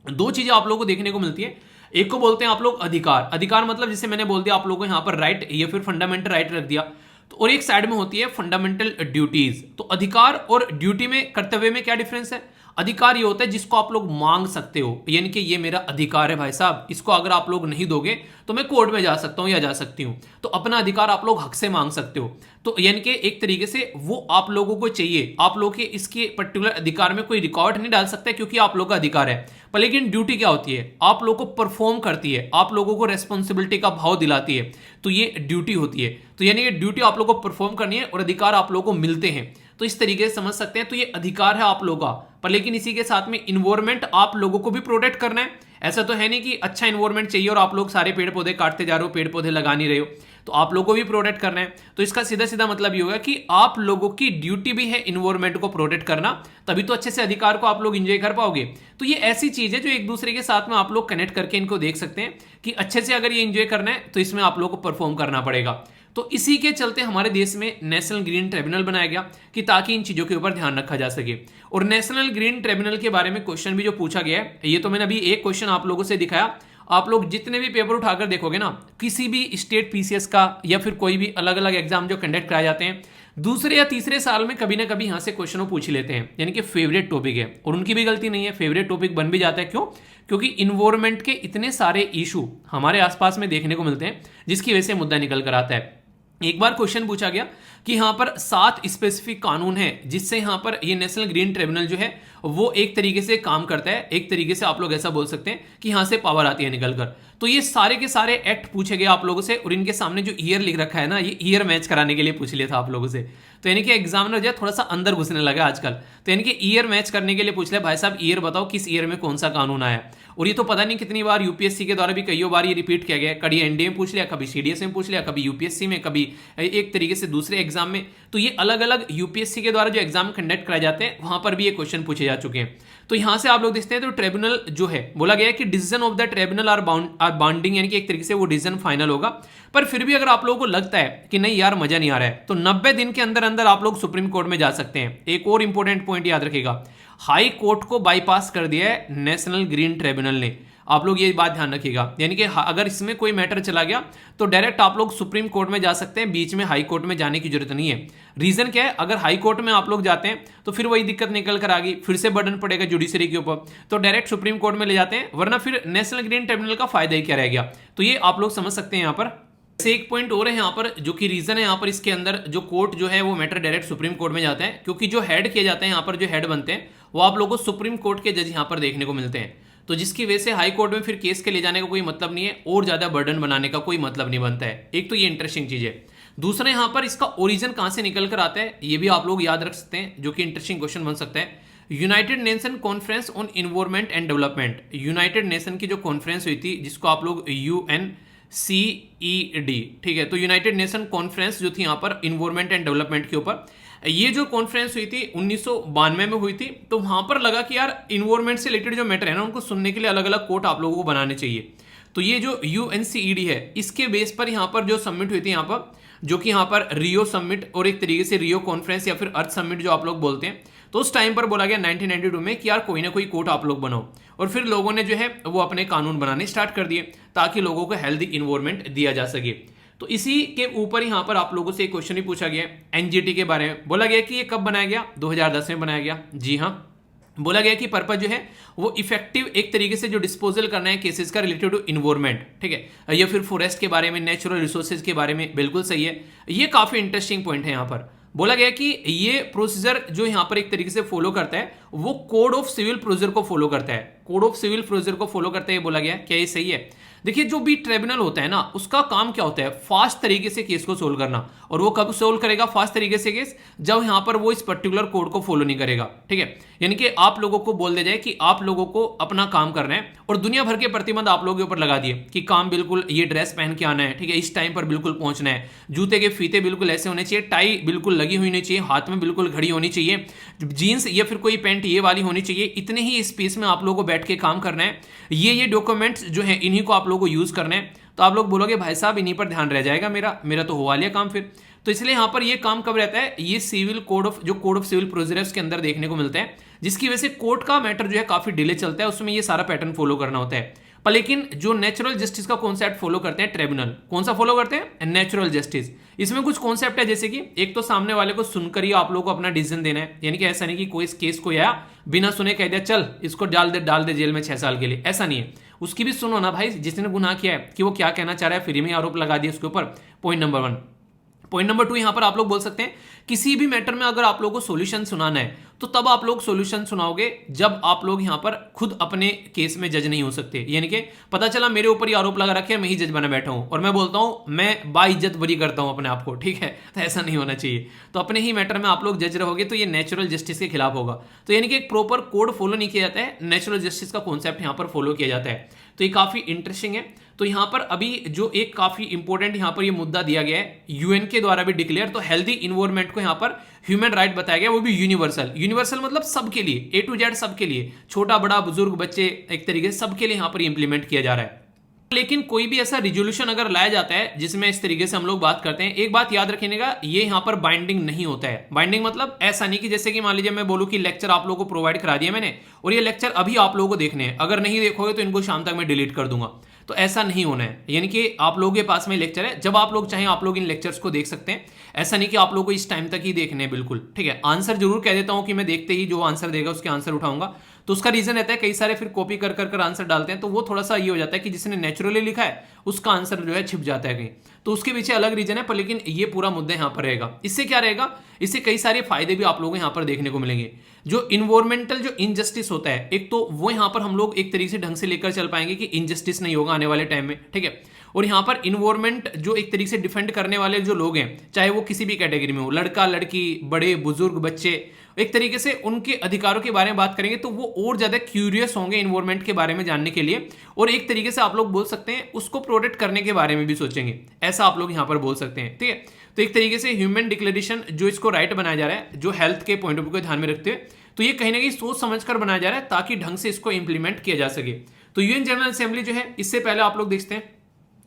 Speaker 1: दो चीजें आप लोगों को देखने को मिलती है। एक को बोलते हैं आप लोग अधिकार, अधिकार मतलब जैसे मैंने बोल दिया आप लोगों को यहां पर राइट या फिर फंडामेंटल राइट रख दिया, तो और एक साइड में होती है फंडामेंटल ड्यूटीज। तो अधिकार और ड्यूटी में, कर्तव्य में क्या डिफरेंस है। अधिकार ये होता है जिसको आप लोग मांग सकते हो, यानी कि ये मेरा अधिकार है भाई साहब, इसको अगर आप लोग नहीं दोगे तो मैं कोर्ट में जा सकता हूं या जा सकती हूं। तो अपना अधिकार आप लोग हक से मांग सकते हो। तो यानी कि एक तरीके से वो आप लोगों को चाहिए, आप लोग के इसके पर्टिकुलर अधिकार में कोई रिकॉर्ड नहीं डाल सकता क्योंकि आप लोग का अधिकार है। पर लेकिन ड्यूटी क्या होती है, आप लोगों को परफॉर्म करती है, आप लोगों को रेस्पॉन्सिबिलिटी का भाव दिलाती है, तो ये ड्यूटी होती है। तो यानी कि ड्यूटी आप लोगों को परफॉर्म करनी है और अधिकार आप लोगों को मिलते हैं, तो इस तरीके से समझ सकते हैं। तो ये अधिकार है आप लोगों का, पर लेकिन इसी के साथ में इन्वायरमेंट आप लोगों को भी प्रोटेक्ट करना है। ऐसा तो है नहीं कि अच्छा इन्वायरमेंट चाहिए और आप लोग सारे पेड़ पौधे काटते जा रहे हो, पेड़ पौधे लगा नहीं रहे हो, तो आप लोगों को भी प्रोटेक्ट करना है। तो इसका सीधा सीधा मतलब ये होगा कि आप लोगों की ड्यूटी भी है इन्वायरमेंट को प्रोटेक्ट करना, तभी तो अच्छे से अधिकार को आप लोग एंजॉय कर पाओगे। तो ये ऐसी चीज है जो एक दूसरे के साथ में आप लोग कनेक्ट करके इनको देख सकते हैं कि अच्छे से अगर ये एंजॉय करना है तो इसमें आप लोग को परफॉर्म करना पड़ेगा। तो इसी के चलते हमारे देश में नेशनल ग्रीन ट्रिब्यूनल बनाया गया कि ताकि इन चीजों के ऊपर ध्यान रखा जा सके। और नेशनल ग्रीन ट्रिब्यूनल के बारे में क्वेश्चन भी जो पूछा गया है, ये तो मैंने अभी एक क्वेश्चन आप लोगों से दिखाया। आप लोग जितने भी पेपर उठाकर देखोगे ना, किसी भी स्टेट पीसीएस का या फिर कोई भी अलग अलग एग्जाम जो कंडक्ट कराए जाते हैं, दूसरे या तीसरे साल में कभी ना कभी यहां से क्वेश्चन पूछ लेते हैं, यानी कि फेवरेट टॉपिक है। और उनकी भी गलती नहीं है, फेवरेट टॉपिक बन भी जाता है। क्यों? क्योंकि इन्वायरमेंट के इतने सारे इशू हमारे आसपास में देखने को मिलते हैं जिसकी वजह से मुद्दा निकल कर आता है। एक बार क्वेश्चन पूछा गया कि यहां पर 7 स्पेसिफिक कानून है जिससे यहां पर ये नेशनल ग्रीन ट्रिब्यूनल जो है वो एक तरीके से काम करता है। एक तरीके से आप लोग ऐसा बोल सकते हैं कि यहां से पावर आती है निकलकर। तो ये सारे के सारे एक्ट पूछे गए आप लोगों से, और इनके सामने जो ईयर लिख रखा है ना, ये ईयर मैच कराने के लिए पूछ लिया था आप लोगों से। तो यानी कि एग्जामिनर जो है थोड़ा सा अंदर घुसने लगा आजकल, तो यानी कि ईयर मैच करने के लिए पूछ लिया, भाई साहब ईयर बताओ किस ईयर में कौन सा कानून आया। और ये तो पता नहीं कितनी बार यूपीएससी के द्वारा भी कई बार ये रिपीट किया गया, कभी एनडीए में पूछ लिया, कभी सीडीएस में पूछ लिया, कभी यूपीएससी में, कभी एक तरीके से दूसरे एग्जाम में। तो ये अलग अलग यूपीएससी के द्वारा जो एग्जाम कंडक्ट कराए जाते हैं वहां पर भी ये क्वेश्चन पूछे जा चुके हैं। तो यहां से आप लोग देखते हैं तो ट्रिब्यूनल जो है बोला गया है कि decision of the tribunal are bounding, यानी कि एक तरीके से वो डिसीजन फाइनल होगा। पर फिर भी अगर आप लोगों को लगता है कि नहीं यार मजा नहीं आ रहा है, तो 90 दिन के अंदर अंदर आप लोग सुप्रीम कोर्ट में जा सकते हैं। एक और इंपॉर्टेंट पॉइंट याद रखिएगा, हाई कोर्ट को बाईपास कर दिया है नेशनल ग्रीन ट्रिब्यूनल ने। आप लोग ये बात ध्यान रखिएगा, यानी कि अगर इसमें कोई मैटर चला गया तो डायरेक्ट आप लोग सुप्रीम कोर्ट में जा सकते हैं, बीच में हाई कोर्ट में जाने की जरूरत नहीं है। रीजन क्या है, अगर हाई कोर्ट में आप लोग जाते हैं तो फिर वही दिक्कत निकल कर आ गई, फिर से बर्डन पड़ेगा जुडिशरी के ऊपर, तो डायरेक्ट सुप्रीम कोर्ट में ले जाते हैं, वरना फिर नेशनल ग्रीन ट्रिब्यूनल का फायदा ही क्या रह गया। तो ये आप लोग समझ सकते हैं। यहाँ पर एक पॉइंट और है यहाँ पर, जो कि रीजन है यहाँ पर इसके अंदर जो कोर्ट जो है वो मैटर डायरेक्ट सुप्रीम कोर्ट में जाते हैं, क्योंकि जो हेड किए जाते हैं यहाँ पर, जो हेड बनते हैं वो आप लोगों को सुप्रीम कोर्ट के जज यहाँ पर देखने को मिलते हैं। तो जिसकी वजह से हाई कोर्ट में फिर केस के ले जाने का कोई मतलब नहीं है और ज्यादा बर्डन बनाने का कोई मतलब नहीं बनता है। एक तो ये इंटरेस्टिंग चीज है। दूसरा यहाँ पर इसका ओरिजिन कहां से निकल कर आता है ये भी आप लोग याद रख सकते हैं, जो कि इंटरेस्टिंग क्वेश्चन बन सकता है। United nation conference on environment and development, United nation की जो कॉन्फ्रेंस हुई थी जिसको आप लोग UNCED, ठीक है, तो यूनाइटेड नेशन कॉन्फ्रेंस जो थी यहाँ पर इन्वायरमेंट एंड डेवलपमेंट के ऊपर, ये जो कॉन्फ्रेंस हुई थी 1992 में हुई थी। तो वहां पर लगा कि यार इन्वायरमेंट से रिलेटेड जो मैटर है ना उनको सुनने के लिए अलग अलग कोट आप लोगों को बनाने चाहिए। तो ये जो UNCED है इसके बेस पर यहाँ पर जो समिट हुई थी यहाँ पर, जो कि यहाँ पर रियो समिट और एक तरीके से रियो कॉन्फ्रेंस या फिर अर्थ समिट जो आप लोग बोलते हैं, तो उस टाइम पर बोला गया 1992 में कि यार कोई ना कोई कोट आप लोग बनाओ, और फिर लोगों ने जो है वो अपने कानून बनाने स्टार्ट कर दिए ताकि लोगों को हेल्दी इन्वायरमेंट दिया जा सके। तो इसी के ऊपर यहाँ पर आप लोगों से एक क्वेश्चन ही पूछा गया एनजीटी के बारे में। बोला गया कि ये कब बनाया गया, 2010 में बनाया गया। जी हाँ, बोला गया कि पर्पज जो है वो इफेक्टिव एक तरीके से जो डिस्पोजल करना है केसेस का रिलेटेड टू इन्वायरमेंट, ठीक है, या फिर फॉरेस्ट के बारे में, नेचुरल रिसोर्सेज के बारे में, बिल्कुल सही है। ये काफी इंटरेस्टिंग पॉइंट है। यहाँ पर बोला गया कि ये प्रोसीजर जो यहाँ पर एक तरीके से फॉलो करता है वो कोड ऑफ सिविल प्रोसीजर को फॉलो करता है, कोड ऑफ सिविल प्रोसीजर को फॉलो करता है, ये बोला गया। क्या ये सही है? देखिए जो भी ट्रिब्यूनल होता है ना उसका काम क्या होता है, फास्ट तरीके से केस को सोल्व करना, और वो कब सोल्व करेगा फास्ट तरीके से केस, जब यहां पर वो इस पर्टिकुलर कोड को फॉलो नहीं करेगा, ठीक है। यानी कि आप लोगों को बोल दिया जाए कि आप लोगों को अपना काम करना है और दुनिया भर के प्रतिबंध आप लोगों के ऊपर लगा दिए कि काम बिल्कुल ये ड्रेस पहन के आना है, ठीक है, इस टाइम पर बिल्कुल पहुंचना है, जूते के फीते बिल्कुल ऐसे होने चाहिए, टाई बिल्कुल लगी हुई होनी चाहिए, हाथ में बिल्कुल घड़ी होनी चाहिए, जीन्स या फिर कोई पैंट ये वाली होनी चाहिए, इतने ही स्पेस में आप लोगों को बैठ के काम करना है, ये डॉक्यूमेंट्स जो है इन्हीं को आप लोगों को यूज करना है। तो आप लोग बोलोगे भाई साहब इन्हीं पर ध्यान रह जाएगा मेरा तो हुआ लिया काम फिर। तो इसलिए यहां पर ये काम कब रहता है, ये सिविल कोड ऑफ जो कोड ऑफ सिविल प्रोसीजर्स के अंदर देखने को मिलता है, जिसकी वजह से कोर्ट का मैटर जो है काफी डिले चलता है, उसमें ये सारा पैटर्न फॉलो करना होता है। पर लेकिन जो नेचुरल जस्टिस का कॉन्सेप्ट फॉलो करते हैं ट्रिब्यूनल, कौन सा फॉलो करते हैं, नेचुरल जस्टिस। इसमें कुछ कॉन्सेप्ट है, जैसे कि एक तो सामने वाले को सुनकर ही आप लोगों को अपना डिसीजन देना है, यानी कि ऐसा नहीं कि कोई इस केस को आया बिना सुने कह दिया चल इसको डाल दे जेल में 6 साल के लिए, ऐसा नहीं है। उसकी भी सुनो ना भाई, जिसने गुनाह किया है कि वो क्या कहना चाह रहा है, फ्री में आरोप लगा दिया उसके ऊपर। Point number 1। पॉइंट नंबर 2, यहां पर आप लोग बोल सकते हैं किसी भी मैटर में अगर आप लोगों को सॉल्यूशन सुनाना है तो तब आप लोग सॉल्यूशन सुनाओगे जब आप लोग यहां पर खुद अपने केस में जज नहीं हो सकते। यानी कि पता चला मेरे ऊपर ही आरोप लगा रखे, मैं ही जज बना बैठा हूं और मैं बोलता हूं मैं बाइज्जत बरी करता हूं अपने आप को, ठीक है, तो ऐसा नहीं होना चाहिए। तो अपने ही मैटर में आप लोग जज रहोगे तो ये नेचुरल जस्टिस के खिलाफ होगा। तो यानी कि एक प्रॉपर कोड फॉलो नहीं किया जाता है, नेचुरल जस्टिस का कॉन्सेप्ट यहां पर फॉलो किया जाता है। तो ये काफी इंटरेस्टिंग है। तो यहां पर अभी जो एक काफी इंपॉर्टेंट यहां पर ये मुद्दा दिया गया है यूएन के द्वारा भी डिक्लेयर, तो हेल्दी इन्वायरमेंट को यहां पर ह्यूमन राइट बताया गया, वो भी यूनिवर्सल। यूनिवर्सल मतलब सबके लिए, A to Z सबके लिए, छोटा बड़ा बुजुर्ग बच्चे, एक तरीके से सबके लिए यहां पर इंप्लीमेंट किया जा रहा है। लेकिन कोई भी ऐसा रिजोल्यूशन अगर लाया जाता है जिसमें इस तरीके से हम लोग बात करते हैं, एक बात याद रखिएगा, ये यहां पर बाइंडिंग नहीं होता है। बाइंडिंग मतलब ऐसा नहीं कि जैसे कि मान लीजिए मैं बोलूं कि लेक्चर आप लोगों को प्रोवाइड करा दिया मैंने और ये लेक्चर अभी आप लोगों को देखने हैं, अगर नहीं देखोगे तो इनको शाम तक मैं डिलीट कर दूंगा, तो ऐसा नहीं होना है। यानी कि आप लोगों के पास में लेक्चर है, जब आप लोग चाहें आप लोग इन लेक्चर्स को देख सकते हैं, ऐसा नहीं कि आप लोगों को इस टाइम तक ही देखने हैं, बिल्कुल ठीक है। आंसर जरूर कह देता हूं कि मैं देखते ही जो आंसर देगा उसके आंसर उठाऊंगा, तो उसका रीजन रहता है कई सारे फिर कॉपी कर कर आंसर डालते हैं, तो वो थोड़ा सा ये हो जाता है कि जिसने नेचुरली लिखा है उसका आंसर जो है छिप जाता है कहीं, तो उसके पीछे अलग रीजन है। पर लेकिन ये पूरा मुद्दा यहां पर रहेगा। इससे क्या रहेगा, इससे कई सारे फायदे भी आप लोगों को यहां पर देखने को मिलेंगे। जो इन्वायरमेंटल जो इनजस्टिस होता है, एक तो वो यहां पर हम लोग एक तरीके से ढंग से लेकर चल पाएंगे कि इनजस्टिस नहीं होगा आने वाले टाइम में, ठीक है। और यहां पर इन्वायरमेंट जो एक तरीके से डिफेंड करने वाले जो लोग हैं, चाहे वो किसी भी कैटेगरी में हो, लड़का लड़की, बड़े बुजुर्ग बच्चे, एक तरीके से उनके अधिकारों के बारे में बात करेंगे तो वो और ज्यादा क्यूरियस होंगे इन्वायरमेंट के बारे में जानने के लिए, और एक तरीके से आप लोग बोल सकते हैं उसको प्रोटेक्ट करने के बारे में भी सोचेंगे, ऐसा आप लोग यहां पर बोल सकते हैं, ठीक है। तो एक तरीके से ह्यूमन डिक्लेरेशन जो इसको राइट बनाया जा रहा है, जो हेल्थ के पॉइंट ऑफ व्यू को ध्यान में रखते हुए, तो ये कहीं ना कहीं सोच समझकर बनाया जा रहा है ताकि ढंग से इसको इंप्लीमेंट किया जा सके। तो यूएन जनरल असेंबली जो है, इससे पहले आप लोग देखते हैं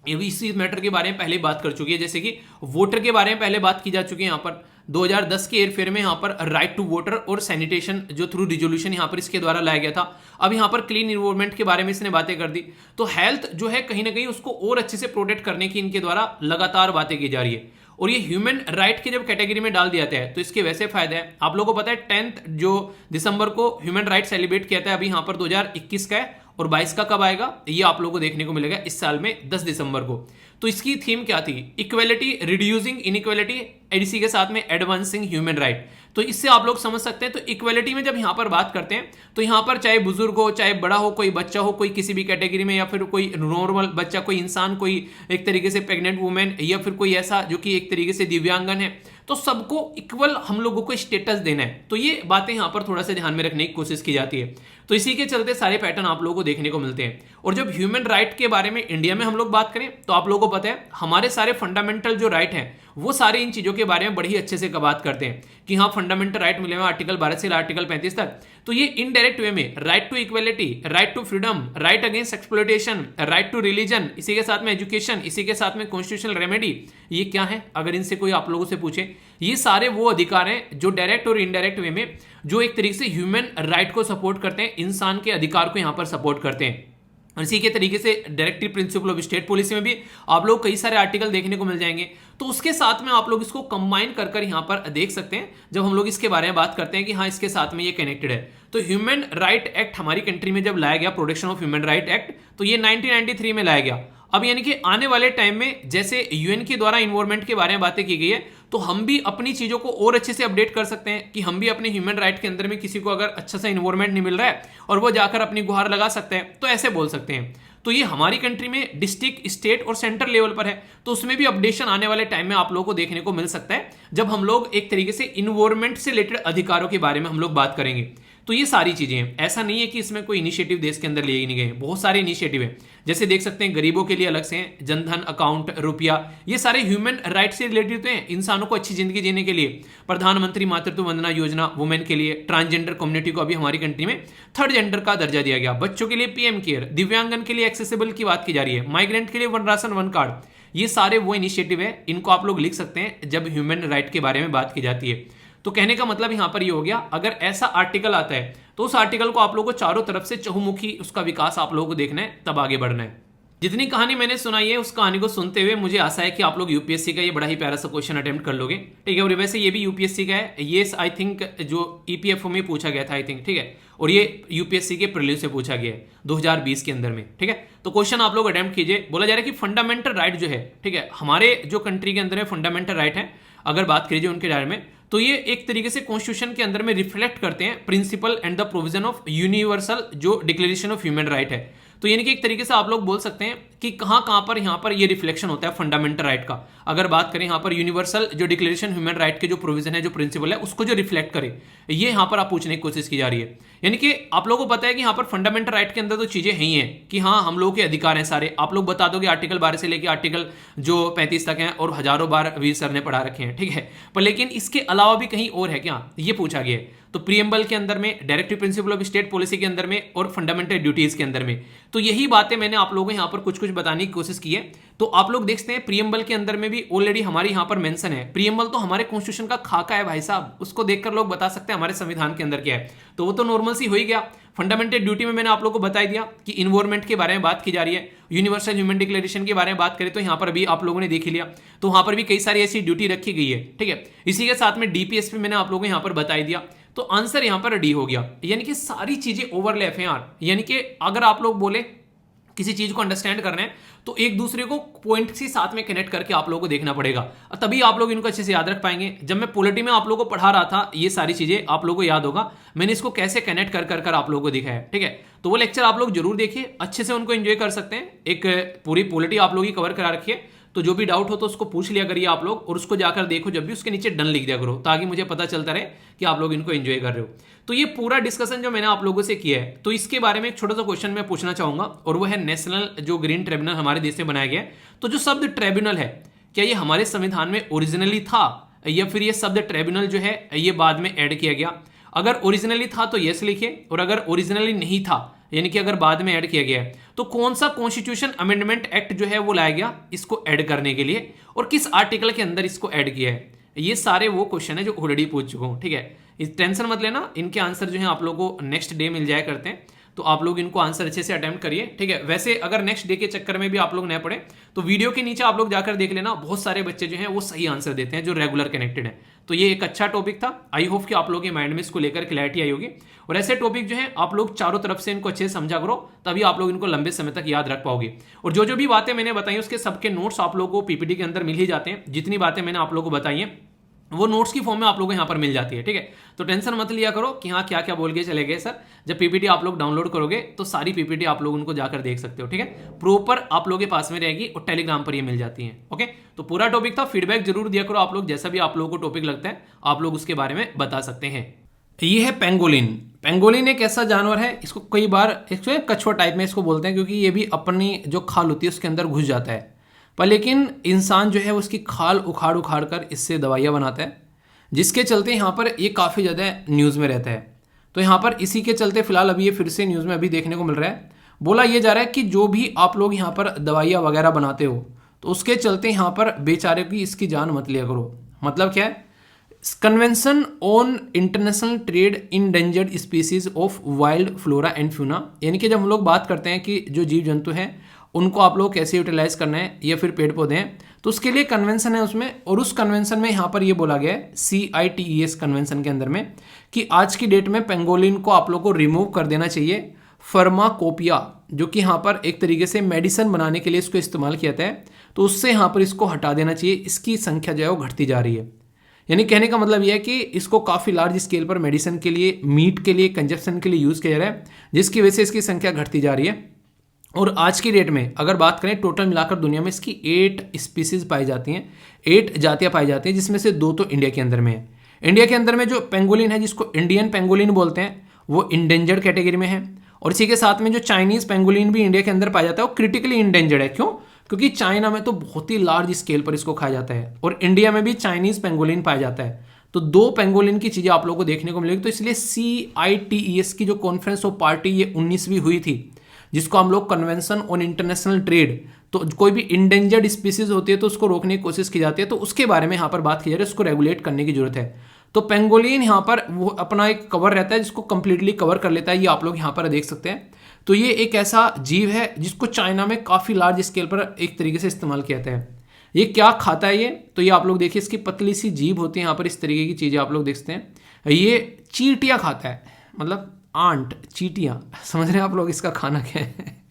Speaker 1: ये भी इसी मैटर के बारे में पहले बात कर चुकी है, जैसे कि वोटर के बारे में पहले बात की जा चुकी है। यहाँ पर 2010 के एयरफेयर में यहाँ पर राइट टू वोटर और सैनिटेशन जो थ्रू रिजोल्यूशन यहाँ पर इसके द्वारा लाया गया था। अब यहाँ पर क्लीन इन्वायरमेंट के बारे में इसने बातें कर दी, तो हेल्थ जो है कहीं ना कहीं उसको और अच्छे से प्रोटेक्ट करने की इनके द्वारा लगातार बातें की जा रही है। और ये ह्यूमन राइट के जब कैटेगरी में डाल दिया जाता है तो इसके वैसे फायदे हैं। आप लोगों को पता है 10 जो दिसंबर को ह्यूमन राइट सेलिब्रेट किया था, अभी यहाँ पर 2021 का है, और 22 का कब आएगा ये आप लोगों को देखने को मिलेगा इस साल में 10 दिसंबर को। तो इसकी थीम क्या थी, इक्वेलिटी, रिड्यूसिंग इनइक्वेलिटी इसी के साथ में एडवांसिंग ह्यूमन राइट। तो इससे आप लोग समझ सकते हैं। तो इक्वलिटी में जब यहाँ पर बात करते हैं तो यहाँ पर चाहे बुजुर्ग हो, चाहे बड़ा हो, कोई बच्चा हो, कोई किसी भी कैटेगरी में, या फिर कोई नॉर्मल बच्चा, कोई इंसान, कोई एक तरीके से प्रेग्नेंट वुमेन, या फिर कोई ऐसा जो कि एक तरीके से दिव्यांगन है, तो सबको इक्वल हम लोगों को स्टेटस देना है। तो ये बातें यहाँ पर थोड़ा सा ध्यान में रखने की कोशिश की जाती है। तो इसी के चलते सारे पैटर्न आप लोगों को देखने को मिलते हैं। और जब ह्यूमन राइट के बारे में इंडिया में हम लोग बात करें तो आप लोगों को पता है हमारे सारे फंडामेंटल जो राइट हैं वो सारे इन चीजों के बारे में बड़ी अच्छे से बात करते हैं कि हाँ फंडामेंटल राइट मिले हुए आर्टिकल 12 से आर्टिकल 35 तक। तो ये इनडायरेक्ट वे में right to equality, right to freedom, right against exploitation, right to religion, इसी के साथ में एजुकेशन, इसी के साथ में कॉन्स्टिट्यूशनल रेमेडी, ये क्या है अगर इनसे कोई आप लोगों से पूछे, ये सारे वो अधिकार हैं जो डायरेक्ट और इनडायरेक्ट वे में जो एक तरीके से ह्यूमन राइट को सपोर्ट करते हैं, इंसान के अधिकार को यहां पर सपोर्ट करते हैं। इसी के तरीके से directive principle of state policy में भी आप लोग कई सारे आर्टिकल देखने को मिल जाएंगे। तो उसके साथ में आप लोग इसको कंबाइन कर यहां पर देख सकते हैं जब हम लोग इसके बारे में बात करते हैं कि हाँ इसके साथ में ये कनेक्टेड है। तो ह्यूमन राइट एक्ट हमारी कंट्री में जब लाया गया, protection of human right act, तो ये 1993 में लाया गया। अब यानी कि आने वाले टाइम में जैसे यूएन के द्वारा इन्वायरमेंट के बारे में बातें की गई है तो हम भी अपनी चीजों को और अच्छे से अपडेट कर सकते हैं कि हम भी अपने ह्यूमन राइट के अंदर में किसी को अगर अच्छा सा इन्वायरमेंट नहीं मिल रहा है और वो जाकर अपनी गुहार लगा सकते हैं तो ऐसे बोल सकते हैं। तो ये हमारी कंट्री में डिस्ट्रिक्ट, स्टेट और सेंटर लेवल पर है, तो उसमें भी अपडेशन आने वाले टाइम में आप लोगों को देखने को मिल सकता है जब हम लोग एक तरीके से इन्वायरमेंट से रिलेटेड अधिकारों के बारे में हम लोग बात करेंगे। तो ये सारी चीजें हैं, ऐसा नहीं है कि इसमें कोई इनिशिएटिव देश के अंदर लिए ही नहीं गए, बहुत सारे इनिशिएटिव हैं। जैसे देख सकते हैं गरीबों के लिए अलग से हैं, जनधन अकाउंट, रुपया, ये सारे ह्यूमन राइट से रिलेटेड हैं, इंसानों को अच्छी जिंदगी जीने के लिए। प्रधानमंत्री मातृत्व वंदना योजना वुमेन के लिए, ट्रांसजेंडर कम्युनिटी को अभी हमारी कंट्री में थर्ड जेंडर का दर्जा दिया गया, बच्चों के लिए पीएम केयर, दिव्यांगन के लिए एक्सेसिबल की बात की जा रही है, माइग्रेंट के लिए वन राशन वन कार्ड, ये सारे वो इनिशिएटिव है, इनको आप लोग लिख सकते हैं जब ह्यूमन राइट के बारे में बात की जाती है। तो कहने का मतलब यहां पर ये हो गया, अगर ऐसा आर्टिकल आता है तो उस आर्टिकल को आप लोगों को चारों तरफ से चहुमुखी उसका विकास आप लोगों को देखना है, तब आगे बढ़ना है। जितनी कहानी मैंने सुनाई है उस कहानी को सुनते हुए मुझे आशा है कि आप लोग यूपीएससी का ये बड़ा ही प्यारा सा क्वेश्चन अटेम्प्ट कर लोगे, ठीक है। और वैसे ये भी यूपीएससी का है, ये आई थिंक जो ईपीएफओ में पूछा गया था आई थिंक, ठीक है, और ये यूपीएससी के प्रीलिम्स से पूछा गया है 2020 के अंदर में, ठीक है। तो क्वेश्चन आप लोग अटेम्प्ट कीजिए। बोला जा रहा है कि फंडामेंटल राइट जो है, ठीक है, हमारे जो कंट्री के अंदर है फंडामेंटल राइट है, अगर बात कीजिए उनके बारे में, तो ये एक तरीके से कॉन्स्टिट्यूशन के अंदर में रिफ्लेक्ट करते हैं principle and the provision of universal जो डिक्लेरेशन ऑफ ह्यूमन राइट है। तो यानी कि एक तरीके से आप लोग बोल सकते हैं कि कहां पर यहां पर ये रिफ्लेक्शन होता है फंडामेंटल राइट का। अगर बात करें यहां पर यूनिवर्सल जो डिक्लेरेशन ह्यूमन राइट के जो प्रोविजन है, जो प्रिंसिपल है, उसको जो रिफ्लेक्ट करे, ये यहां पर आप पूछने की कोशिश की जा रही है। यानी कि आप लोगों को पता है कि यहां पर फंडामेंटल राइट के अंदर तो चीजें ही हैं कि हाँ हम लोगों के अधिकार हैं सारे, आप लोग बता दोगे आर्टिकल 12 से लेकर आर्टिकल जो 35 तक हैं और हजारों बार वीर सर ने पढ़ा रखे हैं, ठीक है, पर लेकिन इसके अलावा भी कहीं और है क्या, ये पूछा गया है। तो प्रीएम्बल के अंदर में, directive principle of state policy के अंदर में और फंडामेंटल ड्यूटीज के अंदर में, तो यही बातें मैंने आप लोगों को यहां पर कुछ कुछ बताने की कोशिश की है। तो आप लोग देखते हैं प्रीएम्बल के अंदर में भी ऑलरेडी हमारे यहां पर मेंशन है। प्रीएम्बल तो हमारे कॉन्स्टिट्यूशन का खाका है भाई साहब, उसको देखकर लोग बता सकते हैं हमारे संविधान के अंदर क्या है, तो वो तो नॉर्मल सी हो ही गया। फंडामेंटल ड्यूटी में मैंने आप लोगों को बता दिया कि इन्वायरमेंट के बारे में बात की जा रही है, यूनिवर्सल ह्यूमन डिक्लेरेशन के बारे में बात करें तो यहां पर भी आप लोगों ने देख लिया, तो वहां पर भी कई सारी ऐसी ड्यूटी रखी गई है, ठीक है। इसी के साथ में डीपीएस पे मैंने आप लोगों को यहां पर बता दिया, तो आंसर यहां पर डी हो गया। यानी कि सारी चीजें ओवरलैप हैं यार, यानी कि अगर आप लोग बोले किसी चीज को अंडरस्टैंड करना है तो एक दूसरे को पॉइंट से साथ में कनेक्ट करके आप लोगों को देखना पड़ेगा, तभी आप लोग इनको अच्छे से याद रख पाएंगे। जब मैं पॉलिटी में आप लोगों को पढ़ा रहा था ये सारी चीजें आप लोगों को याद होगा, मैंने इसको कैसे कनेक्ट कर आप लोगों को दिखाया, ठीक है। तो वो लेक्चर आप लोग जरूर देखिए, अच्छे से उनको एंजॉय कर सकते हैं। एक पूरी पॉलिटी आप लोग ही कवर करा रखिए, तो जो भी डाउट हो तो उसको पूछ लिया करिए आप लोग, और उसको जाकर देखो जब भी उसके नीचे डन लिख दिया करो, ताकि मुझे पता चलता रहे कि आप लोग इनको एंजॉय कर रहे हो। तो ये पूरा डिस्कशन जो मैंने आप लोगों से किया है, तो इसके बारे में एक छोटा सा क्वेश्चन मैं पूछना चाहूंगा, और वो है नेशनल जो ग्रीन ट्रिब्यूनल हमारे देश से बनाया गया है, तो जो शब्द ट्रिब्यूनल है क्या ये हमारे संविधान में ओरिजिनली था या फिर ये शब्द ट्रिब्यूनल जो है ये बाद में ऐड किया गया? अगर ओरिजिनली था तो यस लिखिए, और अगर ओरिजिनली नहीं था यानी कि अगर बाद में ऐड किया गया है तो कौन सा कॉन्स्टिट्यूशन अमेंडमेंट एक्ट जो है वो लाया गया इसको ऐड करने के लिए, और किस आर्टिकल के अंदर इसको ऐड किया है? ये सारे वो क्वेश्चन है जो ऑलरेडी पूछ चुका हूं, ठीक है। इस टेंशन मत लेना, इनके आंसर जो है आप लोगों को नेक्स्ट डे मिल जाया करते हैं, तो आप लोग इनको आंसर अच्छे से अटेम्प्ट करिए, ठीक है। वैसे अगर नेक्स्ट डे के चक्कर में भी आप लोग न पढ़े तो वीडियो के नीचे आप लोग जाकर देख लेना, बहुत सारे बच्चे जो हैं वो सही आंसर देते हैं जो रेगुलर कनेक्टेड है। तो ये एक अच्छा टॉपिक था, आई होप कि आप लोगों के माइंड में इसको लेकर क्लैरिटी आई होगी, और ऐसे टॉपिक जो है आप लोग चारों तरफ से इनको अच्छे से समझा करो, तभी आप लोग इनको लंबे समय तक याद रख पाओगे। और जो जो भी बातें मैंने बताई उसके सबके नोट्स आप लोगों को पीपीटी के अंदर मिल ही जाते हैं, जितनी बातें मैंने आप लोगों को बताई हैं वो नोट्स की फॉर्म में आप लोगों को यहाँ पर मिल जाती है, ठीक है। तो टेंशन मत लिया करो कि हाँ क्या क्या बोल के चले गए सर। जब पीपीटी आप लोग डाउनलोड करोगे तो सारी पीपीटी आप लोग उनको जाकर देख सकते हो, ठीक है। प्रॉपर आप लोगों के पास में रहेगी और टेलीग्राम पर ये मिल जाती है, ओके। तो पूरा टॉपिक था, फीडबैक जरूर दिया करो आप लोग, जैसा भी आप लोगों को टॉपिक लगता है आप लोग उसके बारे में बता सकते हैं। ये है पेंगोलिन। पेंगोलिन एक ऐसा जानवर है, इसको कई बार कछुआ टाइप में इसको बोलते हैं, क्योंकि ये भी अपनी जो खाल होती है उसके अंदर घुस जाता है। पर लेकिन इंसान जो है उसकी खाल उखाड़ उखाड़ कर इससे दवाइयाँ बनाता है, जिसके चलते यहाँ पर ये काफ़ी ज़्यादा न्यूज़ में रहता है। तो यहाँ पर इसी के चलते फिलहाल अभी ये फिर से न्यूज़ में अभी देखने को मिल रहा है। बोला ये जा रहा है कि जो भी आप लोग यहाँ पर दवाइयाँ वगैरह बनाते हो तो उसके चलते यहाँ पर बेचारे की इसकी जान मत लिया करो। मतलब क्या है, convention on international trade endangered species of wild flora and fauna, यानी कि जब हम लोग बात करते हैं कि जो जीव जंतु हैं उनको आप लोग कैसे यूटिलाइज करना है या फिर पेड़ पौधे हैं, तो उसके लिए कन्वेंशन है उसमें। और उस कन्वेंशन में यहाँ पर ये बोला गया है CITES कन्वेंशन के अंदर में कि आज की डेट में पेंगोलिन को आप लोग को रिमूव कर देना चाहिए। फार्माकोपिया जो कि यहाँ पर एक तरीके से मेडिसिन बनाने के लिए इसको इस्तेमाल किया जाता है, तो उससे यहाँ पर इसको हटा देना चाहिए। इसकी संख्या जो है वो घटती जा रही है। यानी कहने का मतलब यह है कि इसको काफ़ी लार्ज स्केल पर मेडिसिन के लिए, मीट के लिए, कंजप्शन के लिए यूज़ किया जा रहा है, जिसकी वजह से इसकी संख्या घटती जा रही है। और आज की डेट में अगर बात करें टोटल मिलाकर दुनिया में इसकी 8 स्पीसीज पाई जाती हैं, 8 जातियाँ पाई जाती हैं, जिसमें से 2 तो इंडिया के अंदर में है। इंडिया के अंदर में जो पेंगोलिन है, जिसको इंडियन पेंगोलिन बोलते हैं, वो इंडेंजर्ड कैटेगरी में है। और इसी के साथ में जो चाइनीज़ पेंगोलिन भी इंडिया के अंदर पाया जाता है वो क्रिटिकली इंडेंजर्ड है। क्यों? क्योंकि चाइना में तो बहुत ही लार्ज स्केल पर इसको खाया जाता है और इंडिया में भी चाइनीज़ पेंगोलिन पाया जाता है। तो 2 पेंगोलिन की चीज़ें आप लोगों को देखने को मिलेगी। तो इसलिए CITES की जो कॉन्फ्रेंस ऑफ पार्टी ये 19वीं हुई थी, जिसको हम लोग कन्वेंशन ऑन इंटरनेशनल ट्रेड, तो कोई भी इंडेंजर्ड स्पीसीज होती है तो उसको रोकने की कोशिश की जाती है, तो उसके बारे में यहाँ पर बात की जा रही है, उसको रेगुलेट करने की जरूरत है। तो पेंगोलिन यहाँ पर वो अपना एक कवर रहता है जिसको कंप्लीटली कवर कर लेता है, ये आप लोग यहाँ पर देख सकते हैं। तो ये एक ऐसा जीव है जिसको चाइना में काफ़ी लार्ज स्केल पर एक तरीके से इस्तेमाल किया जाता है। ये क्या खाता है ये, तो ये आप लोग देखिए, इसकी पतली सी जीभ होती है, यहाँ पर इस तरीके की चीज़ें आप लोग देखते हैं। ये चींटियाँ खाता है, मतलब आंट, चींटियाँ, समझ रहे हैं आप लोग इसका खाना क्या है।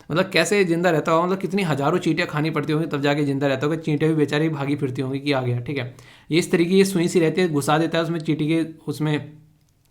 Speaker 1: मतलब कैसे जिंदा रहता होगा, मतलब कितनी हज़ारों चींटियाँ खानी पड़ती होंगी तब जाके जिंदा रहता होगा। चींटियाँ भी बेचारी भागी फिरती होंगी कि आ गया, ठीक है। ये इस तरीके की सुई सी रहती है, घुसा देता है उसमें चींटी के, उसमें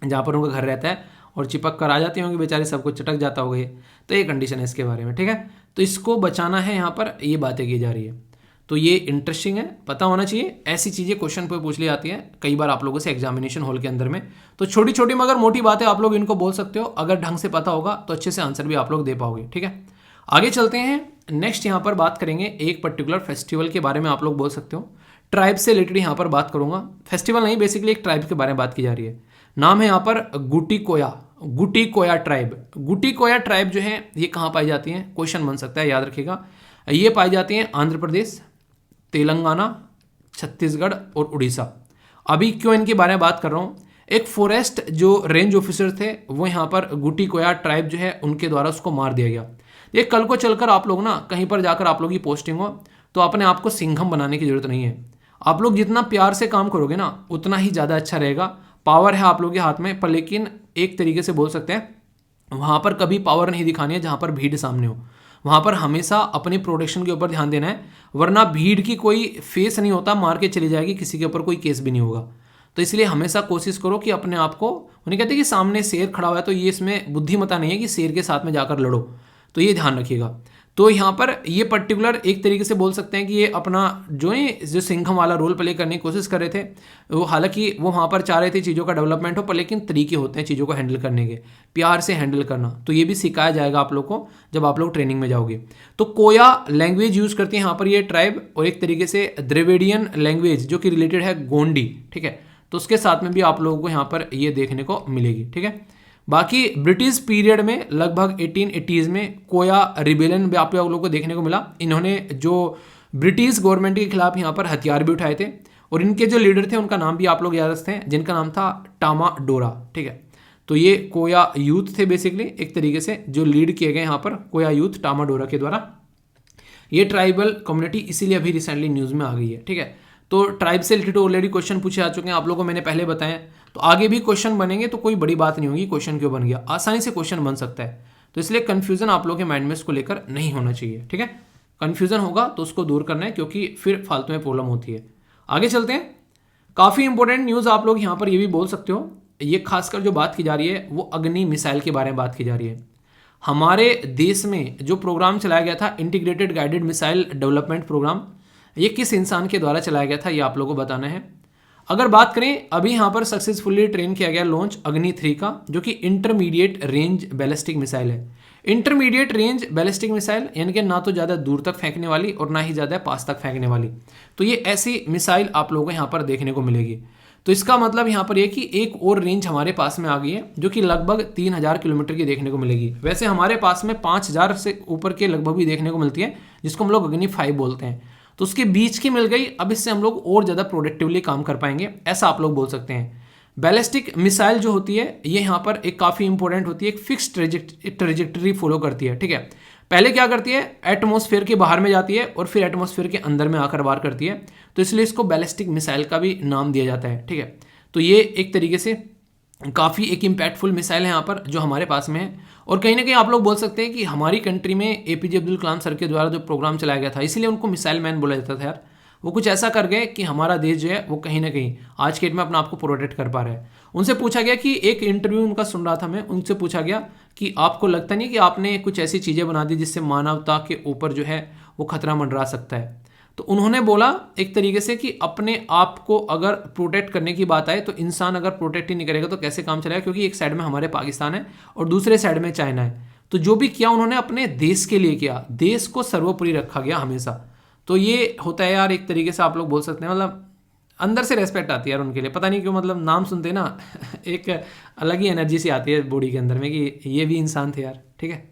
Speaker 1: जहाँ पर उनका घर रहता है, और चिपक कर आ जाती होंगी बेचारे, सबको चटक जाता होगा ये। तो ये कंडीशन है इसके बारे में, ठीक है। तो इसको बचाना है, यहाँ पर ये बातें की जा रही है। तो ये इंटरेस्टिंग है, पता होना चाहिए। ऐसी चीज़ें क्वेश्चन पर पूछ ली जाती है कई बार आप लोगों से एग्जामिनेशन हॉल के अंदर में। तो छोटी छोटी मगर मोटी बातें आप लोग इनको बोल सकते हो, अगर ढंग से पता होगा तो अच्छे से आंसर भी आप लोग दे पाओगे, ठीक है। आगे चलते हैं। नेक्स्ट यहाँ पर बात करेंगे एक पर्टिकुलर फेस्टिवल के बारे में, आप लोग बोल सकते हो। ट्राइब से रिलेटेड यहाँ पर बात करूंगा, फेस्टिवल नहीं, बेसिकली एक ट्राइब के बारे में बात की जा रही है। नाम है यहाँ पर गुटी कोया ट्राइब। गुटी कोया ट्राइब जो है ये कहाँ पाई जाती है, क्वेश्चन बन सकता है, याद रखिएगा। ये पाई जाती हैं आंध्र प्रदेश, तेलंगाना, छत्तीसगढ़ और उड़ीसा। अभी क्यों इनके बारे में बात कर रहा हूँ, एक फॉरेस्ट जो रेंज ऑफिसर थे वो यहाँ पर गुटी कोया ट्राइब जो है उनके द्वारा उसको मार दिया गया। ये कल को चलकर आप लोग ना कहीं पर जाकर आप लोग की पोस्टिंग हो तो अपने आप को सिंघम बनाने की जरूरत नहीं है। आप लोग जितना प्यार से काम करोगे ना उतना ही ज़्यादा अच्छा रहेगा। पावर है आप लोगों के हाथ में, पर लेकिन एक तरीके से बोल सकते हैं वहाँ पर कभी पावर नहीं दिखानी है जहाँ पर भीड़ सामने हो। वहाँ पर हमेशा अपने प्रोटेक्शन के ऊपर ध्यान देना है, वरना भीड़ की कोई फेस नहीं होता, मार के चली जाएगी, किसी के ऊपर कोई केस भी नहीं होगा। तो इसलिए हमेशा कोशिश करो कि अपने आप को, उन्हें कहते हैं कि सामने शेर खड़ा हुआ है तो ये इसमें बुद्धिमता नहीं है कि शेर के साथ में जाकर लड़ो, तो ये ध्यान रखिएगा। तो यहाँ पर ये पर्टिकुलर एक तरीके से बोल सकते हैं कि ये अपना जो सिंघम वाला रोल प्ले करने की कोशिश कर रहे थे, वो हालांकि वो वहाँ पर चाह रहे थे चीज़ों का डेवलपमेंट हो, पर लेकिन तरीके होते हैं चीज़ों को हैंडल करने के, प्यार से हैंडल करना। तो ये भी सिखाया जाएगा आप लोग को जब आप लोग ट्रेनिंग में जाओगे। तो कोया लैंग्वेज यूज़ करती है यहाँ पर ये ट्राइब, और एक तरीके से द्रविडियन लैंग्वेज जो कि रिलेटेड है गोंडी, ठीक है। तो उसके साथ में भी आप लोगों को यहाँ पर ये देखने को मिलेगी, ठीक है। बाकी ब्रिटिश पीरियड में लगभग 1880s में कोया रिबेलियन भी आप लोगों को देखने को मिला। इन्होंने जो ब्रिटिश गवर्नमेंट के खिलाफ यहाँ पर हथियार भी उठाए थे, और इनके जो लीडर थे उनका नाम भी आप लोग याद रखते हैं, जिनका नाम था टामा डोरा, ठीक है। तो ये कोया यूथ थे बेसिकली, एक तरीके से जो लीड किए गए यहाँ पर कोया यूथ टामा डोरा के द्वारा। ये ट्राइबल कम्युनिटी इसीलिए अभी रिसेंटली न्यूज़ में आ गई है, ठीक है। तो ट्राइब से रिलेटेड ऑलरेडी क्वेश्चन पूछे आ चुके हैं आप लोगों को, मैंने पहले बताया। तो आगे भी क्वेश्चन बनेंगे तो कोई बड़ी बात नहीं होगी, क्वेश्चन क्यों बन गया, आसानी से क्वेश्चन बन सकता है। तो इसलिए कंफ्यूजन आप लोगों के माइंड में इसको लेकर नहीं होना चाहिए, ठीक है। कंफ्यूजन होगा तो उसको दूर करना है, क्योंकि फिर फालतू में प्रॉब्लम होती है। आगे चलते हैं।
Speaker 2: काफ़ी इंपॉर्टेंट न्यूज़ आप लोग यहाँ पर ये भी बोल सकते हो, ये खासकर जो बात की जा रही है वो अग्नि मिसाइल के बारे में बात की जा रही है। हमारे देश में जो प्रोग्राम चलाया गया था integrated guided missile development programme, ये किस इंसान के द्वारा चलाया गया था ये आप लोगों को बताना है। अगर बात करें अभी यहाँ पर सक्सेसफुली ट्रेन किया गया लॉन्च अग्नि 3 का, जो कि इंटरमीडिएट रेंज बैलिस्टिक मिसाइल है। इंटरमीडिएट रेंज बैलिस्टिक मिसाइल यानी कि ना तो ज़्यादा दूर तक फेंकने वाली और ना ही ज़्यादा पास तक फेंकने वाली, तो ये ऐसी मिसाइल आप लोगों को यहाँ पर देखने को मिलेगी। तो इसका मतलब यहाँ पर ये कि एक और रेंज हमारे पास में आ गई है जो कि लगभग 3000 किलोमीटर की देखने को मिलेगी। वैसे हमारे पास में 5000 से ऊपर के लगभग भी देखने को मिलती है, जिसको हम लोग अग्नि 5 बोलते हैं। तो उसके बीच की मिल गई, अब इससे हम लोग और ज़्यादा प्रोडक्टिवली काम कर पाएंगे, ऐसा आप लोग बोल सकते हैं। बैलिस्टिक मिसाइल जो होती है ये यहाँ पर एक काफ़ी इंपॉर्टेंट होती है, एक फिक्स ट्रेजेक्टरी फॉलो करती है, ठीक है। पहले क्या करती है, एटमॉस्फेयर के बाहर में जाती है और फिर एटमॉस्फेयर के अंदर में आकर वार करती है, तो इसलिए इसको बैलिस्टिक मिसाइल का भी नाम दिया जाता है, ठीक है। तो ये एक तरीके से काफ़ी एक इम्पैक्टफुल मिसाइल है यहाँ पर जो हमारे पास में है। और कहीं ना कहीं आप लोग बोल सकते हैं कि हमारी कंट्री में APJ अब्दुल कलाम सर के द्वारा जो प्रोग्राम चलाया गया था इसीलिए उनको मिसाइल मैन बोला जाता था यार। वो कुछ ऐसा कर गए कि हमारा देश जो है वो कहीं ना कहीं आज के डेट में अपना आपको प्रोटेक्ट कर पा रहा है। उनसे पूछा गया कि एक इंटरव्यू उनका सुन रहा था मैं, उनसे पूछा गया कि आपको लगता नहीं कि आपने कुछ ऐसी चीज़ें बना दी जिससे मानवता के ऊपर जो है वो खतरा मंडरा सकता है। तो उन्होंने बोला एक तरीके से कि अपने आप को अगर प्रोटेक्ट करने की बात आए तो इंसान अगर प्रोटेक्ट ही नहीं करेगा तो कैसे काम चलेगा, क्योंकि एक साइड में हमारे पाकिस्तान है और दूसरे साइड में चाइना है। तो जो भी किया उन्होंने अपने देश के लिए किया, देश को सर्वोपरि रखा गया हमेशा। तो ये होता है यार एक तरीके से आप लोग बोल सकते हैं, मतलब अंदर से रेस्पेक्ट आती है यार उनके लिए, पता नहीं क्यों, मतलब नाम सुनते ना एक अलग ही एनर्जी सी आती है बॉडी के अंदर में कि ये भी इंसान थे यार, ठीक है।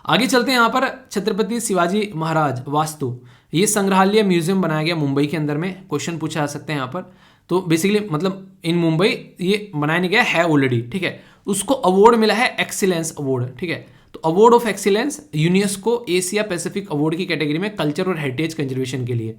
Speaker 2: आगे चलते हैं। यहाँ पर छत्रपति शिवाजी महाराज वास्तु, ये संग्रहालय म्यूजियम बनाया गया मुंबई के अंदर में, क्वेश्चन पूछा जा सकते हैं यहाँ पर। तो बेसिकली मतलब इन मुंबई ये बनाया नहीं गया है ऑलरेडी, ठीक है। उसको अवार्ड मिला है एक्सीलेंस अवार्ड, ठीक है। तो award of excellence UNESCO Asia Pacific award की कैटेगरी में कल्चर और हेरिटेज कंजर्वेशन के लिए।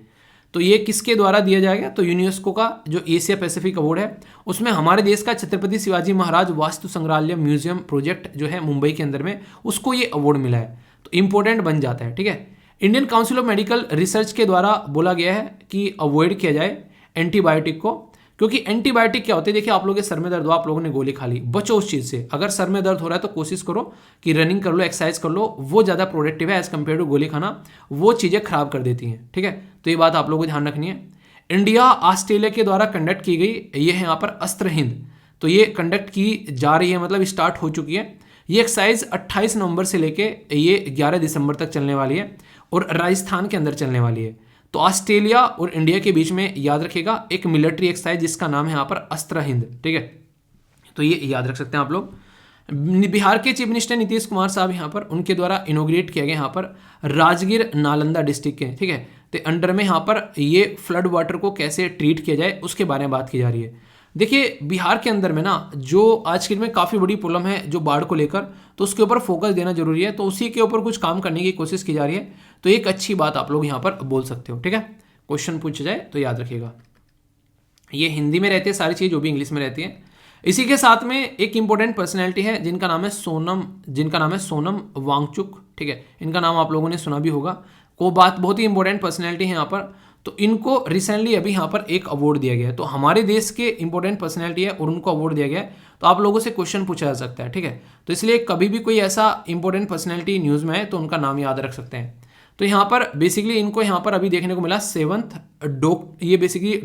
Speaker 2: तो ये किसके द्वारा दिया जाएगा, तो यूनेस्को का जो एशिया पैसिफिक अवार्ड है उसमें हमारे देश का छत्रपति शिवाजी महाराज वास्तु संग्रहालय म्यूजियम प्रोजेक्ट जो है मुंबई के अंदर में, उसको ये अवार्ड मिला है। तो इंपॉर्टेंट बन जाता है, ठीक है। Indian council of medical research के द्वारा बोला गया है कि अवॉइड किया जाए एंटीबायोटिक को, क्योंकि एंटीबायोटिक क्या होते हैं, देखिए आप लोगों के सर में दर्द हुआ, आप लोगों ने गोली खा ली, बचो उस चीज़ से। अगर सर में दर्द हो रहा है तो कोशिश करो कि रनिंग कर लो, एक्सरसाइज कर लो, वो ज़्यादा प्रोडक्टिव है एज कम्पेयर टू गोली खाना, वो चीज़ें खराब कर देती हैं, ठीक है। तो ये बात आप लोगों को ध्यान रखनी है। इंडिया ऑस्ट्रेलिया के द्वारा कंडक्ट की गई ये है यहाँ पर अस्त्र हिंद, तो ये कंडक्ट की जा रही है, मतलब स्टार्ट हो चुकी है। ये एक्सरसाइज 28 नवंबर से लेके ये 11 दिसंबर तक चलने वाली है और राजस्थान के अंदर चलने वाली है। तो ऑस्ट्रेलिया और इंडिया के बीच में याद रखिएगा एक मिलिट्री एक्सरसाइज जिसका नाम है यहाँ पर अस्त्र हिंद, ठीक है। तो ये याद रख सकते हैं आप लोग। बिहार के चीफ मिनिस्टर नीतीश कुमार साहब यहाँ पर उनके द्वारा इनोग्रेट किया गया यहाँ पर राजगीर नालंदा डिस्ट्रिक्ट के, ठीक है। तो अंडर में यहाँ पर ये फ्लड वाटर को कैसे ट्रीट किया जाए उसके बारे में बात की जा रही है। देखिए बिहार के अंदर में ना जो आज के दिन में काफ़ी बड़ी प्रॉब्लम है जो बाढ़ को लेकर, तो उसके ऊपर फोकस देना जरूरी है, तो उसी के ऊपर कुछ काम करने की कोशिश की जा रही है। तो एक अच्छी बात आप लोग यहाँ पर बोल सकते हो, ठीक है। क्वेश्चन पूछा जाए तो याद रखिएगा, ये हिंदी में रहती है सारी चीज़, जो भी इंग्लिश में रहती है। इसी के साथ में एक इंपॉर्टेंट पर्सनैलिटी है जिनका नाम है सोनम वांगचुक, ठीक है। इनका नाम आप लोगों ने सुना भी होगा, को बात बहुत ही इंपॉर्टेंट पर्सनैलिटी है यहाँ पर। तो इनको रिसेंटली अभी यहाँ पर एक अवार्ड दिया गया है, तो हमारे देश के इंपॉर्टेंट पर्सनैलिटी है और उनको अवार्ड दिया गया है। तो आप लोगों से क्वेश्चन पूछा जा सकता है, ठीक है। तो इसलिए कभी भी कोई ऐसा इंपॉर्टेंट पर्सनैलिटी न्यूज़ में है तो उनका नाम याद रख सकते हैं। तो यहाँ पर बेसिकली इनको यहाँ पर अभी देखने को मिला 7th ये बेसिकली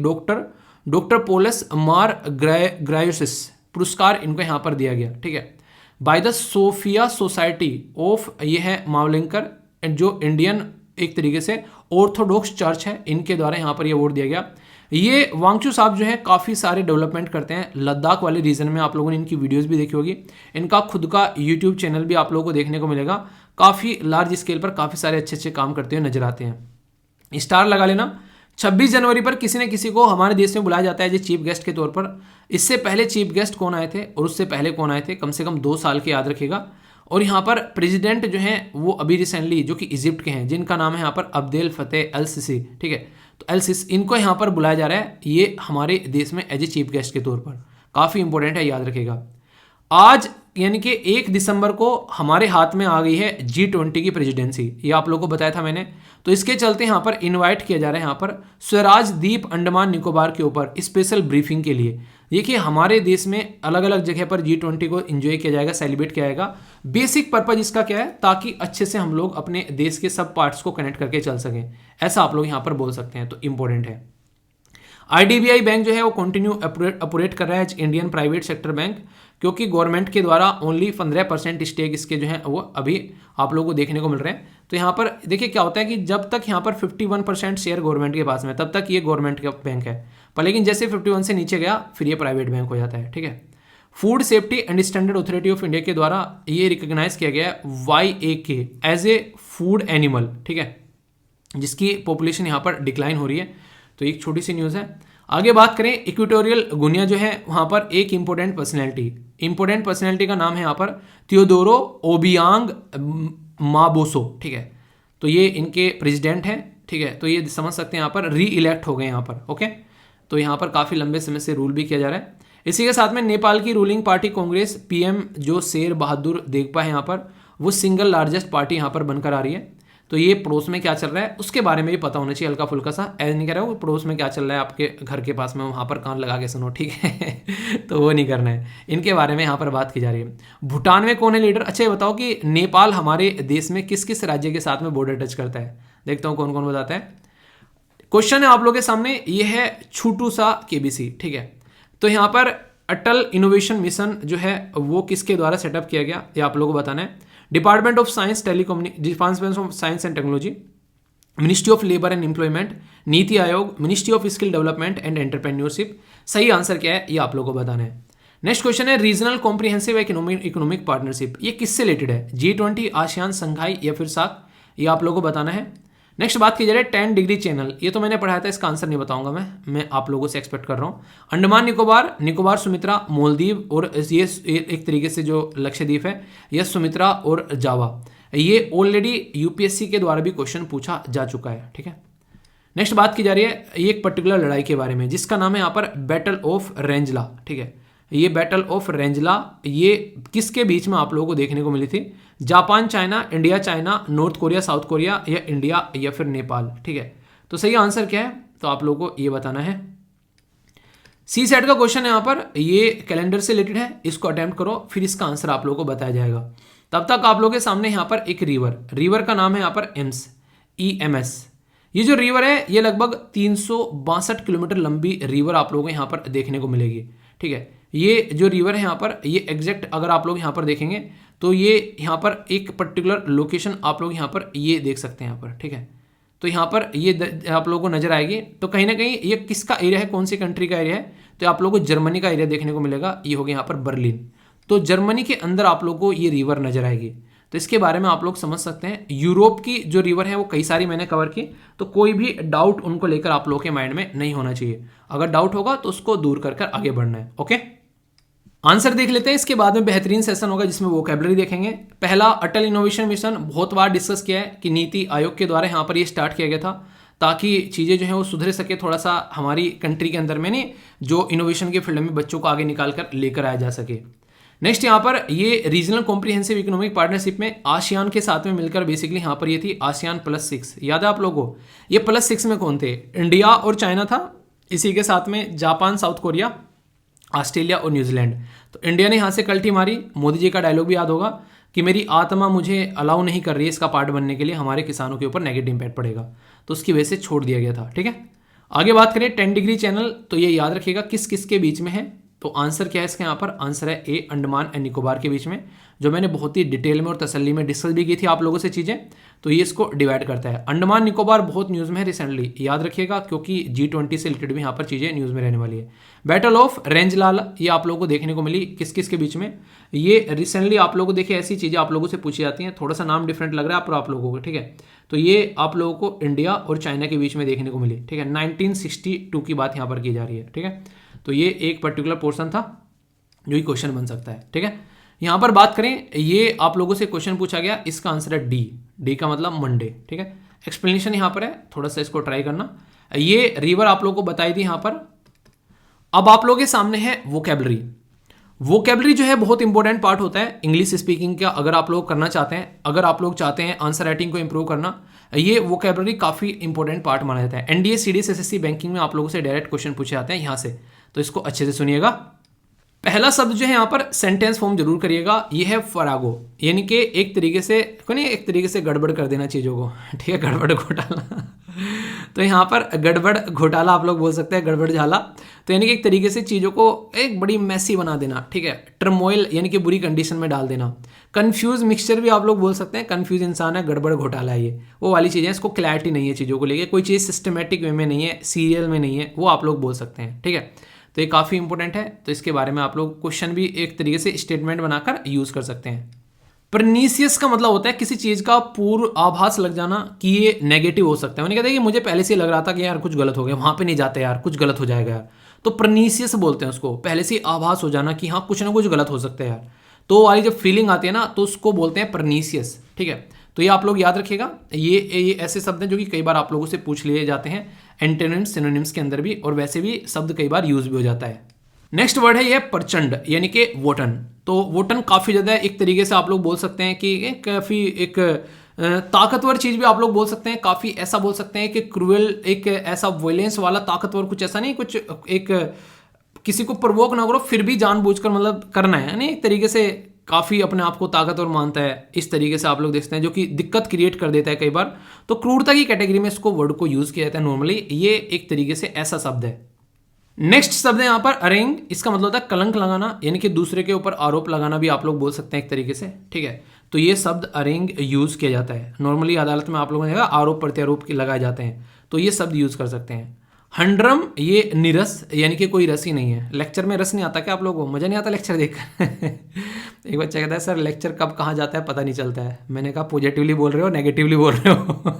Speaker 2: डॉक्टर पोलस मार ग्रायोसिस पुरस्कार इनको यहाँ पर दिया गया, ठीक है, by the Sophia society of, ये है मावलिंकर, जो इंडियन एक तरीके से ऑर्थोडॉक्स चर्च है, इनके द्वारा यहाँ पर ये अवार्ड दिया गया। ये वांगचू साहब जो है काफ़ी सारे डेवलपमेंट करते हैं लद्दाख वाले रीजन में, आप लोगों ने इनकी वीडियोस भी देखी होगी। इनका खुद का यूट्यूब चैनल भी आप लोगों को देखने को मिलेगा, काफ़ी लार्ज स्केल पर काफ़ी सारे अच्छे अच्छे काम करते हुए नजर आते हैं। स्टार लगा लेना। 26 जनवरी पर किसी न किसी को हमारे देश में बुलाया जाता है जो चीफ गेस्ट के तौर पर। इससे पहले चीफ गेस्ट कौन आए थे और उससे पहले कौन आए थे, कम से कम 2 साल के याद रखिएगा। और यहाँ पर प्रेसिडेंट जो हैं वो अभी रिसेंटली जो कि इजिप्ट के हैं, जिनका नाम है यहाँ पर अब्देल फतेह अल सिसी, ठीक है। तो अल सिसी इनको यहाँ पर बुलाया जा रहा है, ये हमारे देश में एज ए चीफ गेस्ट के तौर पर, काफ़ी इंपॉर्टेंट है, याद रखिएगा। आज यानी कि 1 दिसंबर को हमारे हाथ में आ गई है G20 की प्रेसिडेंसी, ये आप लोगों को बताया था मैंने। तो इसके चलते यहाँ पर इनवाइट किया जा रहा है यहाँ पर स्वराज द्वीप अंडमान निकोबार के ऊपर स्पेशल ब्रीफिंग के लिए। देखिए हमारे देश में अलग अलग जगह पर G20 को एंजॉय किया जाएगा, सेलिब्रेट किया जाएगा। बेसिक पर्पज इसका क्या है, ताकि अच्छे से हम लोग अपने देश के सब पार्ट्स को कनेक्ट करके चल सकें, ऐसा आप लोग यहाँ पर बोल सकते हैं। तो इंपॉर्टेंट है। IDBI बैंक जो है वो कंटिन्यू ऑपरेट कर रहा है इंडियन प्राइवेट सेक्टर बैंक, क्योंकि गवर्नमेंट के द्वारा ओनली 15% स्टेक इसके जो है वो अभी आप लोगों को देखने को मिल रहे हैं। तो यहाँ पर देखिए क्या होता है कि जब तक यहाँ पर 51% शेयर गवर्नमेंट के पास में, तब तक ये गवर्नमेंट का बैंक है, पर लेकिन जैसे 51 से नीचे गया फिर ये प्राइवेट बैंक हो जाता है। ठीक है। Food safety and standard authority of India के द्वारा ये रिकॉग्नाइज किया गया है YAK as a food animal. ठीक है, जिसकी पॉपुलेशन यहाँ पर डिक्लाइन हो रही है। तो एक छोटी सी न्यूज़ है। आगे बात करें, इक्वेटोरियल गुनिया जो है वहाँ पर एक इंपॉर्टेंट पर्सनैलिटी का नाम है यहाँ पर थियोडोरो ओबियांग माबोसो। ठीक है, तो ये इनके प्रेसिडेंट हैं। ठीक है, तो ये समझ सकते हैं यहाँ पर री इलेक्ट हो गए यहाँ पर। ओके, तो यहाँ पर काफ़ी लंबे समय से रूल भी किया जा रहा है। इसी के साथ में नेपाल की रूलिंग पार्टी कांग्रेस PM जो शेर बहादुर देगपा है यहाँ पर, वो सिंगल लार्जेस्ट पार्टी यहाँ पर बनकर आ रही है। तो ये पड़ोस में क्या चल रहा है उसके बारे में भी पता होना चाहिए हल्का फुल्का सा। ऐसा नहीं कह रहा हूँ पड़ोस में क्या चल रहा है आपके घर के पास में वहाँ पर कान लगा के सुनो, ठीक है तो वो नहीं करना है, इनके बारे में यहाँ पर बात की जा रही है। भूटान में कौन है लीडर? अच्छा ये बताओ कि नेपाल हमारे देश में किस किस राज्य के साथ में बॉर्डर टच करता है, देखता हूँ कौन कौन बताता है। क्वेश्चन है आप लोगों के सामने, ये है छोटू सा KBC। ठीक है, तो यहाँ पर अटल इनोवेशन मिशन जो है वो किसके द्वारा सेटअप किया गया, ये आप लोगों को बताना है। Department of science department of science and technology, ministry of labour and employment, NITI Aayog, ministry of skill development and entrepreneurship. सही आंसर क्या है ये आप लोगों को बताना है। नेक्स्ट क्वेश्चन है रीजनल कॉम्प्रिहेंसिव इकोनॉमिक पार्टनरशिप, ये किससे रिलेटेड है? G20, आसियान, संघाई या फिर सार्क, ये आप लोगों को बताना है। नेक्स्ट बात की जा रही है 10 डिग्री चैनल, ये तो मैंने पढ़ाया था, इसका आंसर नहीं बताऊंगा मैं आप लोगों से एक्सपेक्ट कर रहा हूँ। अंडमान निकोबार, सुमित्रा, मोलदीव और ये एक तरीके से जो लक्षद्वीप है यह सुमित्रा और जावा, ये ऑलरेडी UPSC के द्वारा भी क्वेश्चन पूछा जा चुका है। ठीक है, नेक्स्ट बात की जा रही है एक पर्टिकुलर लड़ाई के बारे में जिसका नाम है यहाँ पर बैटल ऑफ रेंजला। ठीक है, ये बैटल ऑफ रेंजला ये किसके बीच में आप लोगों को देखने को मिली थी? Japan China, India China, north Korea south Korea या इंडिया या फिर नेपाल। ठीक है, तो सही आंसर क्या है तो आप लोगों को ये बताना है। CSAT का क्वेश्चन है यहाँ पर, ये कैलेंडर से रिलेटेड है, इसको अटेम्प्ट करो फिर इसका आंसर आप लोगों को बताया जाएगा। तब तक आप लोगों के सामने यहाँ पर एक रिवर का नाम है यहाँ पर EMS। ये जो रिवर है ये लगभग 362 किलोमीटर लंबी रिवर आप लोगों को यहाँ पर देखने को मिलेगी। ठीक है, ये जो रिवर है यहाँ पर ये एग्जैक्ट अगर आप लोग यहाँ पर देखेंगे तो ये यहाँ पर एक पर्टिकुलर लोकेशन आप लोग यहाँ पर ये देख सकते हैं यहाँ पर। ठीक है, तो यहाँ पर ये आप लोगों को नजर आएगी। तो कहीं ना कहीं ये किसका एरिया है, कौन सी कंट्री का एरिया है? तो आप लोगों को जर्मनी का एरिया देखने को मिलेगा, ये हो गया यहाँ पर बर्लिन। तो जर्मनी के अंदर आप लोगों को ये रिवर नजर आएगी, तो इसके बारे में आप लोग समझ सकते हैं। यूरोप की जो रिवर है वो कई सारी मैंने कवर की, तो कोई भी डाउट उनको लेकर आप लोगों के माइंड में नहीं होना चाहिए। अगर डाउट होगा तो उसको दूर कर आगे बढ़ना है। ओके, आंसर देख लेते हैं, इसके बाद में बेहतरीन सेशन होगा जिसमें वोकैबुलरी देखेंगे। पहला, अटल इनोवेशन मिशन बहुत बार डिस्कस किया है कि नीति आयोग के द्वारा यहाँ पर ये स्टार्ट किया गया था ताकि चीज़ें जो है वो सुधर सके थोड़ा सा हमारी कंट्री के अंदर में, नहीं जो इनोवेशन के फील्ड में बच्चों को आगे निकाल कर लेकर आया जा सके। नेक्स्ट यहाँ पर ये रीजनल कॉम्प्रिहेंसिव इकोनॉमिक पार्टनरशिप में आसियान के साथ में मिलकर बेसिकली यहाँ पर ये थी ASEAN +6। याद है आप लोगों को? ये +6 में कौन थे? इंडिया और चाइना था, इसी के साथ में जापान, साउथ कोरिया, ऑस्ट्रेलिया और न्यूजीलैंड। तो इंडिया ने यहाँ से कल्टी मारी। मोदी जी का डायलॉग भी याद होगा कि मेरी आत्मा मुझे अलाउ नहीं कर रही है इसका पार्ट बनने के लिए, हमारे किसानों के ऊपर नेगेटिव इंपैक्ट पड़ेगा, तो उसकी वजह से छोड़ दिया गया था। ठीक है, आगे बात करें 10 डिग्री चैनल, तो ये याद रखिएगा किस किस के बीच में है। तो आंसर क्या है इसका? यहाँ पर आंसर है A, अंडमान एंड निकोबार के बीच में, जो मैंने बहुत ही डिटेल में और तसल्ली में डिस्कस भी की थी आप लोगों से चीज़ें। तो ये इसको डिवाइड करता है। अंडमान निकोबार बहुत न्यूज़ में है रिसेंटली, याद रखिएगा क्योंकि G20 से रिलेटेड भी यहाँ पर चीज़ें न्यूज़ में रहने वाली है। बैटल ऑफ रेंजलाला ये आप लोगों को देखने को मिली किस किस के बीच में, ये रिसेंटली आप लोगों को देखिए ऐसी चीज़ें आप लोगों से पूछी जाती हैं, थोड़ा सा नाम डिफरेंट लग रहा है आप लोगों को। ठीक है, तो ये आप लोगों को इंडिया और चाइना के बीच में देखने को मिली। ठीक है, 1962 की बात यहाँ पर की जा रही है। ठीक है, तो ये एक पर्टिकुलर पोर्शन था जो ही क्वेश्चन बन सकता है। ठीक है, यहाँ पर बात करें, ये आप लोगों से क्वेश्चन पूछा गया, इसका आंसर है डी का मतलब मंडे। ठीक है, एक्सप्लेनेशन यहाँ पर है, थोड़ा सा इसको ट्राई करना। ये रिवर आप लोगों को बताई थी यहाँ पर। अब आप लोगों के सामने है वोकैबुलरी। वोकेबलरी जो है बहुत इंपॉर्टेंट पार्ट होता है इंग्लिश स्पीकिंग का। अगर आप लोग करना चाहते हैं, अगर आप लोग चाहते हैं आंसर राइटिंग को इंप्रूव करना, ये वोकेबलरी काफ़ी इंपॉर्टेंट पार्ट माना जाता है। एनडीए, सीडीएस, एसएससी, बैंकिंग में आप लोगों से डायरेक्ट क्वेश्चन पूछे जाते हैं यहाँ से, तो इसको अच्छे से सुनिएगा। पहला शब्द जो है यहाँ पर सेंटेंस फॉर्म जरूर करिएगा, ये है फरागो, यानी कि एक तरीके से गड़बड़ कर देना चीज़ों को, ठीक है, गड़बड़ घोटाला। तो यहाँ पर गड़बड़ घोटाला आप लोग बोल सकते हैं, गड़बड़ झाला, तो यानी कि एक तरीके से चीज़ों को एक बड़ी मैसी बना देना, ठीक है। टर्मोइल यानी कि बुरी कंडीशन में डाल देना। कंफ्यूज मिक्सचर भी आप लोग बोल सकते हैं, कंफ्यूज इंसान है, गड़बड़ घोटाला है, ये वो वाली चीज़ें, इसको क्लैरिटी नहीं है चीज़ों को लेके, कोई चीज़ सिस्टमेटिक वे में नहीं है, सीरियल में नहीं है, वो आप लोग बोल सकते हैं, ठीक है। तो ये काफ़ी इंपॉर्टेंट है, तो इसके बारे में आप लोग क्वेश्चन भी एक तरीके से स्टेटमेंट बनाकर यूज़ कर सकते हैं। परनीसियस का मतलब होता है किसी चीज़ का पूर्व आभास लग जाना कि ये नेगेटिव हो सकता है। मैंने कहता है कि मुझे पहले से लग रहा था कि यार कुछ गलत हो गया, वहाँ पे नहीं जाते यार, कुछ गलत हो जाएगा यार, तो परनीसियस बोलते हैं उसको, पहले से आभास हो जाना कि हाँ कुछ ना कुछ गलत हो सकता है यार, तो वाली जब फीलिंग आती है ना, तो उसको बोलते हैं परनीसियस, ठीक है। तो ये आप लोग याद रखिएगा, ये ऐसे शब्द हैं जो कि कई बार आप लोगों से पूछ लिए जाते हैं एंटोनिम्स, सिनोनिम्स के अंदर भी, और वैसे भी शब्द कई बार यूज भी हो जाता है। नेक्स्ट वर्ड है ये प्रचंड, यानी कि वोटन। तो वोटन काफ़ी ज़्यादा एक तरीके से आप लोग बोल सकते हैं कि काफ़ी एक ताकतवर चीज़ भी आप लोग बोल सकते हैं, काफ़ी ऐसा बोल सकते हैं कि क्रूएल, एक ऐसा वायलेंस वाला ताकतवर, कुछ ऐसा नहीं, कुछ एक किसी को प्रवोक ना करो फिर भी जानबूझकर मतलब करना है, यानी एक तरीके से काफ़ी अपने आप को ताकतवर मानता है, इस तरीके से आप लोग देखते हैं, जो कि दिक्कत क्रिएट कर देता है कई बार। तो क्रूरता की कैटेगरी में इसको वर्ड को यूज़ किया जाता है नॉर्मली, ये एक तरीके से ऐसा शब्द है। नेक्स्ट शब्द है यहाँ पर अरेंग, इसका मतलब होता है कलंक लगाना, यानी कि दूसरे के ऊपर आरोप लगाना भी आप लोग बोल सकते हैं एक तरीके से, ठीक है। तो ये शब्द अरेंग यूज़ किया जाता है नॉर्मली, अदालत में आप लोगों ने देखा आरोप प्रत्यारोप के लगाए जाते हैं, तो ये शब्द यूज़ कर सकते हैं। हंड्रम, ये निरस, यानी कि कोई रस ही नहीं है। लेक्चर में रस नहीं आता क्या आप लोगों को, मज़ा नहीं आता लेक्चर देखकर? एक बच्चा कहता है सर लेक्चर कब कहाँ जाता है पता नहीं चलता है। मैंने कहा पॉजिटिवली बोल रहे हो नेगेटिवली बोल रहे हो?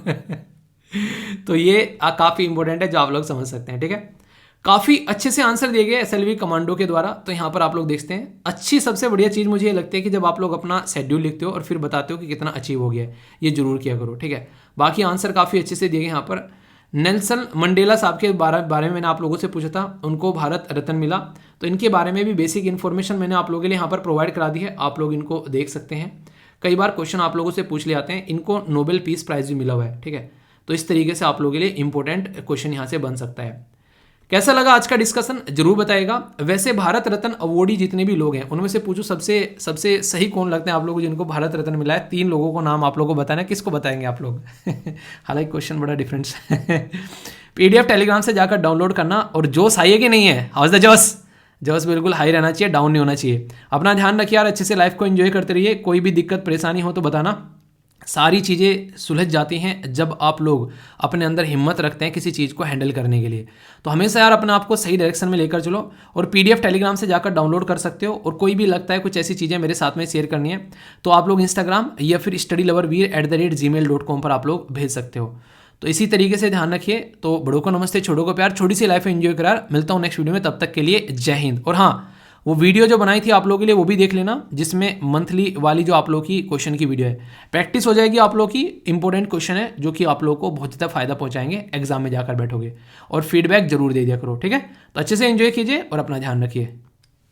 Speaker 2: तो ये काफ़ी इंपॉर्टेंट है जो आप लोग समझ सकते हैं, ठीक है। काफ़ी अच्छे से आंसर दिए गए एसएलवी कमांडो के द्वारा। तो यहाँ पर आप लोग देखते हैं, अच्छी सबसे बढ़िया चीज़ मुझे ये लगती है कि जब आप लोग अपना शेड्यूल लिखते हो और फिर बताते हो कि कितना अचीव हो गया है, ये जरूर किया करो, ठीक है। बाकी आंसर काफ़ी अच्छे से दिए गए यहाँ पर। नेल्सन मंडेला साहब के बारे में मैंने आप लोगों से पूछा था, उनको भारत रत्न मिला, तो इनके बारे में भी बेसिक इन्फॉर्मेशन मैंने आप लोगों के लिए यहाँ पर प्रोवाइड करा दी है, आप लोग इनको देख सकते हैं। कई बार क्वेश्चन आप लोगों से पूछ ले जाते हैं, इनको नोबेल पीस प्राइज़ भी मिला हुआ है, ठीक है। तो इस तरीके से आप लोगों के लिए इंपॉर्टेंट क्वेश्चन यहाँ से बन सकता है। कैसा लगा आज का डिस्कशन जरूर बताइएगा। वैसे भारत रत्न अवॉर्डी जितने भी लोग हैं उनमें से पूछो सबसे सही कौन लगते हैं आप लोगों को जिनको भारत रत्न मिला है? 3 लोगों को नाम आप लोगों को बताना है, किसको बताएंगे आप लोग? हालांकि क्वेश्चन बड़ा डिफरेंस है। PDF टेलीग्राम से जाकर डाउनलोड करना। और जोश हाई है कि नहीं है? हाउ इज द जोश? जोश बिल्कुल हाई रहना चाहिए, डाउन नहीं होना चाहिए। अपना ध्यान रखिए यार, अच्छे से लाइफ को एंजॉय करते रहिए। कोई भी दिक्कत परेशानी हो तो बताना, सारी चीज़ें सुलझ जाती हैं जब आप लोग अपने अंदर हिम्मत रखते हैं किसी चीज़ को हैंडल करने के लिए। तो हमेशा यार अपने आप को सही डायरेक्शन में लेकर चलो। और PDF टेलीग्राम से जाकर डाउनलोड कर सकते हो। और कोई भी लगता है कुछ ऐसी चीज़ें मेरे साथ में शेयर करनी है तो आप लोग Instagram या फिर studyloverveer@gmail.com पर आप लोग भेज सकते हो। तो इसी तरीके से ध्यान रखिए। तो बड़ों को नमस्ते, छोटों को प्यार, छोटी सी लाइफ एंजॉय करार। मिलता हूँ नेक्स्ट वीडियो में, तब तक के लिए जय हिंद। और हाँ, वो वीडियो जो बनाई थी आप लोगों के लिए वो भी देख लेना, जिसमें मंथली वाली जो आप लोगों की क्वेश्चन की वीडियो है, प्रैक्टिस हो जाएगी आप लोगों की। इंपॉर्टेंट क्वेश्चन है जो कि आप लोगों को बहुत ज़्यादा फायदा पहुंचाएंगे एग्जाम में जाकर बैठोगे। और फीडबैक जरूर दे दिया करो, ठीक है। तो अच्छे से एंजॉय कीजिए और अपना ध्यान रखिए।